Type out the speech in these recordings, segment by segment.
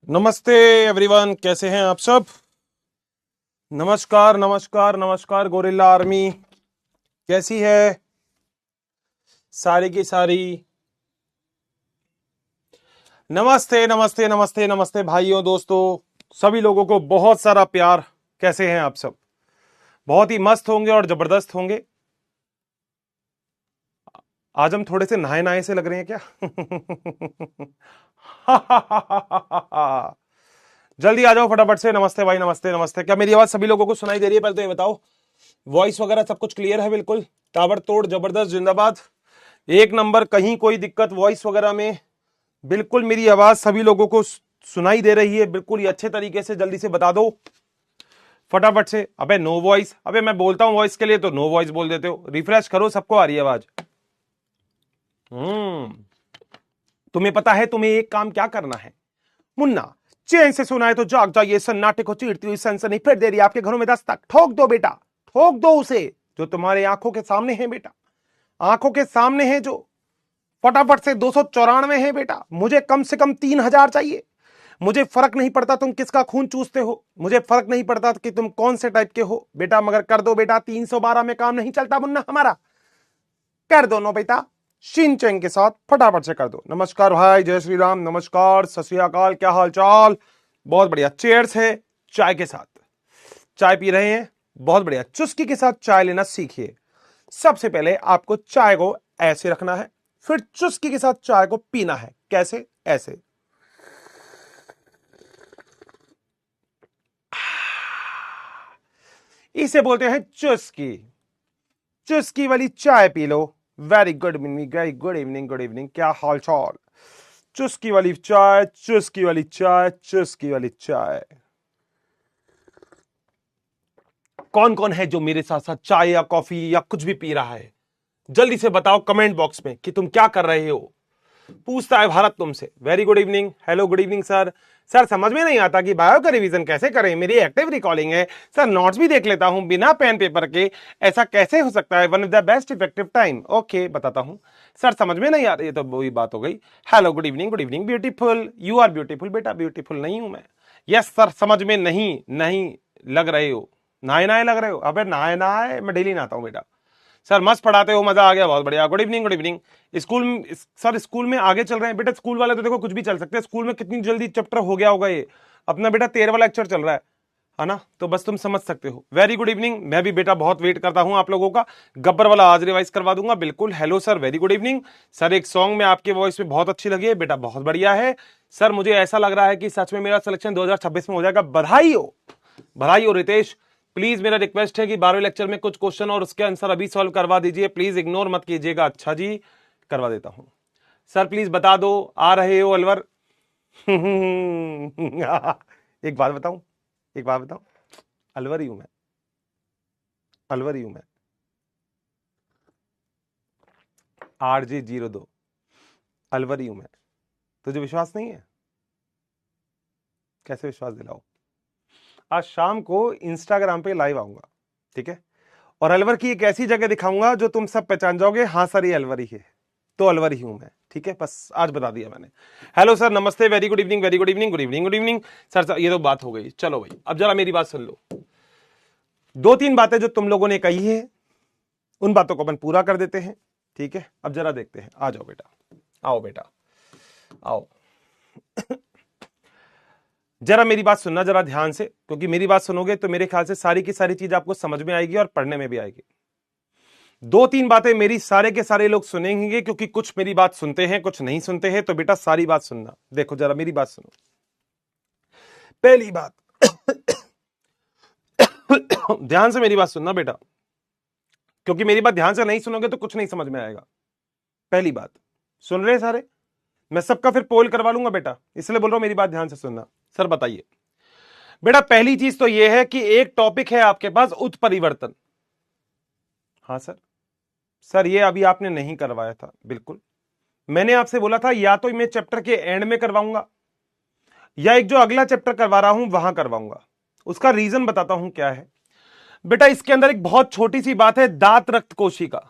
नमस्ते एवरीवन, कैसे हैं आप सब। नमस्कार नमस्कार नमस्कार। गोरिल्ला आर्मी कैसी है सारी की सारी। नमस्ते नमस्ते नमस्ते नमस्ते भाइयों दोस्तों, सभी लोगों को बहुत सारा प्यार। कैसे हैं आप सब। बहुत ही मस्त होंगे और जबरदस्त होंगे। आज हम थोड़े से नहाए नहाए से लग रहे हैं क्या। जल्दी आ जाओ फटाफट से। नमस्ते भाई, नमस्ते नमस्ते। क्या मेरी आवाज सभी लोगों को सुनाई दे रही है, पहले तो ये बताओ। वॉइस वगैरह सब कुछ क्लियर है, बिल्कुल ताबड़तोड़ जबरदस्त जिंदाबाद एक नंबर, कहीं कोई दिक्कत वॉइस वगैरह में। बिल्कुल मेरी आवाज सभी लोगों को सुनाई दे रही है, बिल्कुल ही अच्छे तरीके से। जल्दी से बता दो फटाफट से। अबे नो वॉइस, अबे मैं बोलता हूं वॉइस के लिए तो नो वॉइस बोल देते हो। रिफ्रेश करो, सबको आ रही है आवाज। तुम्हें पता है तुम्हें एक काम क्या करना है मुन्ना। चैन से सुना है तो जाग जाइए, सन्नाटे को चीरती हुई सनसनी फिर दे रही है आपके घरों में दस्तक। ठोक दो बेटा, ठोक दो उसे जो तुम्हारे आंखों के सामने है बेटा, आंखों के सामने है जो। फटाफट से 294 है बेटा, मुझे कम से कम 3000 चाहिए। मुझे फर्क नहीं पड़ता तुम किसका खून चूसते हो, मुझे फर्क नहीं पड़ता कि तुम कौन से टाइप के हो बेटा, मगर कर दो बेटा। 312 में काम नहीं चलता मुन्ना हमारा, कर दो नो बेटा। शिन चैंग के साथ फटाफट से कर दो। नमस्कार भाई, जय श्री राम, नमस्कार, सत श्री अकाल, क्या हाल चाल। बहुत बढ़िया। चेयर्स है चाय के साथ, चाय पी रहे हैं, बहुत बढ़िया। चुस्की के साथ चाय लेना सीखिए। सबसे पहले आपको चाय को ऐसे रखना है, फिर चुस्की के साथ चाय को पीना है। कैसे? ऐसे। इसे बोलते हैं चुस्की। चुस्की वाली चाय पी लो। Very good evening, very good evening, good evening, क्या हाल चाल। चुस्की वाली चाय, चुस्की वाली चाय, चुस्की वाली चाय। कौन कौन है जो मेरे साथ साथ चाय या कॉफी या कुछ भी पी रहा है? जल्दी से बताओ कमेंट बॉक्स में कि तुम क्या कर रहे हो। पूछता है भारत तुमसे। Very good evening, hello good evening sir. Sir समझ में नहीं आता कि बायो का रिवीजन कैसे करें, मेरी एक्टिव रिकॉर्डिंग है सर, नोट्स भी देख लेता हूं बिना पेन पेपर के, ऐसा कैसे हो सकता है? One of the best effective time. Okay बताता हूं सर, समझ में नहीं आ रही है तो वही बात हो गई। Hello good evening beautiful, you are beautiful बेटा, ब्यूटीफुल नहीं हूं मैं। यस सर, समझ में नहीं नहीं लग रहे हो, नहाए नहाए लग रहे हो। अबे नहाए नहाए मैं डेली नहाता हूं बेटा। सर मस्त पढ़ाते हो, मजा आ गया, बहुत बढ़िया। Good evening, good evening. School sir, school में आगे चल रहे हैं बेटा। स्कूल वाले तो देखो कुछ भी चल सकते हैं, स्कूल में कितनी जल्दी चैप्टर हो गया होगा ये अपना बेटा। 13वां लेक्चर चल रहा है ना, तो बस तुम समझ सकते हो। Very good evening. मैं भी बेटा बहुत वेट करता हूं आप लोगों का। गब्बर वाला आज रिवाइज करवा दूंगा, बिल्कुल। Hello sir, very good evening sir. एक सॉन्ग में आपके वॉइस में बहुत अच्छी लगी है बेटा, बहुत बढ़िया है सर। मुझे ऐसा लग रहा है कि सच में मेरा सिलेक्शन 2026 में हो जाएगा। बधाई हो, बधाई हो रितेश। प्लीज मेरा रिक्वेस्ट है कि 12वें लेक्चर में कुछ क्वेश्चन और उसके आंसर अभी सॉल्व करवा दीजिए, प्लीज इग्नोर मत कीजिएगा। अच्छा जी, करवा देता हूं सर। प्लीज बता दो आ रहे हो अलवर। एक बात बताऊं, एक बात बताऊं, अलवर ही हूं मैं, अलवर ही हूं मैं। RJ02 अलवर ही हूं मैं। तुझे विश्वास नहीं है? कैसे विश्वास दिलाओ? आज शाम को इंस्टाग्राम पे लाइव आऊंगा, ठीक है, और अलवर की एक ऐसी जगह दिखाऊंगा जो तुम सब पहचान जाओगे। हाँ सर ये अलवर ही है, तो अलवर ही हूं मैं, ठीक है, बस आज बता दिया मैंने। हेलो सर, नमस्ते, very good evening, very good evening, good evening, good evening sir. ये तो बात हो गई, चलो भाई अब जरा मेरी बात सुन लो। दो तीन बातें जो तुम लोगों ने कही है उन बातों को अपन पूरा कर देते हैं, ठीक है। अब जरा देखते हैं, आ जाओ बेटा, आओ बेटा, आओ। जरा मेरी बात सुनना जरा ध्यान से, क्योंकि मेरी बात सुनोगे तो मेरे ख्याल से सारी की सारी चीज आपको समझ में आएगी और पढ़ने में भी आएगी। दो तीन बातें मेरी सारे के सारे लोग सुनेंगे, क्योंकि कुछ मेरी बात सुनते हैं कुछ नहीं सुनते हैं, तो बेटा सारी बात सुनना। देखो जरा मेरी बात सुनो। पहली बात, ध्यान से मेरी बात सुनना बेटा, क्योंकि मेरी बात ध्यान से नहीं सुनोगे तो कुछ नहीं समझ में आएगा। पहली बात, सुन रहे सारे? मैं सबका फिर पोल करवा लूंगा बेटा, इसलिए बोल रहा हूं मेरी बात ध्यान से सुनना। सर बताइए बेटा, पहली चीज तो यह है कि एक टॉपिक है आपके पास उत्परिवर्तन। हाँ सर, सर ये अभी आपने नहीं करवाया था, बिल्कुल। मैंने आपसे बोला था या तो मैं चैप्टर के एंड में करवाऊंगा या एक जो अगला चैप्टर करवा रहा हूं वहां करवाऊंगा। उसका रीजन बताता हूं क्या है बेटा। इसके अंदर एक बहुत छोटी सी बात है, दांत रक्त कोशिका।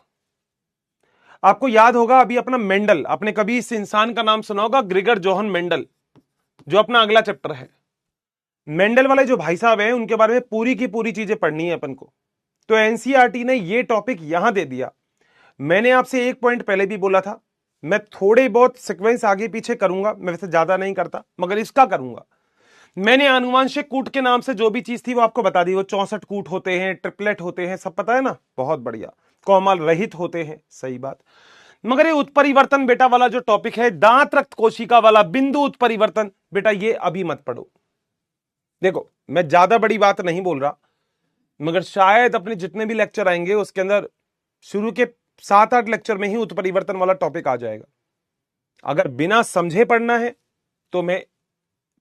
आपको याद होगा अभी अपना मेंडल, आपने कभी इस इंसान का नाम सुना होगा, ग्रिगर जोहन मेंडल। जो अपना अगला चैप्टर है। मेंडल वाले जो भाई साहब हैं उनके बारे में पूरी की पूरी चीजें पढ़नी है अपन को। तो एनसीईआरटी ने ये टॉपिक यहां दे दिया। मैंने आपसे एक पॉइंट पहले भी बोला था, मैं थोड़े बहुत सीक्वेंस आगे पीछे करूंगा, मैं वैसे ज्यादा नहीं करता मगर इसका करूंगा। मैंने आनुवंशिक कूट के नाम से जो भी चीज थी वो आपको बता दी। वो 64 कूट होते हैं, ट्रिपलेट होते हैं, सब पता है ना, बहुत बढ़िया। कोमल रहित होते हैं, सही बात। मगर ये उत्परिवर्तन बेटा वाला जो टॉपिक है, दांत रक्त कोशिका वाला बिंदु उत्परिवर्तन, बेटा ये अभी मत पढ़ो। देखो मैं ज्यादा बड़ी बात नहीं बोल रहा, मगर शायद अपने जितने भी लेक्चर आएंगे उसके अंदर शुरू के 7-8 लेक्चर में ही उत्परिवर्तन वाला टॉपिक आ जाएगा। अगर बिना समझे पढ़ना है तो मैं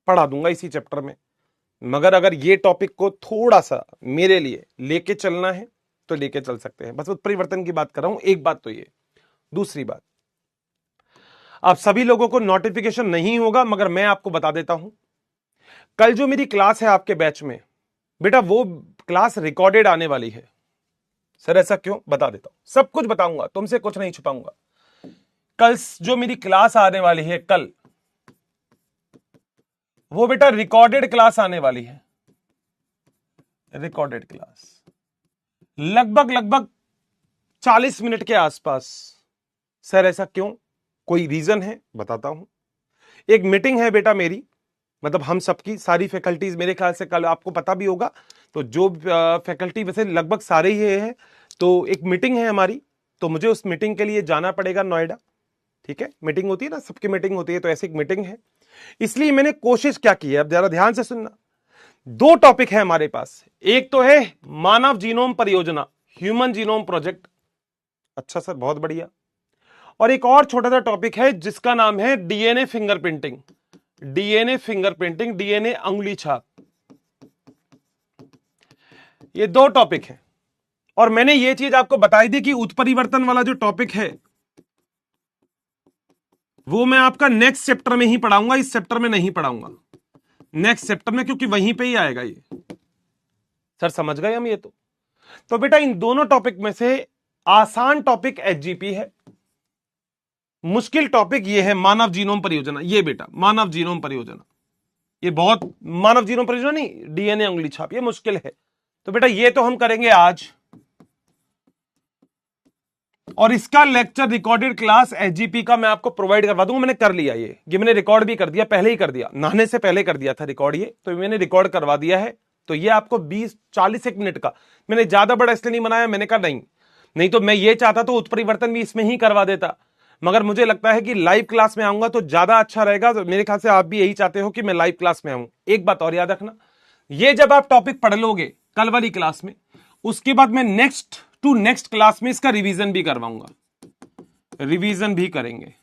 पढ़ा दूंगा इसी चैप्टर में, मगर अगर ये टॉपिक को थोड़ा सा मेरे लिए लेके चलना है तो लेके चल सकते हैं। बस उत्परिवर्तन की बात कर रहा हूं। एक बात तो ये, दूसरी बात, आप सभी लोगों को नोटिफिकेशन नहीं होगा मगर मैं आपको बता देता हूं, कल जो मेरी क्लास है आपके बैच में बेटा, वो क्लास रिकॉर्डेड आने वाली है। सर ऐसा क्यों? बता देता हूं, सब कुछ बताऊंगा, तुमसे कुछ नहीं छुपाऊंगा। कल जो मेरी क्लास आने वाली है कल, वो बेटा रिकॉर्डेड क्लास आने वाली है। रिकॉर्डेड क्लास लगभग 40 मिनट के आसपास। सर ऐसा क्यों? कोई रीजन है? बताता हूं। एक मीटिंग है बेटा मेरी, मतलब हम सबकी, सारी फैकल्टीज, मेरे ख्याल से कल आपको पता भी होगा, तो जो फैकल्टी वैसे लगभग सारे ही है, तो एक मीटिंग है हमारी, तो मुझे उस मीटिंग के लिए जाना पड़ेगा नोएडा। ठीक है, मीटिंग होती है ना, सबकी मीटिंग होती है, तो ऐसी एक मीटिंग है। इसलिए मैंने कोशिश क्या की है, अब जरा ध्यान से सुनना। 2 टॉपिक है हमारे पास, एक तो है मानव जीनोम परियोजना, ह्यूमन जीनोम प्रोजेक्ट। अच्छा सर, बहुत बढ़िया। और एक और छोटा सा टॉपिक है जिसका नाम है DNA fingerprinting. DNA fingerprinting, DNA अंगुली छाप। ये 2 टॉपिक है। और मैंने ये चीज आपको बताई थी कि उत्परिवर्तन वाला जो टॉपिक है वो मैं आपका नेक्स्ट चैप्टर में ही पढ़ाऊंगा, इस चैप्टर में नहीं पढ़ाऊंगा, नेक्स्ट चैप्टर में, क्योंकि वहीं पे ही आएगा ये। सर समझ गए हम ये तो बेटा इन दोनों टॉपिक में से आसान टॉपिक एचजीपी है, मुश्किल टॉपिक ये है मानव जीनोम परियोजना। ये बेटा मानव जीनोम परियोजना, ये बहुत, मानव जीनोम परियोजना नहीं, डीएनए अंगुली छाप, ये मुश्किल है। तो बेटा ये तो हम करेंगे आज, और इसका लेक्चर रिकॉर्डेड क्लास एचजीपी का मैं आपको प्रोवाइड करवा दूंगा। मैंने कर लिया ये मैंने रिकॉर्ड भी कर दिया, पहले ही कर दिया, नहाने से पहले कर दिया था रिकॉर्ड, ये तो मैंने रिकॉर्ड करवा दिया है। तो ये आपको 20-40 मिनट का, मैंने ज्यादा बड़ा इसलिए नहीं बनाया, मैंने कहा नहीं तो मैं ये चाहता तो उत्परिवर्तन भी इसमें ही करवा देता, मगर मुझे लगता है कि लाइव क्लास में आऊंगा तो ज्यादा अच्छा रहेगा। तो मेरे ख्याल से आप भी यही चाहते हो कि मैं लाइव क्लास में आऊं। एक बात और याद रखना, ये जब आप टॉपिक पढ़ लोगे कल वाली क्लास में, उसके बाद मैं नेक्स्ट क्लास में इसका रिवीजन भी करवाऊंगा, रिवीजन भी करेंगे,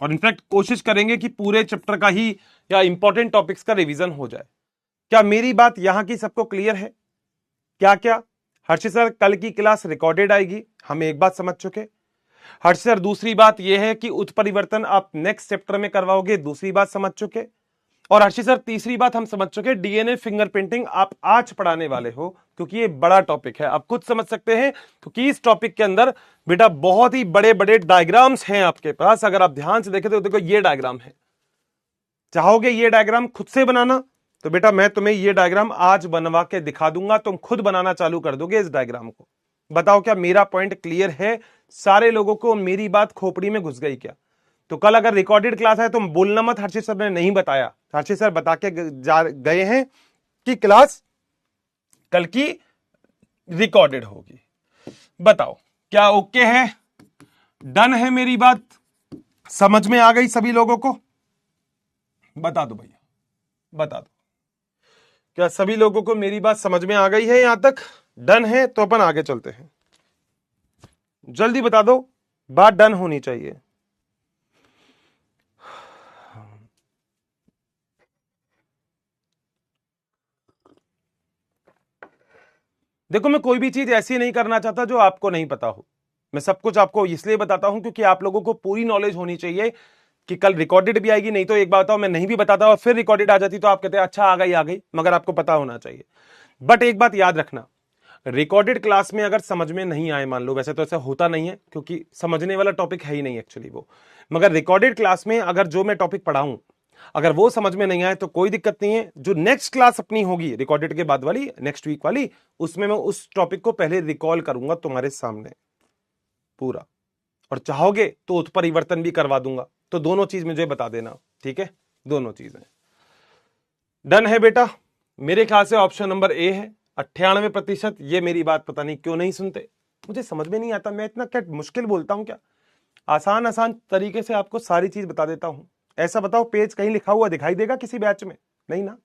और इनफैक्ट कोशिश करेंगे कि पूरे चैप्टर का ही या इंपॉर्टेंट टॉपिक्स का रिवीजन हो जाए। क्या मेरी बात यहां की सबको क्लियर है? क्या हर्षित सर कल की क्लास रिकॉर्डेड आएगी, हम एक बात समझ चुके। हर्षित सर दूसरी बात यह है कि उत्परिवर्तन आप नेक्स्ट चैप्टर में करवाओगे, दूसरी बात समझ चुके। और हर्षित सर तीसरी बात हम समझ चुके, डीएनए फिंगरप्रिंटिंग आप आज पढ़ाने वाले हो, क्योंकि ये बड़ा टॉपिक है, आप खुद समझ सकते हैं, क्योंकि इस टॉपिक के अंदर बेटा बहुत ही बड़े बड़े डायग्राम्स हैं आपके पास। अगर आप ध्यान से देखें तो देखो ये डायग्राम है, चाहोगे ये डायग्राम खुद से बनाना तो बेटा मैं तुम्हें ये डायग्राम आज बनवा के दिखा दूंगा, तुम खुद बनाना चालू कर दोगे इस डायग्राम को। बताओ क्या मेरा पॉइंट क्लियर है? सारे लोगों को मेरी बात खोपड़ी में घुस गई क्या? तो कल अगर रिकॉर्डेड क्लास है तो बोलना मत हर्षित सर ने नहीं बताया, हर्षित सर बता के गए हैं कि क्लास कल की रिकॉर्डेड होगी। बताओ क्या ओके है, डन है मेरी बात, समझ में आ गई सभी लोगों को? बता दो भैया, बता दो क्या सभी लोगों को मेरी बात समझ में आ गई है? यहां तक डन है तो अपन आगे चलते हैं, जल्दी बता दो, बात डन होनी चाहिए। देखो मैं कोई भी चीज ऐसी नहीं करना चाहता जो आपको नहीं पता हो, मैं सब कुछ आपको इसलिए बताता हूं क्योंकि आप लोगों को पूरी नॉलेज होनी चाहिए कि कल रिकॉर्डेड भी आएगी। नहीं तो एक बात बताओ, मैं नहीं भी बताता और फिर रिकॉर्डेड आ जाती तो आप कहते हैं अच्छा आ गई, मगर आपको पता होना चाहिए। बट एक बात याद रखना, रिकॉर्डेड क्लास में अगर समझ में नहीं आए, मान लो वैसे तो ऐसा होता नहीं है क्योंकि समझने वाला टॉपिक है ही नहीं एक्चुअली वो, मगर रिकॉर्डेड क्लास में अगर जो मैं टॉपिक पढ़ाऊं अगर वो समझ में नहीं आए तो कोई दिक्कत नहीं है, जो नेक्स्ट क्लास अपनी होगी रिकॉर्डेड के बाद वाली, नेक्स्ट वीक वाली, उसमें मैं उस टॉपिक को पहले रिकॉल करूंगा तुम्हारे सामने पूरा, और चाहोगे तो उत्परिवर्तन भी करवा दूंगा। तो दोनों चीज मुझे बता देना, ठीक है, दोनों चीजें डन है बेटा। मेरे ख्याल से ऑप्शन नंबर ए है 98%। ये मेरी बात पता नहीं क्यों नहीं सुनते, मुझे समझ में नहीं आता, मैं इतना क्या मुश्किल बोलता हूं क्या? आसान आसान तरीके से आपको सारी चीज बता देता हूं। ऐसा बताओ पेज कहीं लिखा हुआ दिखाई देगा किसी बैच में? नहीं ना।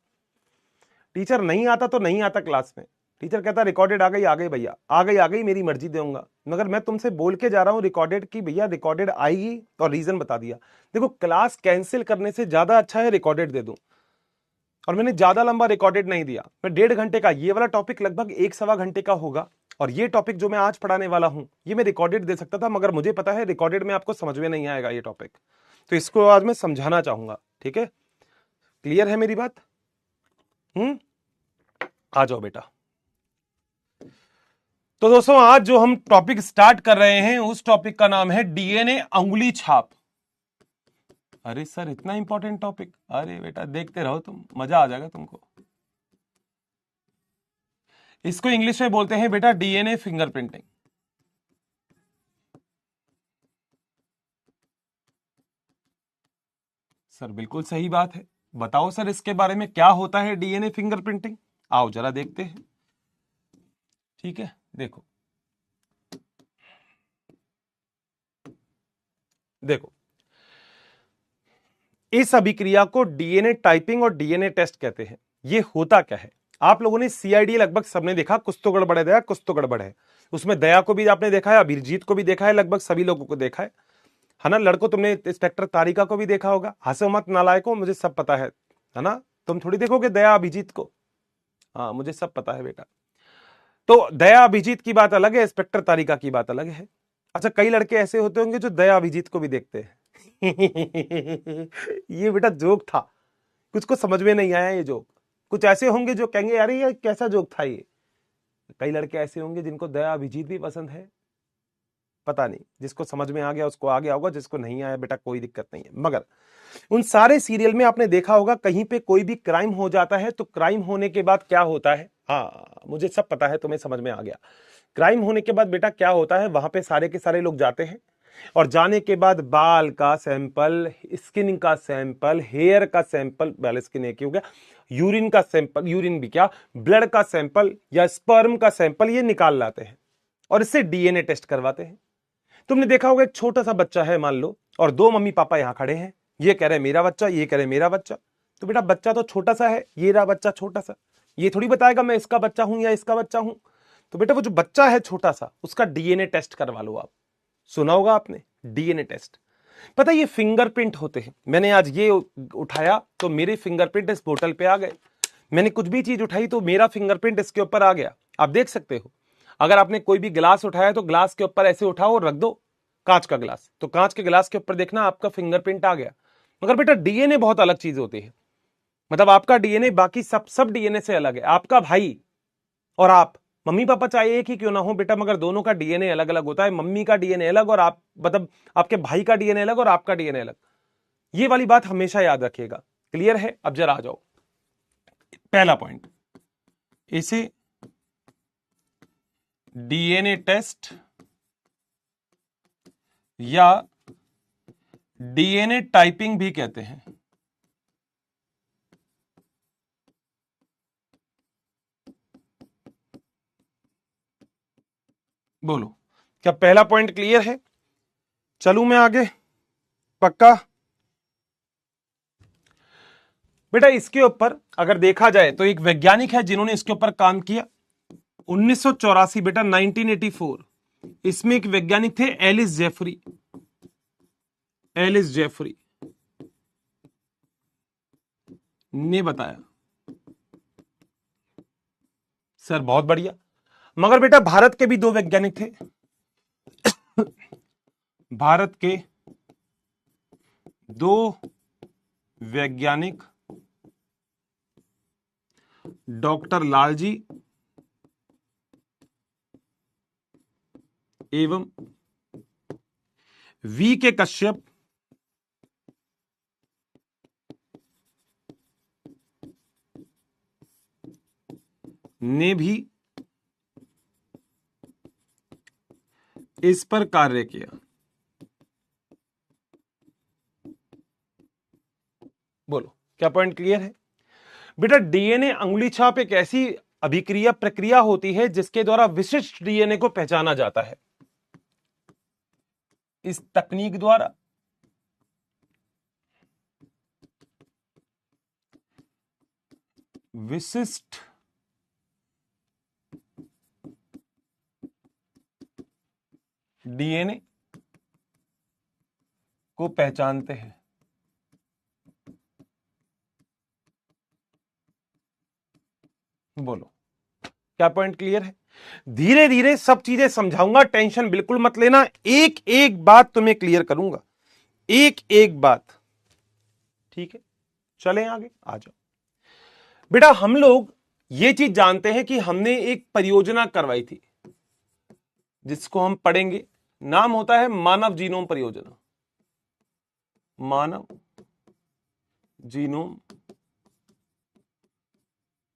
टीचर नहीं आता तो नहीं आता क्लास में, टीचर कहता रिकॉर्डेड आ गई भैया, आ गई मेरी मर्जी दूंगा। मगर मैं तुमसे बोल के जा रहा हूं रिकॉर्डेड की, भैया रिकॉर्डेड आएगी, और रीजन बता दिया। देखो क्लास कैंसिल करने से ज्यादा अच्छा है रिकॉर्डेड दे दूं, और मैंने ज्यादा लंबा रिकॉर्डेड नहीं दिया, मैं 1.5 घंटे का, ये वाला टॉपिक लगभग 1-1.25 घंटे का होगा, और ये टॉपिक जो मैं आज पढ़ाने वाला हूं ये मैं रिकॉर्डेड दे सकता था, मगर मुझे पता है रिकॉर्डेड में आपको समझ में नहीं आएगा ये टॉपिक, तो इसको आज मैं समझाना चाहूंगा, ठीक है? क्लियर है मेरी बात? आ जाओ बेटा। तो दोस्तों आज जो हम टॉपिक स्टार्ट कर रहे हैं उस टॉपिक का नाम है डीएनए अंगुली छाप। अरे सर इतना इंपॉर्टेंट टॉपिक, अरे बेटा देखते रहो तुम, मजा आ जाएगा तुमको। इसको इंग्लिश में बोलते हैं बेटा डीएनए फिंगरप्रिंटिंग। सर बिल्कुल सही बात है, बताओ सर इसके बारे में क्या होता है डीएनए फिंगरप्रिंटिंग, आओ जरा देखते हैं, ठीक है? देखो देखो, इस अभिक्रिया को डीएनए टाइपिंग और डीएनए टेस्ट कहते हैं। ये होता क्या है? आप लोगों ने सीआईडी लगभग सबने देखा, कुछ तो गड़बड़ है दया, कुछ तो गड़बड़ है। उसमें दया को भी आपने देखा है, अभिजीत को भी देखा है, लगभग सभी लोगों को देखा है ना? लड़को तुमने इंस्पेक्टर तारिका को भी देखा होगा, हंसो मत नालायको, मुझे सब पता है ना? तुम थोड़ी देखोगे दया अभिजीत को, हाँ मुझे सब पता है बेटा। तो दया अभिजीत की बात अलग है, इंस्पेक्टर तारिका की बात अलग है। अच्छा कई लड़के ऐसे होते होंगे जो दया अभिजीत को भी देखते हैं। ये बेटा जोक था, कुछ को समझ में नहीं आया ये जोक। कुछ ऐसे होंगे जो कहेंगे यार ये कैसा जोक था ये। कई लड़के ऐसे होंगे जिनको दया अभिजीत भी पसंद है, पता नहीं, जिसको समझ में आ गया उसको आ गया होगा, जिसको नहीं आया बेटा कोई दिक्कत नहीं है। मगर उन सारे सीरियल में आपने देखा होगा कहीं पे कोई भी क्राइम हो जाता है तो क्राइम होने के बाद क्या होता है, हाँ मुझे सब पता है, तुम्हें समझ में आ गया। क्राइम होने के बाद बेटा क्या होता है, वहां पे सारे के सारे लोग जाते हैं, और जाने के बाद बाल का सैंपल, स्किन का सैंपल, हेयर का सैंपल, बाल स्किन एक ही हो गया, यूरिन का सैंपल, यूरिन भी क्या, ब्लड का सैंपल या स्पर्म का सैंपल, ये निकाल लाते हैं और इससे डीएनए टेस्ट करवाते हैं। तुमने देखा होगा एक छोटा सा बच्चा है मान लो, और दो मम्मी पापा यहां खड़े हैं, ये कह रहे मेरा बच्चा, ये कह रहे मेरा बच्चा। तो बेटा बच्चा तो छोटा सा है, ये रहा बच्चा छोटा सा, ये थोड़ी बताएगा मैं इसका बच्चा हूं या इसका बच्चा हूं। तो बेटा वो जो बच्चा है छोटा सा उसका डीएनए टेस्ट करवा लो आप। सुना होगा आपने डीएनए टेस्ट। पता है ये फिंगरप्रिंट होते हैं, मैंने आज ये उठाया तो मेरे फिंगरप्रिंट इस बोतल पे आ गए, मैंने कुछ भी चीज उठाई तो मेरा फिंगरप्रिंट इसके ऊपर आ गया। आप देख सकते हो, अगर आपने कोई भी गिलास उठाया तो ग्लास के ऊपर ऐसे उठाओ और रख दो, कांच का गिलास, तो कांच के गिलास के ऊपर देखना आपका फिंगरप्रिंट आ गया। मगर बेटा डीएनए बहुत अलग चीज होती है, मतलब आपका डीएनए बाकी सब डीएनए से अलग है। आपका भाई और आप, मम्मी पापा चाहे एक ही क्यों ना हो बेटा, मगर दोनों का डीएनए अलग अलग होता है। मम्मी का डीएनए अलग और आप मतलब आपके भाई का डीएनए अलग और आपका डीएनए अलग, ये वाली बात हमेशा याद रखिएगा। क्लियर है? अब जरा आ जाओ पहला पॉइंट, इसे डीएनए टेस्ट या डीएनए टाइपिंग भी कहते हैं। बोलो क्या पहला पॉइंट क्लियर है? चलूं मैं आगे? पक्का? बेटा इसके ऊपर अगर देखा जाए तो एक वैज्ञानिक है जिन्होंने इसके ऊपर काम किया 1984 बेटा 1984। इसमें एक वैज्ञानिक थे एलिस जेफरी, एलिस जेफरी ने बताया। सर बहुत बढ़िया, मगर बेटा भारत के भी दो वैज्ञानिक थे। भारत के दो वैज्ञानिक, डॉक्टर लालजी एवं वी के कश्यप, ने भी इस पर कार्य किया। बोलो क्या पॉइंट क्लियर है? बेटा डीएनए अंगुली छाप एक ऐसी अभिक्रिया प्रक्रिया होती है जिसके द्वारा विशिष्ट डीएनए को पहचाना जाता है। इस तकनीक द्वारा विशिष्ट डीएनए को पहचानते हैं। बोलो क्या पॉइंट क्लियर है? धीरे धीरे सब चीजें समझाऊंगा, टेंशन बिल्कुल मत लेना, एक एक बात तुम्हें क्लियर करूंगा, एक एक बात। ठीक है, चलें आगे, आ जाओ। बेटा हम लोग ये चीज जानते हैं कि हमने एक परियोजना करवाई थी जिसको हम पढ़ेंगे, नाम होता है मानव जीनोम परियोजना। मानव जीनोम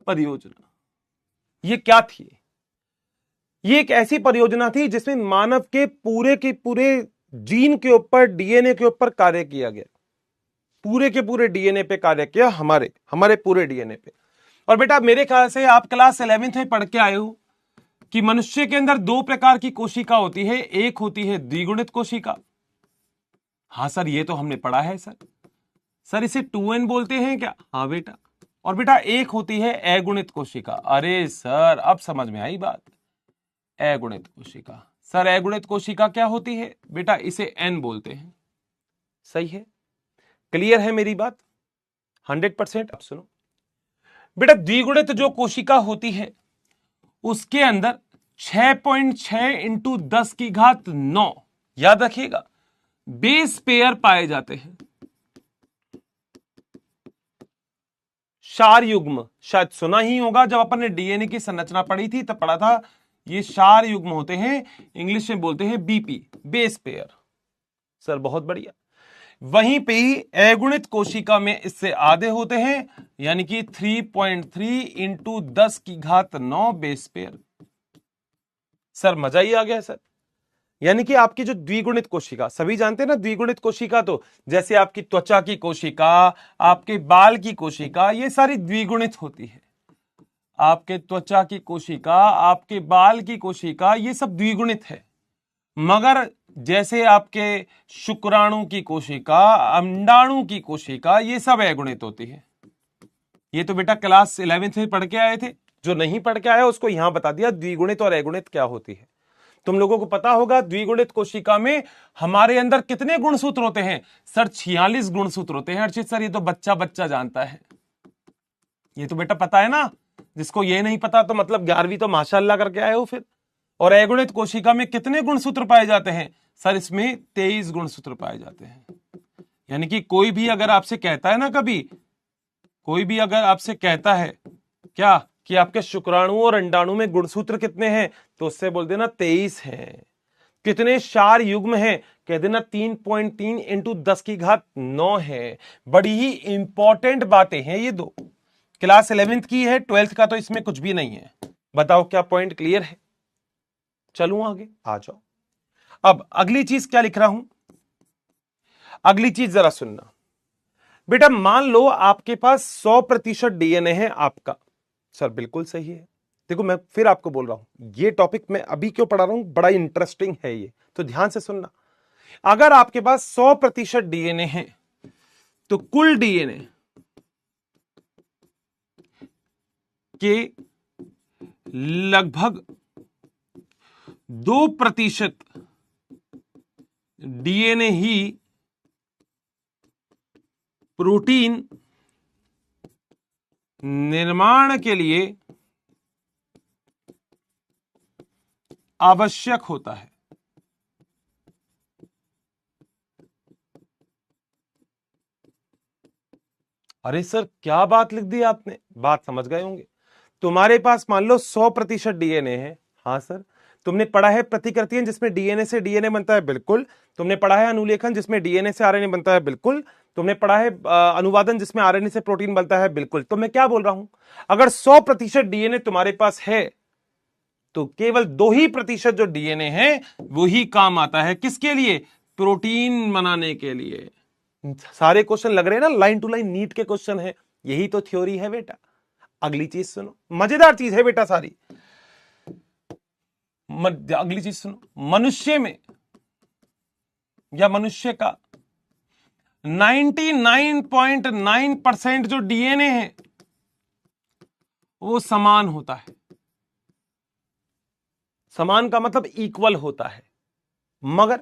परियोजना ये क्या थी? ये एक ऐसी परियोजना थी जिसमें मानव के पूरे जीन के ऊपर, डीएनए के ऊपर कार्य किया गया, पूरे के पूरे डीएनए पे कार्य किया, हमारे पूरे डीएनए पे। और बेटा मेरे ख्याल से आप क्लास 11th में पढ़ के आए हो कि मनुष्य के अंदर दो प्रकार की कोशिका होती है, एक होती है द्विगुणित कोशिका। हाँ सर ये तो हमने पढ़ा है सर इसे 2n बोलते हैं क्या? हाँ बेटा। और बेटा एक होती है अगुणित कोशिका। अरे सर अब समझ में आई बात, अगुणित कोशिका। सर अगुणित कोशिका क्या होती है? बेटा इसे n बोलते हैं। सही है, क्लियर है मेरी बात 100%? अब सुनो बेटा, द्विगुणित जो कोशिका होती है उसके अंदर 6.6 इंटू 10 की घात 9, याद रखिएगा, बेस पेयर पाए जाते हैं। क्षार युग्म शायद सुना ही होगा, जब अपन ने डीएनए की संरचना पढ़ी थी तब पढ़ा था, ये क्षार युग्म होते हैं, इंग्लिश में बोलते हैं बीपी, बेस पेयर। सर बहुत बढ़िया। वहीं पे ही अगुणित कोशिका में इससे आधे होते हैं, यानी कि 3.3 इंटू 10 की घात 9 बेस पेयर। सर मजा ही आ गया सर। यानी कि आपकी जो द्विगुणित कोशिका, सभी जानते हैं ना द्विगुणित कोशिका, तो जैसे आपकी त्वचा की कोशिका, आपके बाल की कोशिका, ये सारी द्विगुणित होती है। आपके त्वचा की कोशिका, आपके बाल की कोशिका, ये सब द्विगुणित है। मगर जैसे आपके शुक्राणु की कोशिका, अंडाणु की कोशिका, ये सब अगुणित होती है। ये तो बेटा क्लास 11th में पढ़ के आए थे, जो नहीं पढ़ के आया उसको यहां बता दिया द्विगुणित और अगुणित क्या होती है। तुम लोगों को पता होगा द्विगुणित कोशिका में हमारे अंदर कितने गुणसूत्र होते हैं? सर 46 गुणसूत्र होते हैं। अर्चित सर ये तो बच्चा बच्चा जानता है, ये तो बेटा पता है ना। जिसको ये नहीं पता तो मतलब 11वीं तो माशाअल्लाह करके आए हो फिर। और अगुणित कोशिका में कितने गुणसूत्र पाए जाते हैं? सर इसमें 23 गुणसूत्र पाए जाते हैं। यानी कि कोई भी अगर आपसे कहता है ना, कभी कोई भी अगर आपसे कहता है क्या कि आपके शुक्राणु और अंडाणु में गुणसूत्र कितने हैं, तो उससे बोल देना 23 हैं। कितने क्षार युग्म हैं? कह देना 3.3 इंटू 10 की घात 9 है। बड़ी ही इंपॉर्टेंट बातें हैं ये दो, क्लास 11th की है, 12th का तो इसमें कुछ भी नहीं है। बताओ क्या पॉइंट क्लियर है? चलूं आगे, आ जाओ। अब अगली चीज क्या लिख रहा हूं, अगली चीज जरा सुनना बेटा। मान लो आपके पास 100% डीएनए है आपका। सर बिल्कुल सही है। देखो मैं फिर आपको बोल रहा हूं, ये टॉपिक मैं अभी क्यों पढ़ा रहा हूं, बड़ा इंटरेस्टिंग है ये, तो ध्यान से सुनना। अगर आपके पास 100% डीएनए है तो कुल डीएनए के लगभग 2% डीएनए ही प्रोटीन निर्माण के लिए आवश्यक होता है। अरे सर क्या बात लिख दी आपने, बात समझ गए होंगे। तुम्हारे पास मान लो 100% डीएनए है। हाँ सर, तुमने पढ़ा है प्रतिकृतियां जिसमें डीएनए से डीएनए बनता है, बिल्कुल। तुमने पढ़ा है अनुलेखन जिसमें डीएनए से आरएनए बनता है, बिल्कुल। तुमने पढ़ा है अनुवादन जिसमें आरएनए से प्रोटीन बनता है, बिल्कुल। तो मैं क्या बोल रहा हूं, अगर 100% डीएनए तुम्हारे पास है तो केवल 2% जो डीएनए है वो ही काम आता है, किसके लिए? प्रोटीन बनाने के लिए। सारे क्वेश्चन लग रहे हैं ना लाइन टू लाइन नीट के क्वेश्चन है, यही तो थ्योरी है बेटा। अगली चीज सुनो, मजेदार चीज है बेटा सारी। अगली चीज सुनो, मनुष्य में या मनुष्य का 99.9% जो डीएनए है वो समान होता है। समान का मतलब इक्वल होता है, मगर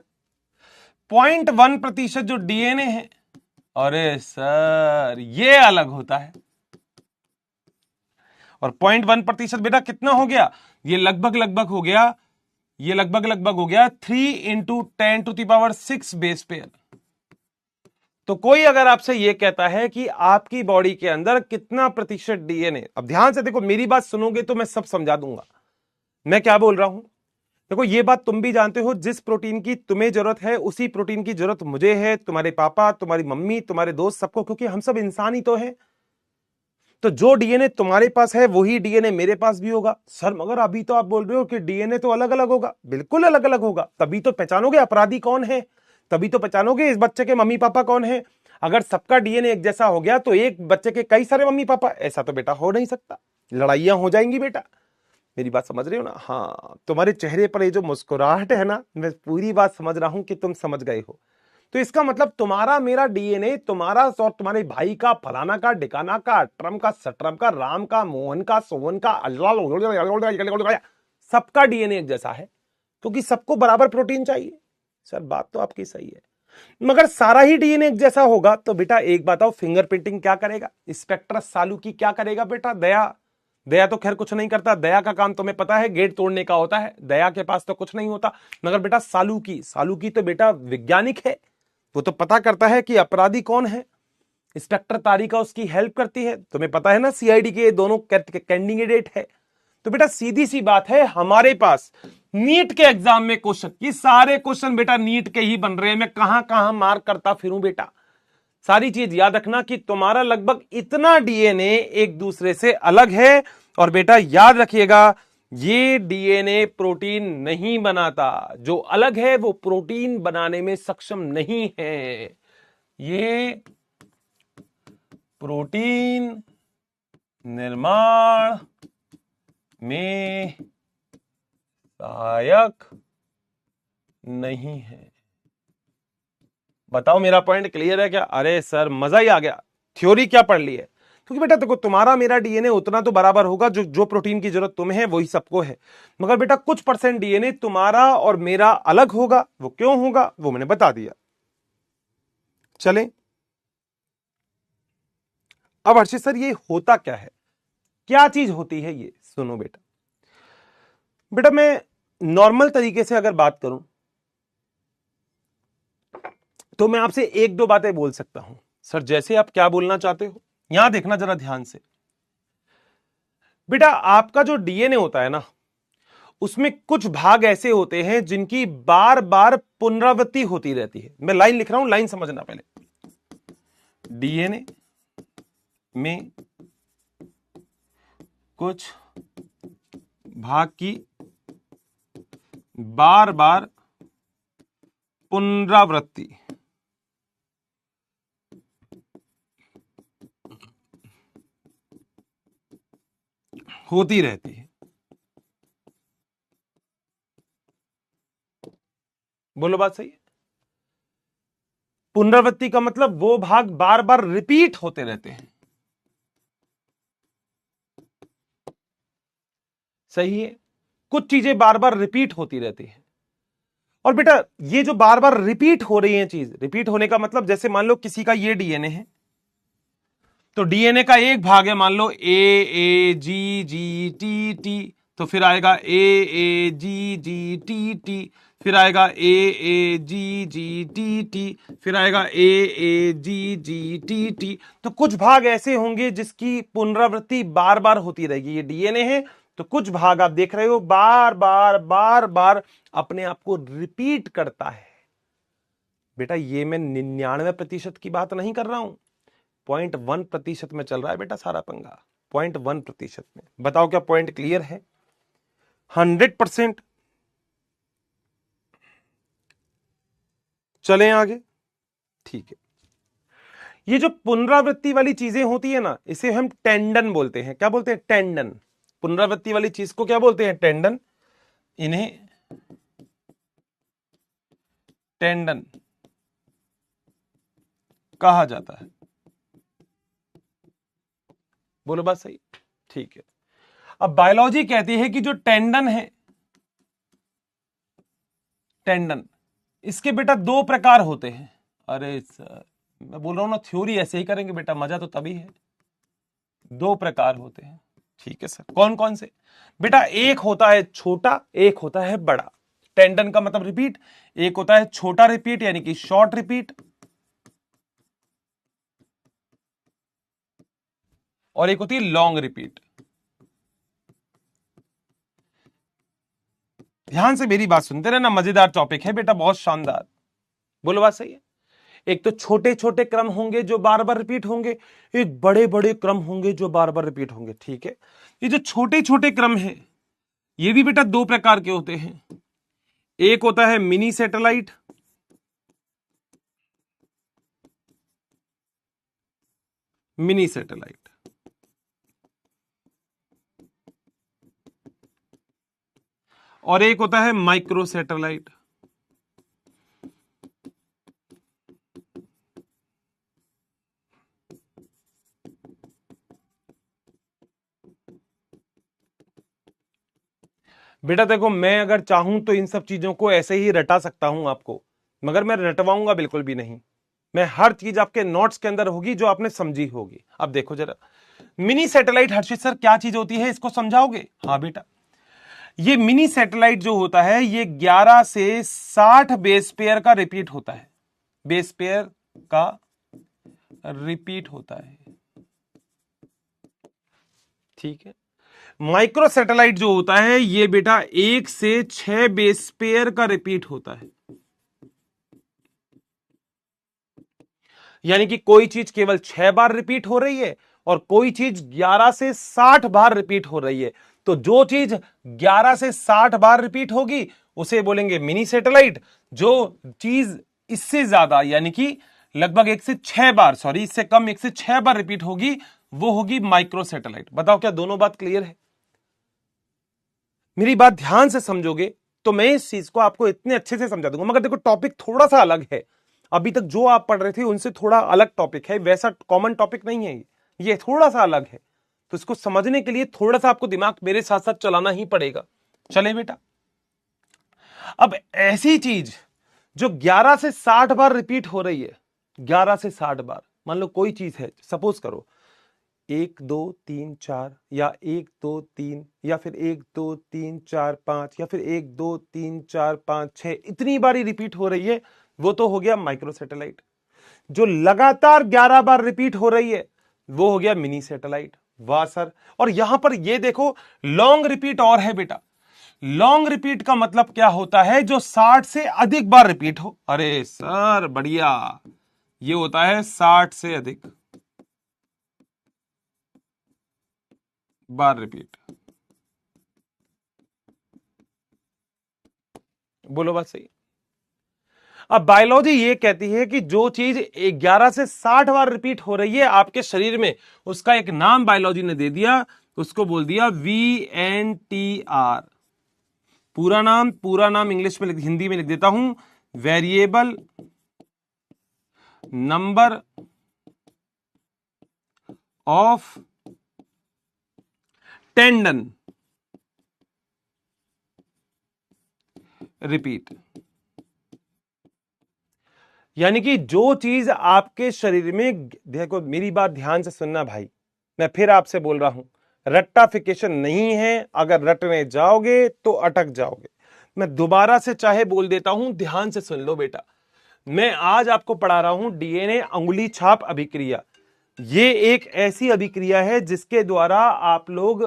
0.1% जो डीएनए है, अरे सर ये अलग होता है। और 0.1% बेटा कितना हो गया? ये लगभग हो गया, ये लगभग हो गया 3 × 10⁶ बेस पेयर। तो कोई अगर आपसे ये कहता है कि आपकी बॉडी के अंदर कितना प्रतिशत डीएनए, अब ध्यान से देखो, मेरी बात सुनोगे तो मैं सब समझा दूंगा मैं क्या बोल रहा हूं। देखो ये बात तुम भी जानते हो, जिस प्रोटीन की तुम्हें जरूरत है उसी प्रोटीन की जरूरत मुझे है, तुम्हारे पापा, तुम्हारी मम्मी, तुम्हारे दोस्त, सबको, क्योंकि हम सब इंसान ही तो हैं। तो जो डीएनए तुम्हारे पास है वही डीएनए मेरे पास भी होगा। सर मगर अभी तो आप बोल रहे हो कि डीएनए तो अलग अलग होगा। बिल्कुल अलग अलग होगा, तभी तो पहचानोगे अपराधी कौन है, तभी तो पहचानोगे इस बच्चे के मम्मी पापा कौन है। अगर सबका डीएनए एक जैसा हो गया तो एक बच्चे के कई सारे मम्मी पापा, ऐसा तो बेटा हो नहीं सकता, लड़ाइयां हो जाएंगी बेटा। मेरी बात समझ रहे हो ना? हाँ, तुम्हारे चेहरे पर ये जो मुस्कुराहट है ना, मैं पूरी बात समझ रहा हूं कि तुम समझ गए हो। तो इसका मतलब तुम्हारा मेरा डीएनए, तुम्हारा और तुम्हारे भाई का, फलाना का, डिकाना का, अट्रम का, सट्रम का, राम का, मोहन का, सोहन का, सबका डीएनए एक जैसा है, क्योंकि सबको बराबर प्रोटीन चाहिए। सर बात तो आपकी सही है, मगर सारा ही डीएनए एक जैसा होगा तो बेटा एक बात आओ, फिंगरप्रिंटिंग क्या करेगा? स्पेक्ट्रस सालुकी क्या करेगा बेटा? दया तो खैर कुछ नहीं करता, दया का काम तुम्हें पता है गेट तोड़ने का होता है, दया के पास तो कुछ नहीं होता। मगर बेटा सालुकी तो बेटा वैज्ञानिक है, वो तो पता करता है कि अपराधी कौन है। इंस्पेक्टर तारिका उसकी हेल्प करती है, तुम्हें पता है ना सीआईडी के दोनों कैंडिडेट है। तो बेटा सीधी सी बात है, हमारे पास नीट के एग्जाम में क्वेश्चन, ये सारे क्वेश्चन बेटा नीट के ही बन रहे हैं। मैं कहां कहां मार्क करता फिरूं बेटा। सारी चीज याद रखना कि तुम्हारा लगभग इतना डीएनए एक दूसरे से अलग है। और बेटा याद रखिएगा, ये डीएनए प्रोटीन नहीं बनाता, जो अलग है वो प्रोटीन बनाने में सक्षम नहीं है। ये प्रोटीन निर्माण में सहायक नहीं है। बताओ मेरा पॉइंट क्लियर है क्या? अरे सर मजा ही आ गया, थ्योरी क्या पढ़ ली है। क्योंकि बेटा देखो, तुम्हारा मेरा डीएनए उतना तो बराबर होगा, जो प्रोटीन की जरूरत तुम्हें है वही सबको है। मगर बेटा कुछ % डीएनए तुम्हारा और मेरा अलग होगा। वो क्यों होगा वो मैंने बता दिया। चले अब हर्षित सर ये होता क्या है, क्या चीज होती है ये? सुनो बेटा, बेटा मैं नॉर्मल तरीके से अगर बात करूं तो मैं आपसे 1-2 बातें बोल सकता हूं। सर जैसे आप क्या बोलना चाहते हो, यहां देखना जरा ध्यान से। बेटा आपका जो डीएनए होता है ना, उसमें कुछ भाग ऐसे होते हैं जिनकी बार बार पुनरावृत्ति होती रहती है। मैं लाइन लिख रहा हूं, लाइन समझना पहले। डीएनए में कुछ भाग की बार बार पुनरावृत्ति होती रहती है। बोलो बात सही है? पुनरावृत्ति का मतलब वो भाग बार बार रिपीट होते रहते हैं। सही है, कुछ चीजें बार बार रिपीट होती रहती हैं। और बेटा ये जो बार बार रिपीट हो रही है चीज, रिपीट होने का मतलब जैसे मान लो किसी का ये डीएनए है, तो डीएनए का एक भाग है मान लो AAGGTT, तो फिर आएगा AAGGTT, फिर आएगा AAGGTT, फिर आएगा AAGGTT। तो कुछ भाग ऐसे होंगे जिसकी पुनरावृत्ति बार बार होती रहेगी। ये डीएनए है तो कुछ भाग आप देख रहे हो बार बार अपने आप को रिपीट करता है। बेटा ये मैं 99% की बात नहीं कर रहा हूं, 0.1% में चल रहा है बेटा सारा पंगा, 0.1% में। बताओ क्या पॉइंट क्लियर है? 100%। चलें आगे, ठीक है। ये जो पुनरावृत्ति वाली चीजें होती है ना, इसे हम टेंडन बोलते हैं। क्या बोलते हैं? टेंडन। पुनरावृत्ति वाली चीज को क्या बोलते हैं? टेंडन। इन्हें टेंडन कहा जाता है। बोलो बात सही? ठीक है। अब बायोलॉजी कहती है कि जो टेंडन है, टेंडन, इसके बेटा दो प्रकार होते हैं। अरे सर मैं बोल रहा हूं ना, थ्योरी ऐसे ही करेंगे बेटा, मजा तो तभी है। दो प्रकार होते हैं, ठीक है सर। कौन कौन से? बेटा एक होता है छोटा, एक होता है बड़ा। टेंडन का मतलब रिपीट। एक होता है छोटा रिपीट यानी कि शॉर्ट रिपीट, और एक होती है लॉन्ग रिपीट। ध्यान से मेरी बात सुनते रहना, मजेदार टॉपिक है बेटा, बहुत शानदार। बोलो बात सही है? एक तो छोटे छोटे क्रम होंगे जो बार बार रिपीट होंगे, एक बड़े बड़े क्रम होंगे जो बार बार रिपीट होंगे, ठीक है। ये जो छोटे छोटे क्रम है ये भी बेटा दो प्रकार के होते हैं। एक होता है मिनी सैटेलाइट, मिनी सैटेलाइट, और एक होता है माइक्रो सैटेलाइट। बेटा देखो, मैं अगर चाहूं तो इन सब चीजों को ऐसे ही रटा सकता हूं आपको, मगर मैं रटवाऊंगा बिल्कुल भी नहीं। मैं हर चीज आपके नोट्स के अंदर होगी जो आपने समझी होगी। अब देखो जरा, मिनी सैटेलाइट हर्षित सर क्या चीज होती है, इसको समझाओगे? हाँ बेटा, ये मिनी सैटेलाइट जो होता है ये 11 से 60 बेस पेयर का रिपीट होता है। बेस पेयर का रिपीट होता है, ठीक है। माइक्रो सैटेलाइट जो होता है ये बेटा 1 से 6 बेस पेयर का रिपीट होता है। यानी कि कोई चीज केवल 6 बार रिपीट हो रही है और कोई चीज 11 से 60 बार रिपीट हो रही है। तो जो चीज 11 से 60 बार रिपीट होगी उसे बोलेंगे मिनी सैटेलाइट। जो चीज इससे ज्यादा यानी कि लगभग 1 से 6 बार, सॉरी इससे कम 1 से 6 बार रिपीट होगी, वो होगी माइक्रो सैटेलाइट। बताओ क्या दोनों बात क्लियर है? मेरी बात ध्यान से समझोगे तो मैं इस चीज को आपको इतने अच्छे से समझा दूंगा। मगर देखो टॉपिक थोड़ा सा अलग है, अभी तक जो आप पढ़ रहे थे उनसे थोड़ा अलग टॉपिक है, वैसा कॉमन टॉपिक नहीं है ये थोड़ा सा अलग है। तो इसको समझने के लिए थोड़ा सा आपको दिमाग मेरे साथ साथ चलाना ही पड़ेगा। चले बेटा, अब ऐसी चीज जो 11 से 60 बार रिपीट हो रही है, 11 से 60 बार, मान लो कोई चीज है, सपोज करो 1 2 3 4 या 1 2 3 या फिर 1 2 3 4 5 या फिर 1 2 3 4 5 6, इतनी बारी रिपीट हो रही है, वो तो हो गया माइक्रो सैटेलाइट। जो लगातार 11 बार रिपीट हो रही है वो हो गया मिनी सैटेलाइट। वाह सर। और यहां पर ये देखो लॉन्ग रिपीट और है बेटा। लॉन्ग रिपीट का मतलब क्या होता है? जो 60 से अधिक बार रिपीट हो। अरे सर बढ़िया, ये होता है 60 से अधिक बार रिपीट। बोलो बात सही। अब बायोलॉजी ये कहती है कि जो चीज 11 से 60 बार रिपीट हो रही है आपके शरीर में, उसका एक नाम बायोलॉजी ने दे दिया, उसको बोल दिया VNTR। पूरा नाम इंग्लिश में हिंदी में लिख देता हूं, variable number of tendon repeat. यानी कि जो चीज आपके शरीर में, देखो मेरी बात ध्यान से सुनना भाई, मैं फिर आपसे बोल रहा हूं, रट्टाफिकेशन नहीं है, अगर रटने जाओगे तो अटक जाओगे। मैं दोबारा से चाहे बोल देता हूं, ध्यान से सुन लो बेटा। मैं आज आपको पढ़ा रहा हूं डीएनए अंगुली छाप अभिक्रिया। ये एक ऐसी अभिक्रिया है जिसके द्वारा आप लोग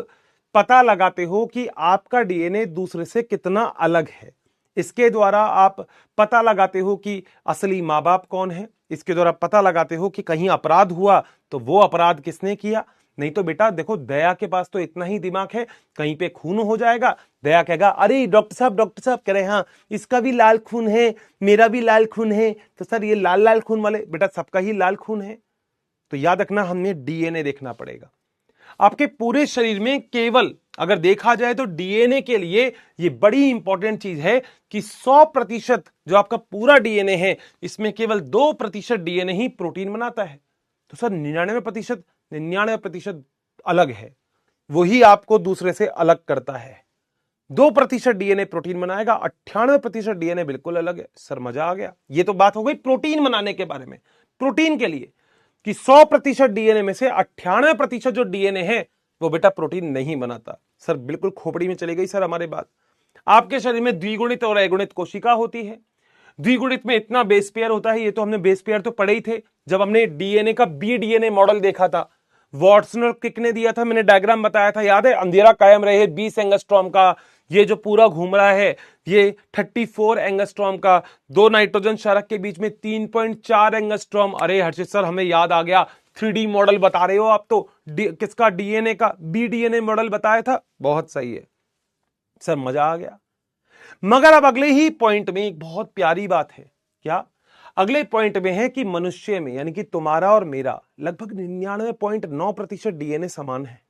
पता लगाते हो कि आपका डीएनए दूसरे से कितना अलग है। इसके द्वारा आप पता लगाते हो कि असली माँ बाप कौन है, इसके द्वारा पता लगाते हो कि कहीं अपराध हुआ तो वो अपराध किसने किया। नहीं तो बेटा देखो, दया के पास तो इतना ही दिमाग है, कहीं पे खून हो जाएगा, दया कहेगा अरे डॉक्टर साहब कह रहे हैं हाँ इसका भी लाल खून है, मेरा भी लाल खून है, तो सर ये लाल लाल खून वाले, बेटा सबका ही लाल खून है। तो याद रखना, हमने डीएनए देखना पड़ेगा। आपके पूरे शरीर में केवल अगर देखा जाए तो डीएनए के लिए ये बड़ी इंपॉर्टेंट चीज है कि 100% जो आपका पूरा डीएनए है इसमें केवल 2% डीएनए ही प्रोटीन बनाता है। तो सर 99% अलग है, वही आपको दूसरे से अलग करता है। 2% डीएनए प्रोटीन बनाएगा, 98% डीएनए बिल्कुल अलग है। सर मजा आ गया। ये तो बात हो गई प्रोटीन बनाने के बारे में, प्रोटीन के लिए कि 100% डीएनए में से 98% जो डीएनए है वो बेटा प्रोटीन नहीं बनाता। सर बिल्कुल खोपड़ी में चली गई सर हमारे बात। आपके शरीर में द्विगुणित और अगुणित कोशिका होती है। द्विगुणित में इतना बेस पेयर होता है, ये तो हमने बेस पेयर तो पढ़े ही थे जब हमने डीएनए का बी डीएनए मॉडल देखा था। वॉटसन और किक ने दिया था, मैंने डायग्राम बताया था, याद है? अंधेरा कायम रहे 20 एंगस्ट्रॉम का, ये जो पूरा घूम रहा है ये 34 एंगस्ट्रॉम का, 2 नाइट्रोजन क्षारक के बीच में 3.4 एंगस्ट्रॉम। अरे हर्षित सर हमें याद आ गया, 3D मॉडल बता रहे हो आप तो, किसका? डीएनए का बी डीएनए मॉडल बताया था। बहुत सही है सर, मजा आ गया। मगर अब अगले ही पॉइंट में एक बहुत प्यारी बात है। क्या? अगले पॉइंट में है कि मनुष्य में यानी कि तुम्हारा और मेरा लगभग 99.9% डीएनए समान है,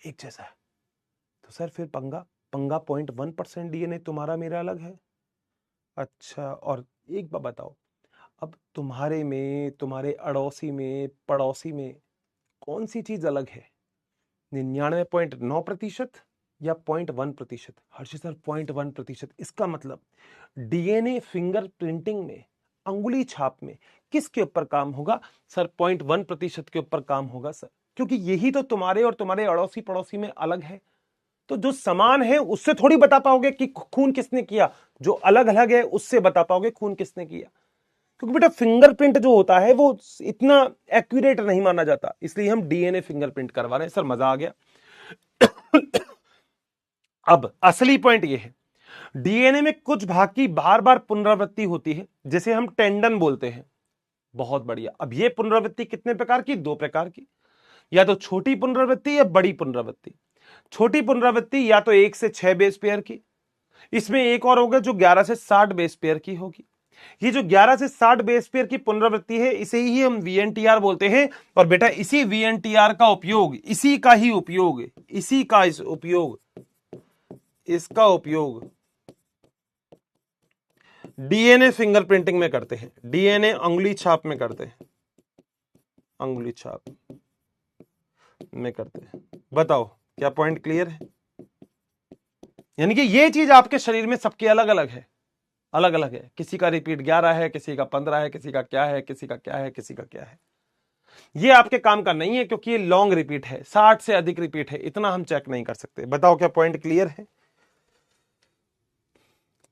एक जैसा है। तो सर फिर पंगा 0.1% डीएनए तुम्हारा मेरा अलग है। अच्छा, और एक बात बताओ, अब तुम्हारे में, तुम्हारे अड़ोसी में, पड़ोसी में कौन सी चीज अलग है? 99.9% या 0.1%? हर्षित सर 0.1%। इसका मतलब डीएनए फिंगर प्रिंटिंग में, अंगुली छाप में किसके ऊपर काम होगा? सर 0.1% के ऊपर काम होगा सर, क्योंकि यही तो तुम्हारे और तुम्हारे अड़ोसी पड़ोसी में अलग है। तो जो समान है उससे थोड़ी बता पाओगे कि खून किसने किया, जो अलग अलग है उससे बता पाओगे खून किसने किया। क्योंकि बेटा फिंगरप्रिंट जो होता है वो इतना एक्यूरेट नहीं माना जाता, इसलिए हम डीएनए फिंगरप्रिंट करवा रहे हैं। सर मजा आ गया। अब असली पॉइंट ये है, डीएनए में कुछ भाग की बार बार पुनरावृत्ति होती है, जिसे हम टेंडन बोलते हैं। बहुत बढ़िया। अब ये पुनरावृत्ति कितने प्रकार की? 2 प्रकार की, या तो छोटी पुनरावृत्ति या बड़ी पुनरावृत्ति। छोटी पुनरावृत्ति या तो 1 से 6 बेस पेयर की, इसमें एक और होगा जो 11 से 60 बेस पेयर की होगी। ये जो 11 से 60 बेस पेयर की पुनरावृत्ति है इसे ही हम वीएनटीआर बोलते हैं। और बेटा इसी वीएनटीआर का उपयोग, इसका उपयोग डीएनए फिंगरप्रिंटिंग में करते हैं, डीएनए अंगुली छाप में करते हैं, अंगुली छाप में करते हैं। बताओ क्या पॉइंट क्लियर है? यानी कि ये चीज आपके शरीर में सबके अलग अलग है, अलग अलग है। किसी का रिपीट 11 है, किसी का 15 है, किसी का क्या है, किसी का क्या है, किसी का क्या है। ये आपके काम का नहीं है क्योंकि ये लॉन्ग रिपीट है, 60 से अधिक रिपीट है, इतना हम चेक नहीं कर सकते। बताओ क्या पॉइंट क्लियर है?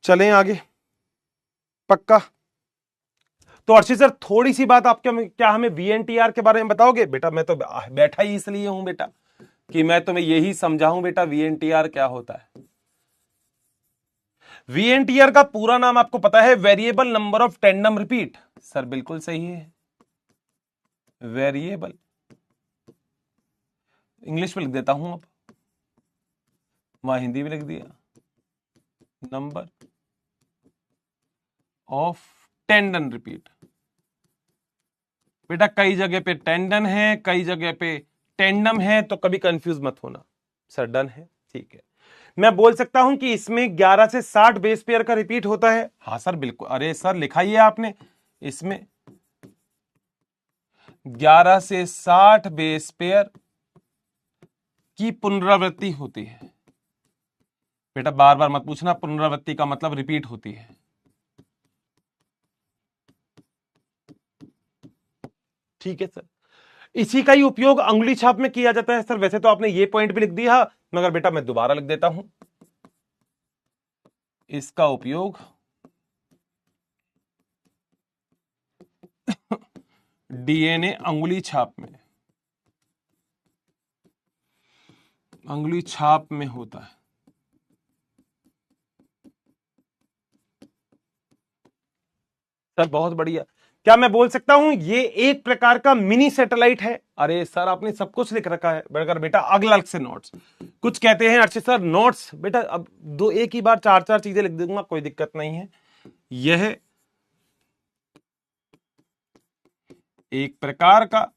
चलें आगे, पक्का? तो अर्षित सर थोड़ी सी बात आपके, क्या हमें वीएनटीआर के बारे में बताओगे? बेटा मैं तो बैठा ही इसलिए हूं बेटा कि मैं तुम्हें यही समझाऊं बेटा वीएनटीआर क्या होता है। वीएनटीआर का पूरा नाम आपको पता है? Variable number of tandem repeat. Sir बिल्कुल सही है, वेरिएबल। इंग्लिश में लिख देता हूं, अब वहां हिंदी में लिख दिया, नंबर ऑफ टेंडन रिपीट। बेटा कई जगह पे टेंडन है, कई जगह पे टेंडम है, तो कभी कंफ्यूज मत होना। सर डन है, ठीक है। मैं बोल सकता हूं कि इसमें 11 से 60 बेस पेयर का रिपीट होता है। हाँ सर बिल्कुल। अरे सर लिखा ही है आपने, इसमें 11 से 60 बेस पेयर की पुनरावृत्ति होती है। बेटा बार बार मत पूछना, पुनरावृत्ति का मतलब रिपीट होती है। ठीक है सर, इसी का ही उपयोग अंगुली छाप में किया जाता है। सर वैसे तो आपने ये पॉइंट भी लिख दिया, मगर बेटा मैं दोबारा लिख देता हूं, इसका उपयोग डीएनए अंगुली छाप में, अंगुली छाप में होता है। सर बहुत बढ़िया। क्या मैं बोल सकता हूं ये एक प्रकार का मिनी सैटेलाइट है? अरे सर आपने सब कुछ लिख रखा है। बड़कर बेटा अगला अलग से नोट्स कुछ कहते हैं अर्चित सर। नोट्स बेटा अब दो एक ही बार चार चार चीजें लिख दूंगा, कोई दिक्कत नहीं है। यह एक प्रकार का,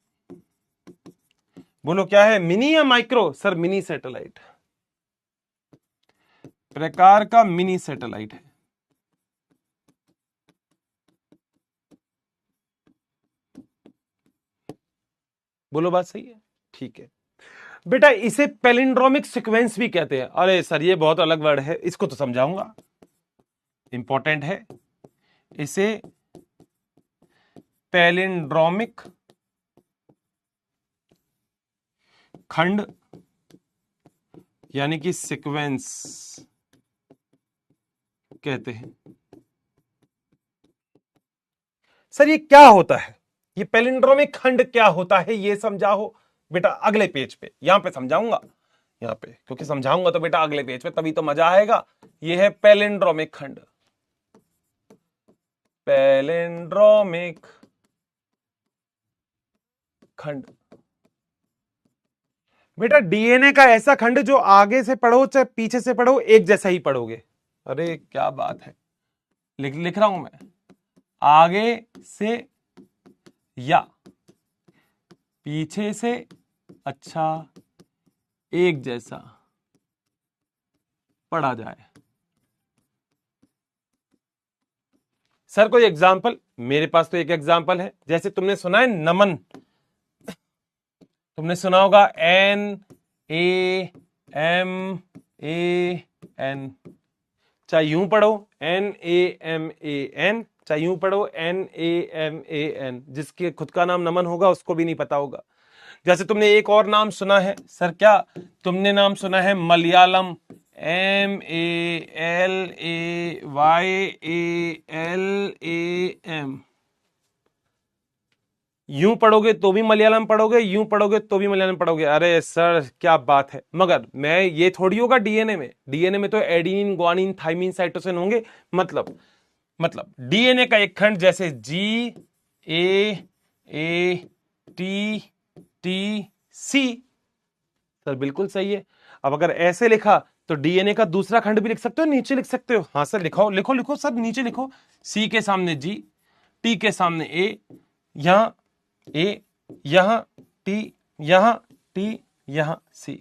बोलो क्या है, मिनी या माइक्रो? सर मिनी सैटेलाइट, प्रकार का मिनी सैटेलाइट है। बोलो बात सही है? ठीक है बेटा, इसे पैलिंड्रोमिक सीक्वेंस भी कहते हैं। अरे सर ये बहुत अलग वर्ड है, इसको तो समझाऊंगा, इंपॉर्टेंट है। इसे पैलिंड्रोमिक खंड यानी कि सीक्वेंस कहते हैं। सर ये क्या होता है, ये पैलिंड्रोमिक खंड क्या होता है, ये समझाओ बेटा अगले पेज पे। यहां पे समझाऊंगा, यहां पे, क्योंकि समझाऊंगा तो बेटा अगले पेज पे, तभी तो मजा आएगा। ये है पैलिंड्रोमिक खंड, पैलिंड्रोमिक खंड। बेटा डीएनए का ऐसा खंड जो आगे से पढ़ो चाहे पीछे से पढ़ो एक जैसा ही पढ़ोगे। अरे क्या बात है, लिख रहा हूं मैं, आगे से या पीछे से, अच्छा एक जैसा पढ़ा जाए। सर कोई एग्जाम्पल? मेरे पास तो एक एग्जाम्पल है, जैसे तुमने सुना है नमन, तुमने सुना होगा NAMAN, चाहे यूं पढ़ो NAMAN, चाहे यूं पढ़ो NAMAN। जिसके खुद का नाम नमन होगा उसको भी नहीं पता होगा। जैसे तुमने एक और नाम सुना है सर, क्या तुमने नाम सुना है मलयालम, MALAYALAM। यूं पढ़ोगे तो भी मलयालम पढ़ोगे, यूं पढ़ोगे तो भी मलयालम पढ़ोगे। अरे सर क्या बात है, मगर मैं ये थोड़ी होगा डीएनए में। डीएनए में तो एडेनिन, ग्वानिन, थाइमिन, साइटोसिन होंगे। मतलब डीएनए का एक खंड जैसे GAATTC। सर बिल्कुल सही है। अब अगर ऐसे लिखा तो डीएनए का दूसरा खंड भी लिख सकते हो, नीचे लिख सकते हो। हाँ सर लिखो लिखो लिखो सर, नीचे लिखो। C के सामने G, T के सामने A, यहां A, यहां T, यहां T, यहां C।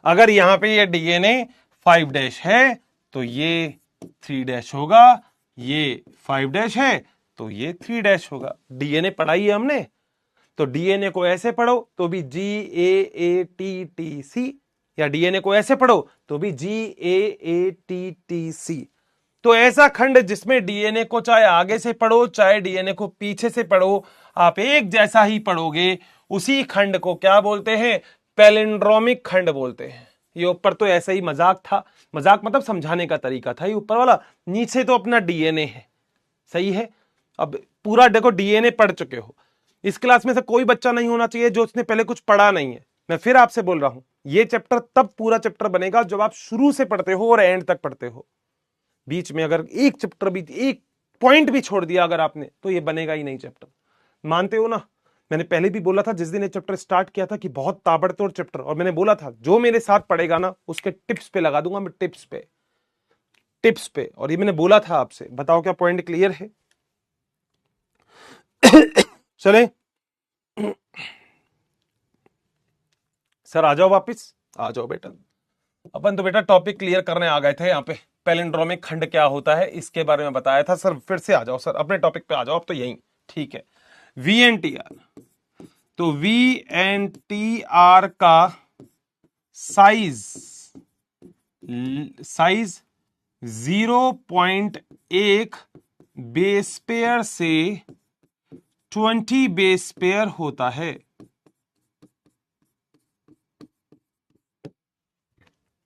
अगर यहां पे ये डीएनए 5' है तो ये 3' होगा, ये 5' है तो ये 3' होगा। डीएनए पढ़ाई है हमने, तो डीएनए को ऐसे पढ़ो तो भी GAATTC, या डीएनए को ऐसे पढ़ो तो भी GAATTC। तो ऐसा खंड जिसमें डीएनए को चाहे आगे से पढ़ो चाहे डीएनए को पीछे से पढ़ो, आप एक जैसा ही पढ़ोगे, उसी खंड को क्या बोलते हैं? पैलिंड्रोमिक खंड बोलते हैं। ये ऊपर तो ऐसा ही मजाक था, मजाक मतलब समझाने का तरीका था। ये ऊपर वाला, नीचे तो अपना डीएनए है, सही है। अब पूरा देखो डीएनए पढ़ चुके हो। इस क्लास में से कोई बच्चा नहीं होना चाहिए जो उसने पहले कुछ पढ़ा नहीं है। मैं फिर आपसे बोल रहा हूं, ये चैप्टर तब पूरा चैप्टर बनेगा जब आप शुरू से पढ़ते हो और एंड तक पढ़ते हो। बीच में अगर एक चैप्टर भी, एक पॉइंट भी छोड़ दिया अगर आपने, तो ये बनेगा ही नहीं चैप्टर। मानते हो ना? मैंने पहले भी बोला था जिस दिन ये चैप्टर स्टार्ट किया था कि बहुत ताबड़तोड़ चैप्टर, और मैंने बोला था जो मेरे साथ पढ़ेगा ना उसके टिप्स पे लगा दूंगा मैं, टिप्स पे। और ये मैंने बोला था आपसे। बताओ क्या पॉइंट क्लियर है? चले सर, आ जाओ वापिस, आ जाओ बेटा। अपन तो बेटा टॉपिक क्लियर करने आ गए थे यहाँ पे। पैलिंड्रोमिक खंड क्या होता है इसके बारे में बताया था सर। फिर से आ जाओ सर, अपने टॉपिक पे आ जाओ अब तो यही ठीक है। VNTR, तो VNTR का साइज 0.1 बेस पेयर से 20 बेस पेयर होता है।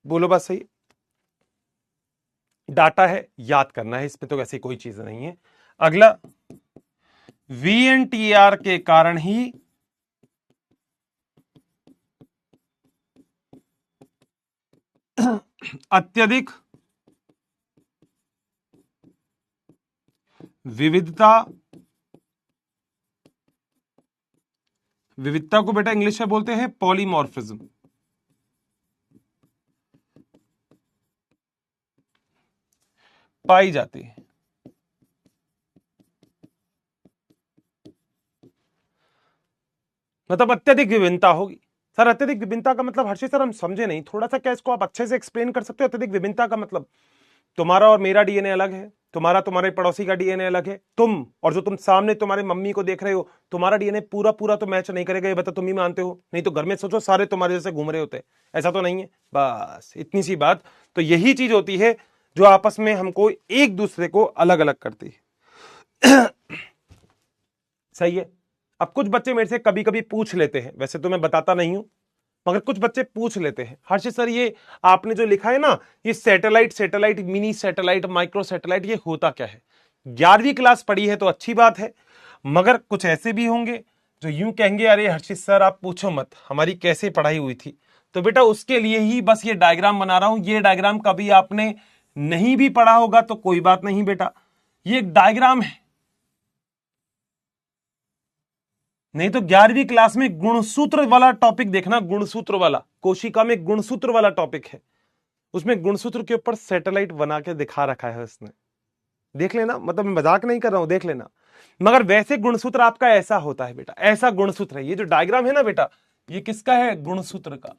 बोलो बात सही? डाटा है, याद करना है, इसमें तो वैसे कोई चीज नहीं है। अगला, VNTR के कारण ही अत्यधिक विविधता, विविधता को बेटा इंग्लिश में बोलते हैं पॉलीमॉर्फिज्म। पाई जाती है। मतलब अत्यधिक विभिन्नता होगी। सर अत्यधिक विभिन्नता का मतलब हर्षित सर हम समझे नहीं, थोड़ा सा क्या इसको आप अच्छे से एक्सप्लेन कर सकते हो? अत्यधिक विभिन्नता का मतलब तुम्हारा और मेरा डीएनए अलग है, तुम्हारा तुम्हारे पड़ोसी का डीएनए अलग है, तुम और जो तुम सामने तुम्हारे मम्मी को देख रहे हो, तुम्हारा डीएनए पूरा पूरा तो मैच नहीं करेगा, ये बता तुम ही मानते हो? नहीं तो घर में सोचो सारे तुम्हारे जैसे घूम रहे होते, ऐसा तो नहीं है। बस इतनी सी बात। तो यही चीज होती है जो आपस में हमको एक दूसरे को अलग अलग करती है। सही है। अब कुछ बच्चे मेरे से कभी कभी पूछ लेते हैं, वैसे तो मैं बताता नहीं हूं, मगर कुछ बच्चे पूछ लेते हैं, हर्षित सर ये आपने जो लिखा है ना, ये satellite, satellite, mini satellite, micro satellite, ये होता क्या है? 11वीं क्लास पढ़ी है तो अच्छी बात है, मगर कुछ ऐसे भी होंगे जो यूं कहेंगे अरे हर्षित सर आप पूछो मत, हमारी कैसे पढ़ाई हुई थी। तो बेटा उसके लिए ही बस ये डायग्राम बना रहा हूं। ये डायग्राम कभी आपने नहीं भी पढ़ा होगा तो कोई बात नहीं बेटा, ये एक डायग्राम है। नहीं तो 11वीं क्लास में गुणसूत्र वाला टॉपिक देखना, गुणसूत्र वाला, कोशिका में गुणसूत्र वाला टॉपिक है, उसमें गुणसूत्र के ऊपर सैटेलाइट बना के दिखा रखा है उसने, देख लेना। मतलब मैं मजाक नहीं कर रहा हूं, देख लेना। मगर वैसे गुणसूत्र आपका ऐसा होता है बेटा, ऐसा गुणसूत्र है। ये जो डायग्राम है ना बेटा, ये किसका है? गुणसूत्र का।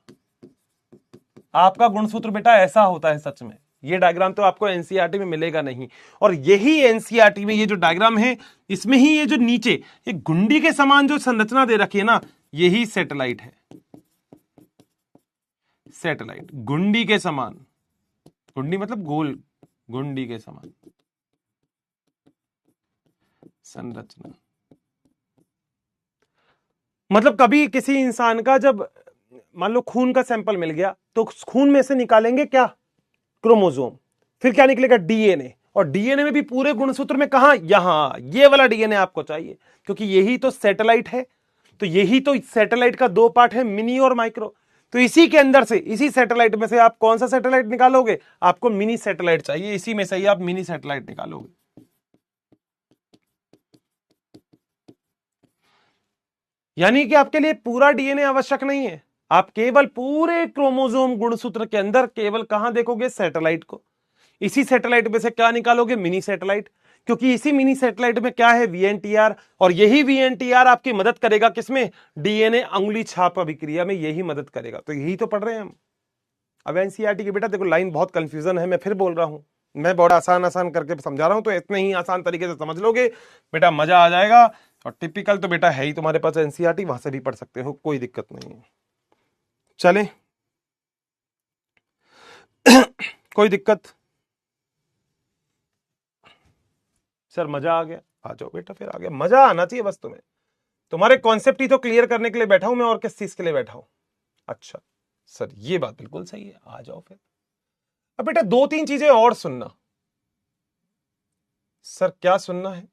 आपका गुणसूत्र बेटा ऐसा होता है सच में। ये डायग्राम तो आपको एनसीईआरटी में मिलेगा नहीं, और यही एनसीईआरटी में ये जो डायग्राम है, इसमें ही ये जो नीचे ये गुंडी के समान जो संरचना दे रखी है ना, यही सैटेलाइट है। सैटेलाइट गुंडी के समान, गुंडी मतलब गोल, गुंडी के समान संरचना। मतलब कभी किसी इंसान का जब मान लो खून का सैंपल मिल गया, तो खून में से निकालेंगे क्या? क्रोमोसोम। फिर क्या निकलेगा? डीएनए। और डीएनए में भी पूरे गुणसूत्र में कहां? यहां। ये वाला डीएनए आपको चाहिए, क्योंकि यही तो सैटेलाइट है। तो यही तो सैटेलाइट का दो पार्ट है, मिनी और माइक्रो। तो इसी के अंदर से, इसी सैटेलाइट में से आप कौन सा सैटेलाइट निकालोगे? आपको मिनी सैटेलाइट चाहिए, इसी में से ही आप मिनी सैटेलाइट निकालोगे। यानी कि आपके लिए पूरा डीएनए आवश्यक नहीं है, आप केवल पूरे क्रोमोसोम गुणसूत्र के अंदर केवल कहां देखोगे? सैटेलाइट को। इसी सैटेलाइट में से क्या निकालोगे? Mini satellite. क्योंकि इसी मिनी सैटेलाइट में क्या है? वीएनटीआर। और यही वीएनटीआर आपकी मदद करेगा किसमें? डीएनए अंगुली छाप अभिक्रिया में, यही मदद करेगा। तो यही तो पढ़ रहे हैं हम। अब एनसीईआरटी की बेटा देखो लाइन बहुत कंफ्यूजन है, मैं फिर बोल रहा हूं, मैं बहुत आसान आसान करके समझा रहा हूं, तो इतने ही आसान तरीके से समझ लोगे बेटा, मजा आ जाएगा। और टिपिकल तो बेटा है ही तुम्हारे पास एनसीईआरटी, वहां से भी पढ़ सकते हो, कोई दिक्कत नहीं है। चले कोई दिक्कत? सर मजा आ गया, आ जाओ बेटा, फिर आ गया, मजा आना चाहिए बस तुम्हें। तुम्हारे कॉन्सेप्ट ही तो क्लियर करने के लिए बैठा हूं मैं, और किस चीज के लिए बैठा हूं? अच्छा सर ये बात बिल्कुल सही है, आ जाओ फिर। अब बेटा दो तीन चीजें और सुनना। सर क्या सुनना है?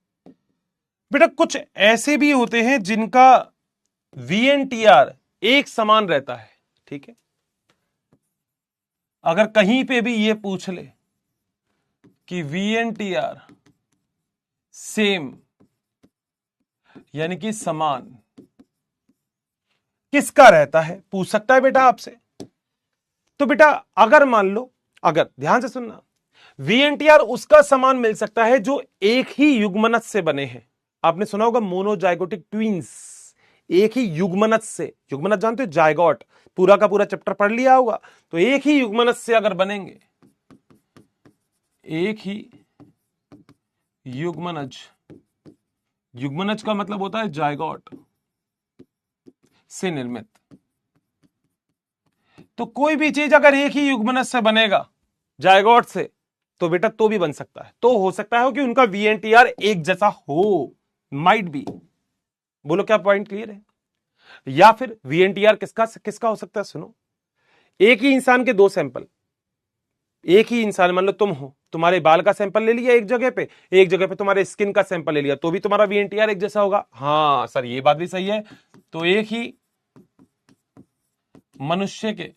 बेटा कुछ ऐसे भी होते हैं जिनका वीएनटीआर एक समान रहता है, ठीक है? अगर कहीं पे भी ये पूछ ले कि वीएनटीआर सेम यानी कि समान किसका रहता है, पूछ सकता है बेटा आपसे। तो बेटा अगर मान लो, अगर ध्यान से सुनना, वीएनटीआर उसका समान मिल सकता है जो एक ही युग्मनज से बने हैं। आपने सुना होगा मोनोजाइगोटिक ट्विंस, एक ही युग्मनज से, युग्मनज जानते हो? जायगोट, पूरा का पूरा चैप्टर पढ़ लिया होगा। तो एक ही युग्मनज से अगर बनेंगे, एक ही युग्मनज, युग्मनज का मतलब होता है जायगोट से निर्मित, तो कोई भी चीज अगर एक ही युग्मनज से बनेगा जायगोट से, तो बेटा तो भी बन सकता है, तो हो सकता है कि उनका वीएनटीआर एक जैसा हो, माइट बी। बोलो क्या पॉइंट क्लियर है? या फिर वीएनटीआर किसका किसका हो सकता है? सुनो, एक ही इंसान के दो सैंपल, एक ही इंसान, मान लो तुम हो, तुम्हारे बाल का सैंपल ले लिया एक जगह पे तुम्हारे स्किन का सैंपल ले लिया, तो भी तुम्हारा वीएनटीआर एक जैसा होगा। हाँ सर ये बात भी सही है। तो एक ही मनुष्य के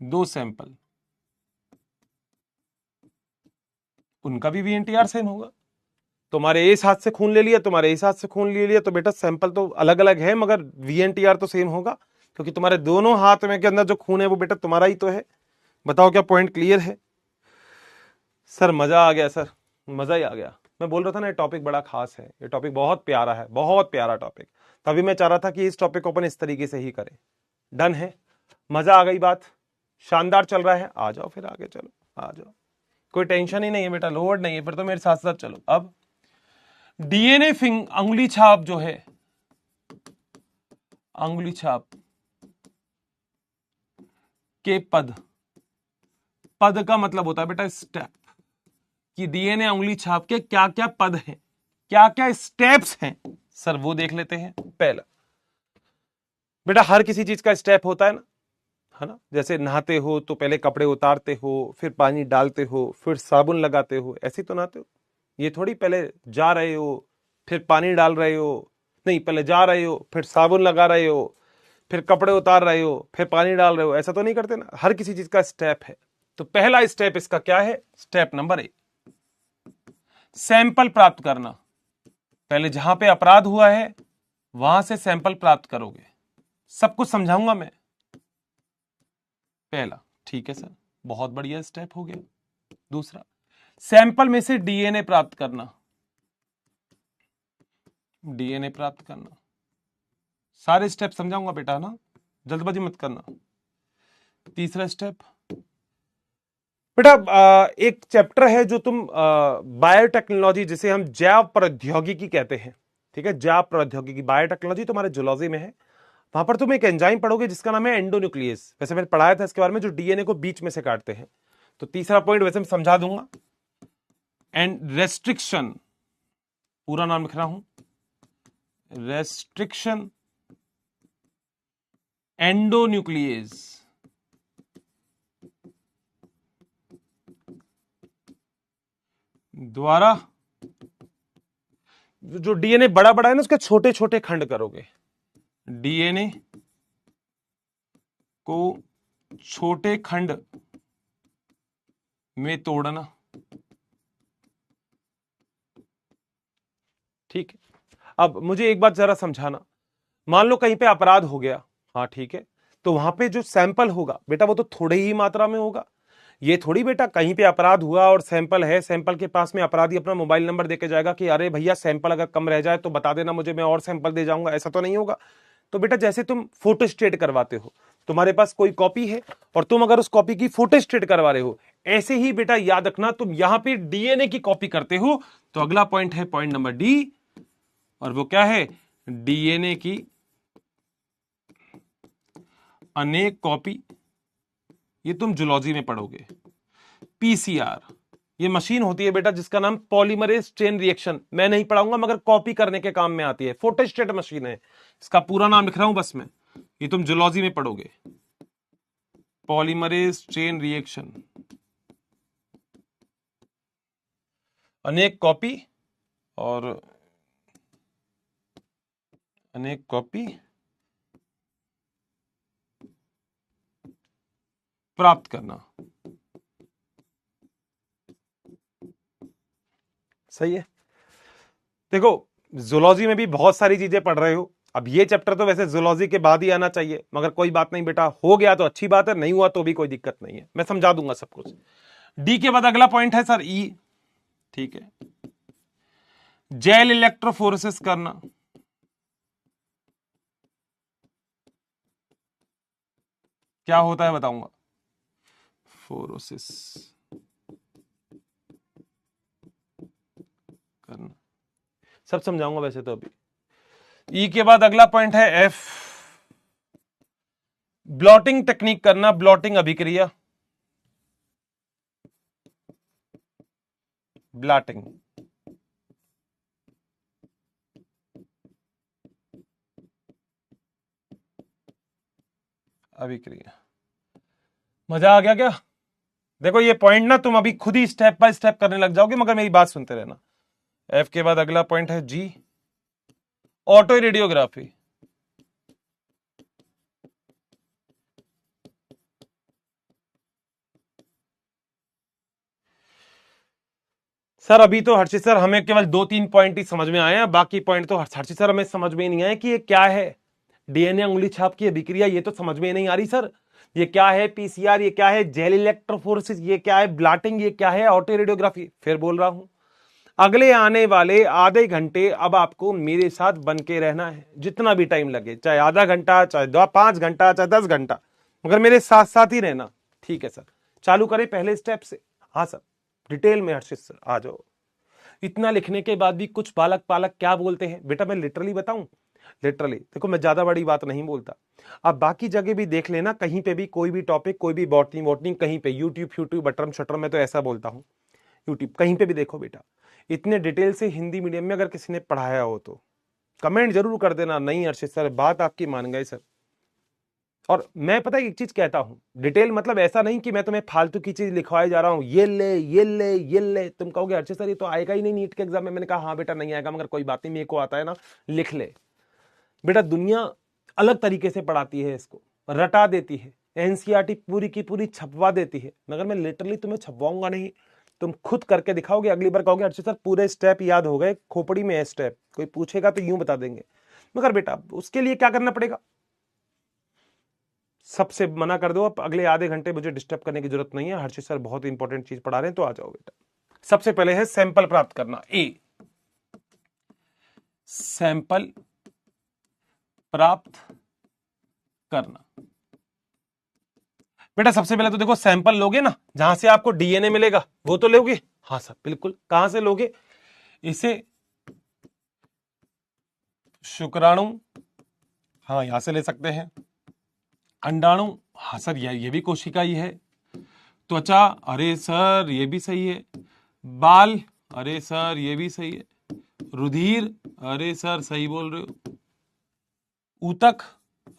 दो सैंपल, उनका भी वीएनटीआर सेम होगा। तुम्हारे इस हाथ से खून ले लिया, तुम्हारे इस हाथ से खून ले लिया, तो बेटा सैंपल तो अलग अलग है मगर वीएनटीआर तो सेम होगा, क्योंकि तुम्हारे दोनों हाथ में के अंदर जो खून है वो बेटा तुम्हारा ही तो है। बताओ क्या पॉइंट क्लियर है? सर मजा आ गया सर, मजा ही आ गया। मैं बोल रहा था ना ये टॉपिक बड़ा खास है, ये टॉपिक बहुत प्यारा है, बहुत प्यारा टॉपिक। तभी मैं चाह रहा था कि इस टॉपिक को अपन इस तरीके से ही करें। डन है, मजा आ गई, बात शानदार चल रहा है। आ जाओ फिर आगे चलो, आ जाओ, कोई टेंशन ही नहीं है बेटा, लोड नहीं है, फिर तो मेरे साथ साथ चलो। अब डीएनए अंगुली छाप जो है, अंगुली छाप के पद, पद का मतलब होता है बेटा स्टेप, कि डीएनए अंगुली छाप के क्या क्या पद हैं, क्या क्या स्टेप्स हैं, सर वो देख लेते हैं। पहला बेटा हर किसी चीज का स्टेप होता है ना, जैसे नहाते हो तो पहले कपड़े उतारते हो, फिर पानी डालते हो, फिर साबुन लगाते हो, ऐसे ही तो नहाते हो। ये थोड़ी पहले जा रहे हो फिर पानी डाल रहे हो, नहीं पहले जा रहे हो फिर साबुन लगा रहे हो, फिर कपड़े उतार रहे हो, फिर पानी डाल रहे हो, ऐसा तो नहीं करते ना। हर किसी चीज का स्टेप है। तो पहला स्टेप इसका क्या है? स्टेप नंबर 1, सैंपल प्राप्त करना। पहले जहां पे अपराध हुआ है वहां से सैंपल प्राप्त करोगे, सब कुछ समझाऊंगा मैं। पहला, ठीक है सर, बहुत बढ़िया स्टेप हो गया। दूसरा, सैंपल में से डीएनए प्राप्त करना, डीएनए प्राप्त करना। सारे स्टेप समझाऊंगा बेटा ना, जल्दबाजी मत करना। तीसरा स्टेप बेटा एक चैप्टर है जो तुम बायोटेक्नोलॉजी, जिसे हम जैव प्रौद्योगिकी कहते हैं, ठीक है, जैव प्रौद्योगिकी, बायोटेक्नोलॉजी तुम्हारे जूलॉजी में है। वहां पर तुम एक एंजाइम पढ़ोगे जिसका नाम है एंडोन्यूक्लियस। वैसे मैंने पढ़ाया था इसके बारे में, जो डीएनए को बीच में से काटते हैं। तो तीसरा पॉइंट वैसे मैं समझा दूंगा। एंड रेस्ट्रिक्शन, पूरा नाम लिख रहा हूं, रेस्ट्रिक्शन एंडोन्यूक्लियस द्वारा जो डीएनए बड़ा बड़ा है ना उसके छोटे छोटे खंड करोगे, डीएनए को छोटे खंड में तोड़ना, ठीक है। अब मुझे एक बात जरा समझाना, मान लो कहीं पे अपराध हो गया, हाँ ठीक है, तो वहां पे जो सैंपल होगा बेटा वो तो थोड़ी ही मात्रा में होगा। ये थोड़ी बेटा कहीं पे अपराध हुआ और सैंपल है, सैंपल के पास में अपराधी अपना मोबाइल नंबर देके जाएगा कि अरे भैया सैंपल अगर कम रह जाए तो बता देना मुझे, मैं और सैंपल दे जाऊंगा, ऐसा तो नहीं होगा। तो बेटा जैसे तुम फोटो स्टेट करवाते हो, तुम्हारे पास कोई कॉपी है और तुम अगर उस कॉपी की फोटो स्टेट करवा रहे हो, ऐसे ही बेटा याद रखना तुम यहां पे डीएनए की कॉपी करते हो। तो अगला पॉइंट है पॉइंट नंबर डी, और वो क्या है? डीएनए की अनेक कॉपी। ये तुम जूलॉजी में पढ़ोगे। पीसीआर, ये मशीन होती है बेटा जिसका नाम पॉलीमरेज चेन रिएक्शन, मैं नहीं पढ़ाऊंगा मगर कॉपी करने के काम में आती है, फोटोस्टेट मशीन है, इसका पूरा नाम लिख रहा हूं बस मैं, ये तुम जूलॉजी में पढ़ोगे। पॉलीमरेज चेन रिएक्शन, अनेक कॉपी और अनेक कॉपी प्राप्त करना, सही है। देखो जूलॉजी में भी बहुत सारी चीजें पढ़ रहे हो, अब ये चैप्टर तो वैसे जूलॉजी के बाद ही आना चाहिए, मगर कोई बात नहीं बेटा, हो गया तो अच्छी बात है, नहीं हुआ तो भी कोई दिक्कत नहीं है, मैं समझा दूंगा सब कुछ। डी के बाद अगला पॉइंट है सर ई, ठीक है, जेल इलेक्ट्रोफोरेसिस करना। क्या होता है बताऊंगा, फोरोसिस करना, सब समझाऊंगा वैसे तो अभी। ई के बाद अगला पॉइंट है एफ, ब्लॉटिंग टेक्निक करना, ब्लॉटिंग अभिक्रिया, ब्लॉटिंग अभिक्रिया। मजा आ गया क्या? देखो ये पॉइंट ना तुम अभी खुद ही स्टेप बाय स्टेप करने लग जाओगे, मगर मेरी बात सुनते रहना। एफ के बाद अगला पॉइंट है जी, ऑटो रेडियोग्राफी। सर अभी तो हर्षित सर हमें केवल 2-3 पॉइंट ही समझ में आए हैं, बाकी पॉइंट तो हर्षित सर हमें समझ में ही नहीं आए कि ये क्या है। डीएनए उंगली छाप की अभिक्रिया ये तो समझ में नहीं आ रही सर। ये क्या है पीसीआर, ये क्या है जेल इलेक्ट्रोफोरेसिस, ये क्या है ब्लॉटिंग, ये क्या है ऑटो रेडियोग्राफी। फिर बोल रहा हूं अगले आने वाले आधे घंटे अब आपको मेरे साथ बन के रहना है, जितना भी टाइम लगे, चाहे आधा घंटा, चाहे 5 घंटा, चाहे 10 घंटा, मगर मेरे साथ साथ ही रहना। ठीक है सर, चालू करें पहले स्टेप से। हाँ सर, डिटेल में हर्षित सर आ जाओ। इतना लिखने के बाद भी कुछ बालक पालक क्या बोलते हैं बेटा, मैं लिटरली बताऊं, लिटरली देखो मैं ज्यादा बड़ी बात नहीं बोलता। अब बाकी जगह भी देख लेना, कहीं पे भी कोई भी टॉपिक, कोई भी बॉटनी वॉटनी, कहीं पे यूट्यूब बटरम शटरम में तो ऐसा बोलता हूं। यूट्यूब कहीं पे भी देखो बेटा, इतने डिटेल से हिंदी मीडियम में अगर किसी ने पढ़ाया हो तो कमेंट जरूर कर देना, नहीं अर्षित सर बात आपकी मान गए सर। और मैं पता है एक चीज कहता हूं, डिटेल मतलब ऐसा नहीं कि मैं तुम्हें फालतू की चीज लिखवाए जा रहा हूं, ये ले ये ले ये ले। तुम कहोगे अर्षित सर ये तो आएगा ही नहीं नीट के एग्जाम में। मैंने कहा हाँ बेटा नहीं आएगा, मगर कोई बात नहीं, मेरे को आता है ना, लिख ले बेटा। दुनिया अलग तरीके से पढ़ाती है, इसको रटा देती है, एनसीईआरटी पूरी की पूरी छपवा देती है, मगर मैं लिटरली तुम्हें छपवाऊंगा नहीं, तुम खुद करके दिखाओगे। अगली बार कहोगे अर्षित सर पूरे स्टेप याद हो गए, खोपड़ी में है स्टेप, कोई पूछेगा तो यूं बता देंगे। मगर बेटा उसके लिए क्या करना पड़ेगा, सबसे मना कर दो, अब अगले आधे घंटे मुझे डिस्टर्ब करने की जरूरत नहीं है। हर्षित सर बहुत इंपॉर्टेंट चीज पढ़ा रहे हैं, तो आ जाओ बेटा। सबसे पहले है सैंपल प्राप्त करना, ए सैंपल प्राप्त करना। बेटा सबसे पहले तो देखो सैंपल लोगे ना, जहां से आपको डीएनए मिलेगा वो तो लोगे। हाँ सर बिल्कुल, कहां से लोगे, इसे शुक्राणु, हाँ यहां से ले सकते हैं, अंडाणु, हाँ सर ये भी कोशिका ही है, त्वचा, अरे सर ये भी सही है, बाल, अरे सर ये भी सही है, रुधिर, अरे सर सही बोल रहे हो, ऊतक,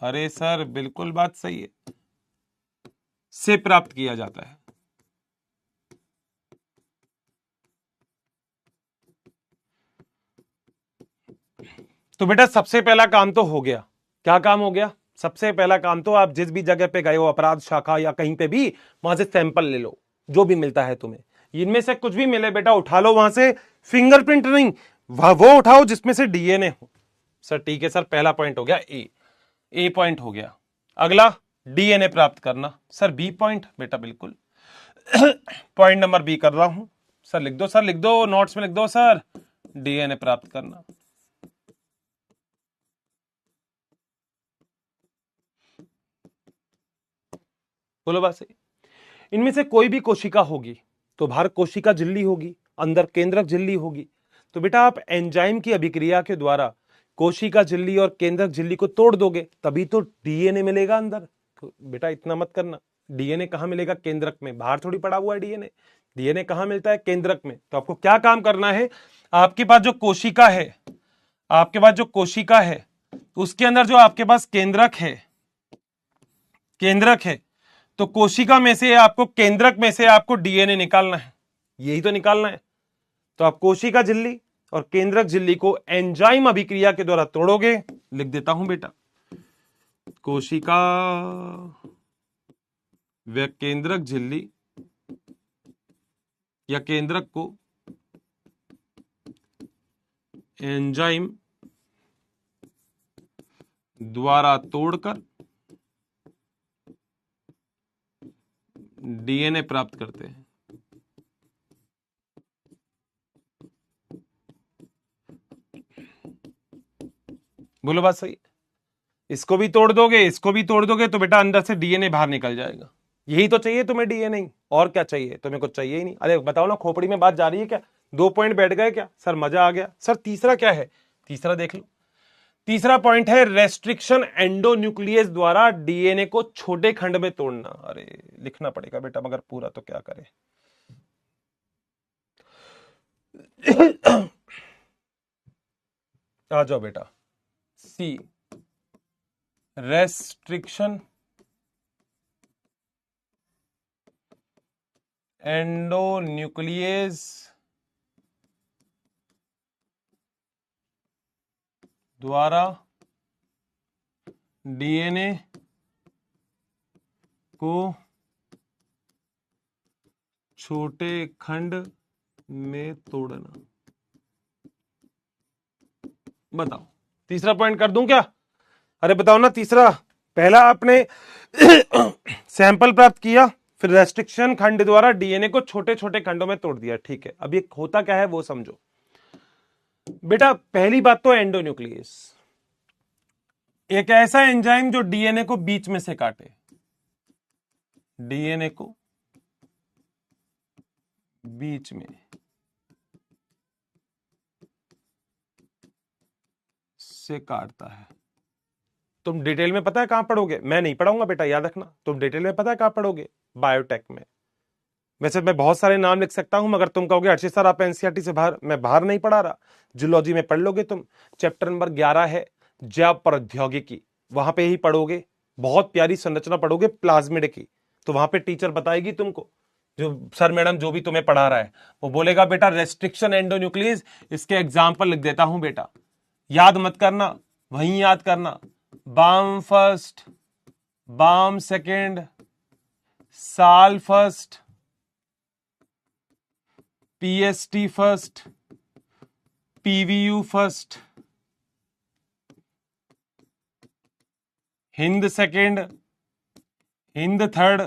अरे सर बिल्कुल बात सही है, से प्राप्त किया जाता है। तो बेटा सबसे पहला काम तो हो गया, क्या काम हो गया, सबसे पहला काम तो आप जिस भी जगह पे गए हो, अपराध शाखा या कहीं पे भी, वहां से सैंपल ले लो, जो भी मिलता है तुम्हें, इनमें से कुछ भी मिले बेटा उठा लो वहां से। फिंगरप्रिंट नहीं, वो उठाओ जिसमें से डीएनए हो। सर ठीक है सर, पहला पॉइंट हो गया ए पॉइंट हो गया। अगला डीएनए प्राप्त करना, सर बी पॉइंट बेटा बिल्कुल। पॉइंट नंबर बी कर रहा हूं सर, लिख दो सर, लिख दो नोट्स में लिख दो सर, डीएनए प्राप्त करना। बोलो बात सही। इनमें से कोई भी कोशिका होगी तो बाहर कोशिका झिल्ली होगी, अंदर केंद्रक झिल्ली होगी। तो बेटा आप एंजाइम की अभिक्रिया के द्वारा कोशिका झिल्ली और केंद्रक झिल्ली को तोड़ दोगे, तभी तो डीएनए मिलेगा अंदर। तो बेटा इतना मत करना, डीएनए कहां मिलेगा, केंद्रक में, बाहर थोड़ी पड़ा हुआ है डीएनए। डीएनए कहां मिलता है, केंद्रक में। तो आपको क्या काम करना है, आपके पास जो कोशिका है, आपके पास जो कोशिका है उसके अंदर जो आपके पास केंद्रक है, केंद्रक है, तो कोशिका में से आपको, केंद्रक में से आपको डीएनए निकालना है, यही तो निकालना है। तो आप कोशिका झिल्ली और केंद्रक झिल्ली को एंजाइम अभिक्रिया के द्वारा तोड़ोगे। लिख देता हूं बेटा, कोशिका व केंद्रक झिल्ली या केंद्रक को एंजाइम द्वारा तोड़कर डीएनए प्राप्त करते हैं। बोलो बात सही, इसको भी तोड़ दोगे, इसको भी तोड़ दोगे, तो बेटा अंदर से डीएनए बाहर निकल जाएगा। यही तो चाहिए तुम्हें, डीएनए, और क्या चाहिए तुम्हें, कुछ चाहिए ही नहीं। अरे बताओ ना, खोपड़ी में बात जा रही है क्या, 2 पॉइंट बैठ गए क्या सर, मजा आ गया। सर तीसरा क्या है, तीसरा देख लो, तीसरा पॉइंट है रेस्ट्रिक्शन एंडोन्यूक्लियस द्वारा डीएनए को छोटे खंड में तोड़ना। अरे लिखना पड़ेगा बेटा, मगर पूरा तो क्या करे। आ जाओ बेटा, सी रेस्ट्रिक्शन एंडोन्यूक्लियस द्वारा डीएनए को छोटे खंड में तोड़ना। बताओ तीसरा पॉइंट कर दूं क्या? अरे बताओ ना तीसरा। पहला आपने सैंपल प्राप्त किया, फिर रेस्ट्रिक्शन खंड द्वारा डीएनए को छोटे छोटे खंडों में तोड़ दिया। ठीक है, अब ये होता क्या है वो समझो बेटा। पहली बात तो एंडोन्यूक्लियस, एक ऐसा एंजाइम जो डीएनए को बीच में से काटे, डीएनए को बीच में से काटता है। तुम डिटेल में पता है कहां पढ़ोगे? मैं नहीं पढ़ाऊंगा बेटा, याद रखना। तुम डिटेल में पता है कहां पढ़ोगे? बायोटेक में। वैसे मैं बहुत सारे नाम लिख सकता हूं, मगर तुम कहोगे अर्षित सर आप एनसीईआरटी से बाहर, मैं बाहर नहीं पढ़ा रहा। जूलॉजी में पढ़ लोगे तुम, चैप्टर नंबर 11 है जैव प्रौद्योगिकी, वहां पे ही पढ़ोगे। बहुत प्यारी संरचना पढ़ोगे प्लाज्मिड की, तो वहां पे टीचर बताएगी तुमको, जो सर मैडम जो भी तुम्हें पढ़ा रहा है वो बोलेगा बेटा रेस्ट्रिक्शन एंडोन्यूक्लियस, इसके एग्जाम्पल लिख देता हूं बेटा, याद मत करना, वहीं याद करना। Bam first, Bam second, Sal first, PST first, PVU first, Hind second, Hind third,